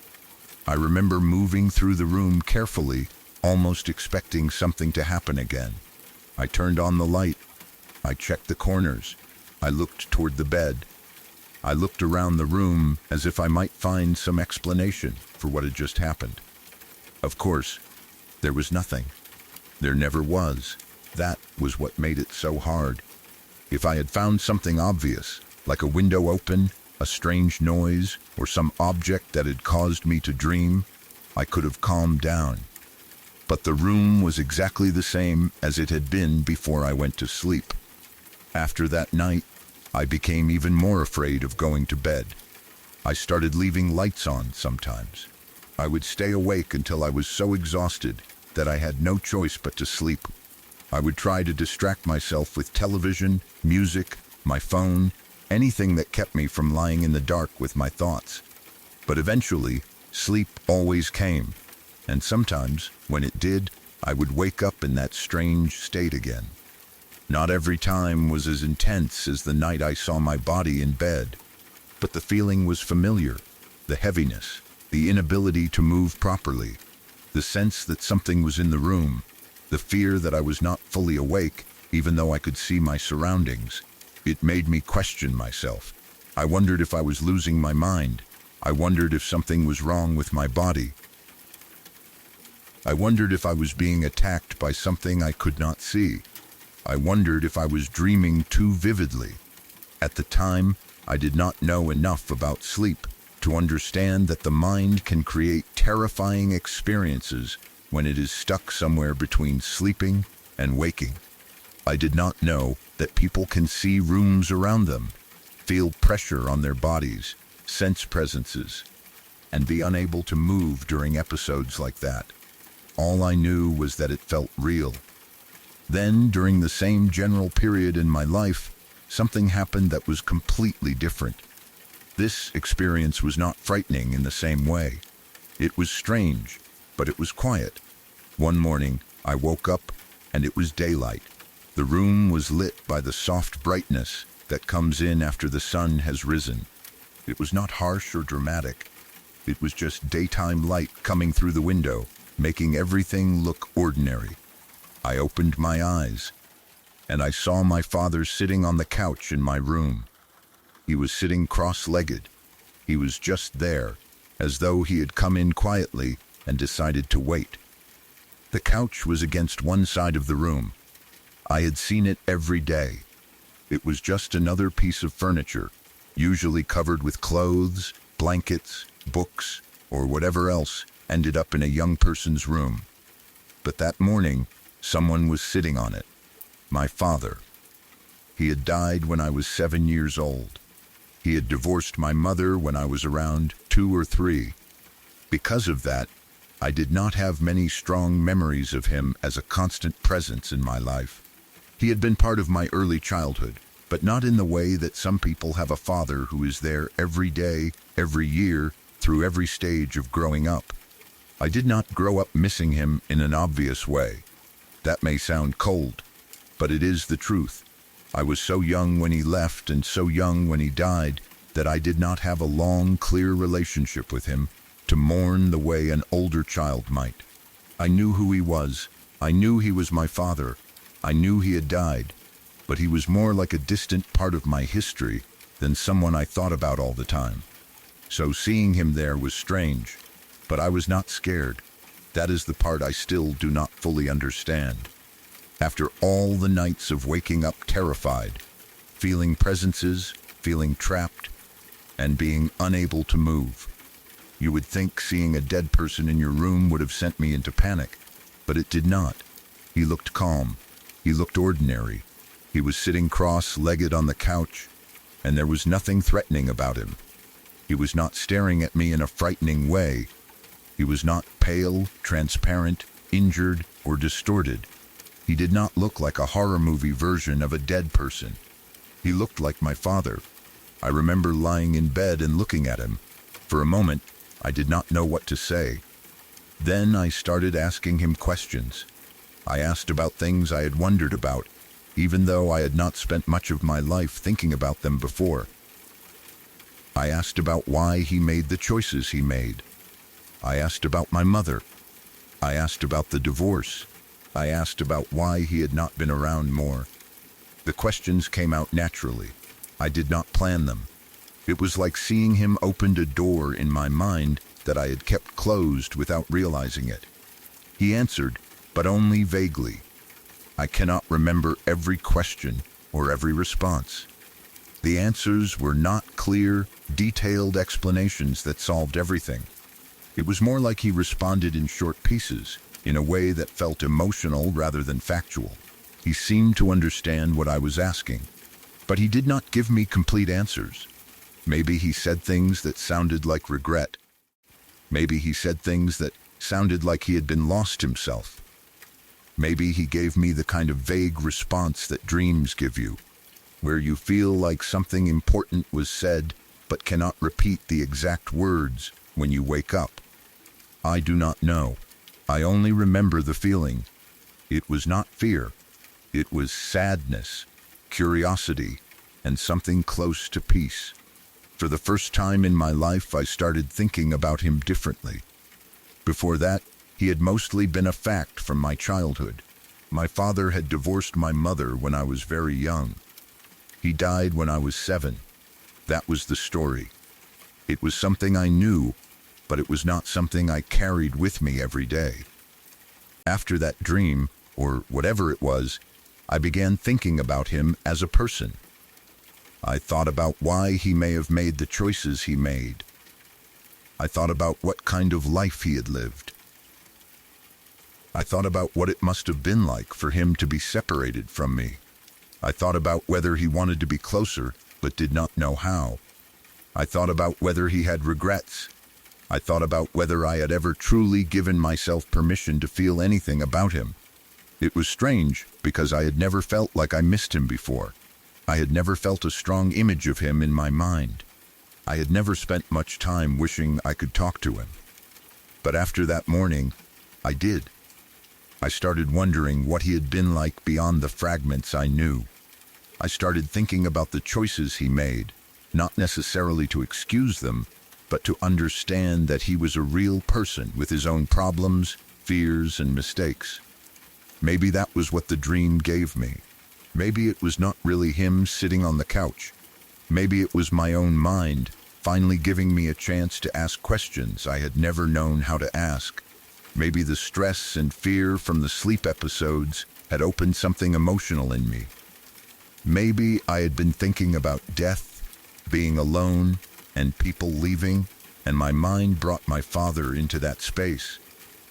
Speaker 1: I remember moving through the room carefully, almost expecting something to happen again. I turned on the light. I checked the corners. I looked toward the bed. I looked around the room as if I might find some explanation for what had just happened. Of course, there was nothing. There never was. That was what made it so hard. If I had found something obvious, like a window open, a strange noise, or some object that had caused me to dream, I could have calmed down. But the room was exactly the same as it had been before I went to sleep. After that night, I became even more afraid of going to bed. I started leaving lights on sometimes. I would stay awake until I was so exhausted that I had no choice but to sleep. I would try to distract myself with television, music, my phone, anything that kept me from lying in the dark with my thoughts. But eventually, sleep always came, and sometimes, when it did, I would wake up in that strange state again. Not every time was as intense as the night I saw my body in bed, but the feeling was familiar, the heaviness, the inability to move properly, the sense that something was in the room, the fear that I was not fully awake, even though I could see my surroundings. It made me question myself. I wondered if I was losing my mind. I wondered if something was wrong with my body. I wondered if I was being attacked by something I could not see. I wondered if I was dreaming too vividly. At the time, I did not know enough about sleep to understand that the mind can create terrifying experiences when it is stuck somewhere between sleeping and waking. I did not know that people can see rooms around them, feel pressure on their bodies, sense presences, and be unable to move during episodes like that. All I knew was that it felt real. Then, during the same general period in my life, something happened that was completely different. This experience was not frightening in the same way. It was strange, but it was quiet. One morning, I woke up, and it was daylight. The room was lit by the soft brightness that comes in after the sun has risen. It was not harsh or dramatic. It was just daytime light coming through the window, making everything look ordinary. I opened my eyes, and I saw my father sitting on the couch in my room. He was sitting cross-legged. He was just there, as though he had come in quietly and decided to wait. The couch was against one side of the room. I had seen it every day. It was just another piece of furniture, usually covered with clothes, blankets, books, or whatever else ended up in a young person's room. But that morning, someone was sitting on it. My father. He had died when I was 7 years old. He had divorced my mother when I was around 2 or 3. Because of that, I did not have many strong memories of him as a constant presence in my life. He had been part of my early childhood, but not in the way that some people have a father who is there every day, every year, through every stage of growing up. I did not grow up missing him in an obvious way. That may sound cold, but it is the truth. I was so young when he left and so young when he died that I did not have a long, clear relationship with him to mourn the way an older child might. I knew who he was. I knew he was my father. I knew he had died, but he was more like a distant part of my history than someone I thought about all the time. So seeing him there was strange, but I was not scared. That is the part I still do not fully understand. After all the nights of waking up terrified, feeling presences, feeling trapped, and being unable to move, you would think seeing a dead person in your room would have sent me into panic, but it did not. He looked calm. He looked ordinary. He was sitting cross-legged on the couch, and there was nothing threatening about him. He was not staring at me in a frightening way. He was not pale, transparent, injured, or distorted. He did not look like a horror movie version of a dead person. He looked like my father. I remember lying in bed and looking at him. For a moment, I did not know what to say. Then I started asking him questions. I asked about things I had wondered about, even though I had not spent much of my life thinking about them before. I asked about why he made the choices he made. I asked about my mother. I asked about the divorce. I asked about why he had not been around more. The questions came out naturally. I did not plan them. It was like seeing him opened a door in my mind that I had kept closed without realizing it. He answered, but only vaguely. I cannot remember every question or every response. The answers were not clear, detailed explanations that solved everything. It was more like he responded in short pieces, in a way that felt emotional rather than factual. He seemed to understand what I was asking, but he did not give me complete answers. Maybe he said things that sounded like regret. Maybe he said things that sounded like he had been lost himself. Maybe he gave me the kind of vague response that dreams give you, where you feel like something important was said but cannot repeat the exact words when you wake up. I do not know. I only remember the feeling. It was not fear. It was sadness, curiosity, and something close to peace. For the first time in my life, I started thinking about him differently. Before that, he had mostly been a fact from my childhood. My father had divorced my mother when I was very young. He died when I was 7. That was the story. It was something I knew, but it was not something I carried with me every day. After that dream, or whatever it was, I began thinking about him as a person. I thought about why he may have made the choices he made. I thought about what kind of life he had lived. I thought about what it must have been like for him to be separated from me. I thought about whether he wanted to be closer, but did not know how. I thought about whether he had regrets. I thought about whether I had ever truly given myself permission to feel anything about him. It was strange, because I had never felt like I missed him before. I had never felt a strong image of him in my mind. I had never spent much time wishing I could talk to him. But after that morning, I did. I started wondering what he had been like beyond the fragments I knew. I started thinking about the choices he made, not necessarily to excuse them, but to understand that he was a real person with his own problems, fears, and mistakes. Maybe that was what the dream gave me. Maybe it was not really him sitting on the couch. Maybe it was my own mind finally giving me a chance to ask questions I had never known how to ask. Maybe the stress and fear from the sleep episodes had opened something emotional in me. Maybe I had been thinking about death, being alone, and people leaving, and my mind brought my father into that space.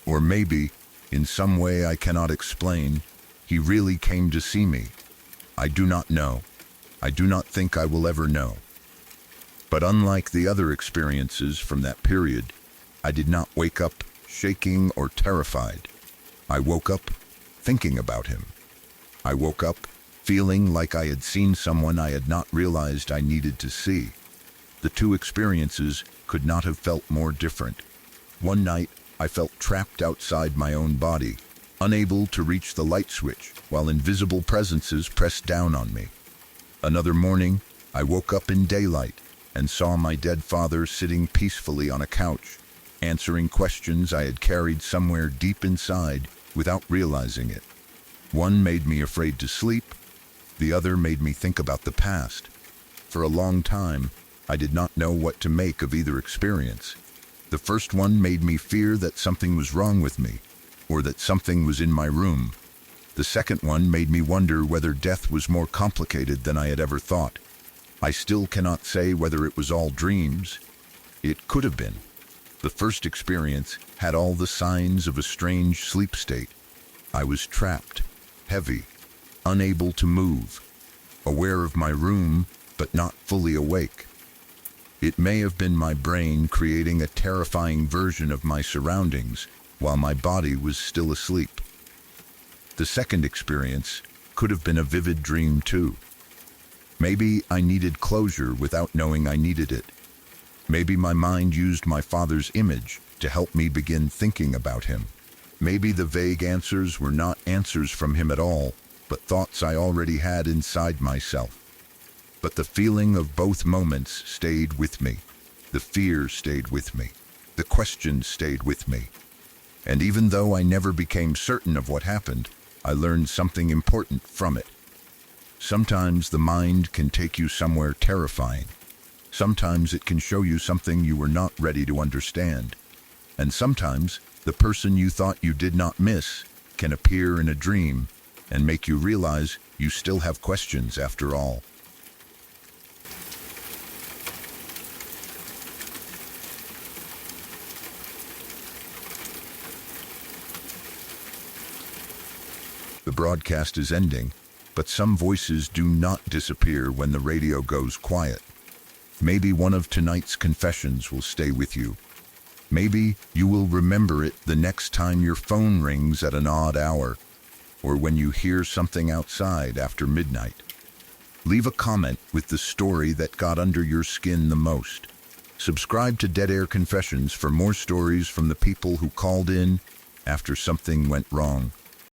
Speaker 1: Or maybe, in some way I cannot explain, he really came to see me. I do not know. I do not think I will ever know. But unlike the other experiences from that period, I did not wake up shaking or terrified. I woke up thinking about him. I woke up feeling like I had seen someone I had not realized I needed to see. The two experiences could not have felt more different. One night, I felt trapped outside my own body, unable to reach the light switch, while invisible presences pressed down on me. Another morning, I woke up in daylight and saw my dead father sitting peacefully on a couch, answering questions I had carried somewhere deep inside without realizing it. One made me afraid to sleep. The other made me think about the past. For a long time, I did not know what to make of either experience. The first one made me fear that something was wrong with me, or that something was in my room. The second one made me wonder whether death was more complicated than I had ever thought. I still cannot say whether it was all dreams. It could have been. The first experience had all the signs of a strange sleep state. I was trapped, heavy, unable to move, aware of my room, but not fully awake. It may have been my brain creating a terrifying version of my surroundings while my body was still asleep. The second experience could have been a vivid dream too. Maybe I needed closure without knowing I needed it. Maybe my mind used my father's image to help me begin thinking about him. Maybe the vague answers were not answers from him at all, but thoughts I already had inside myself. But the feeling of both moments stayed with me. The fear stayed with me. The questions stayed with me. And even though I never became certain of what happened, I learned something important from it. Sometimes the mind can take you somewhere terrifying. Sometimes it can show you something you were not ready to understand. And sometimes the person you thought you did not miss can appear in a dream and make you realize you still have questions after all. The broadcast is ending, but some voices do not disappear when the radio goes quiet. Maybe one of tonight's confessions will stay with you. Maybe you will remember it the next time your phone rings at an odd hour, or when you hear something outside after midnight. Leave a comment with the story that got under your skin the most. Subscribe to Dead Air Confessions for more stories from the people who called in after something went wrong.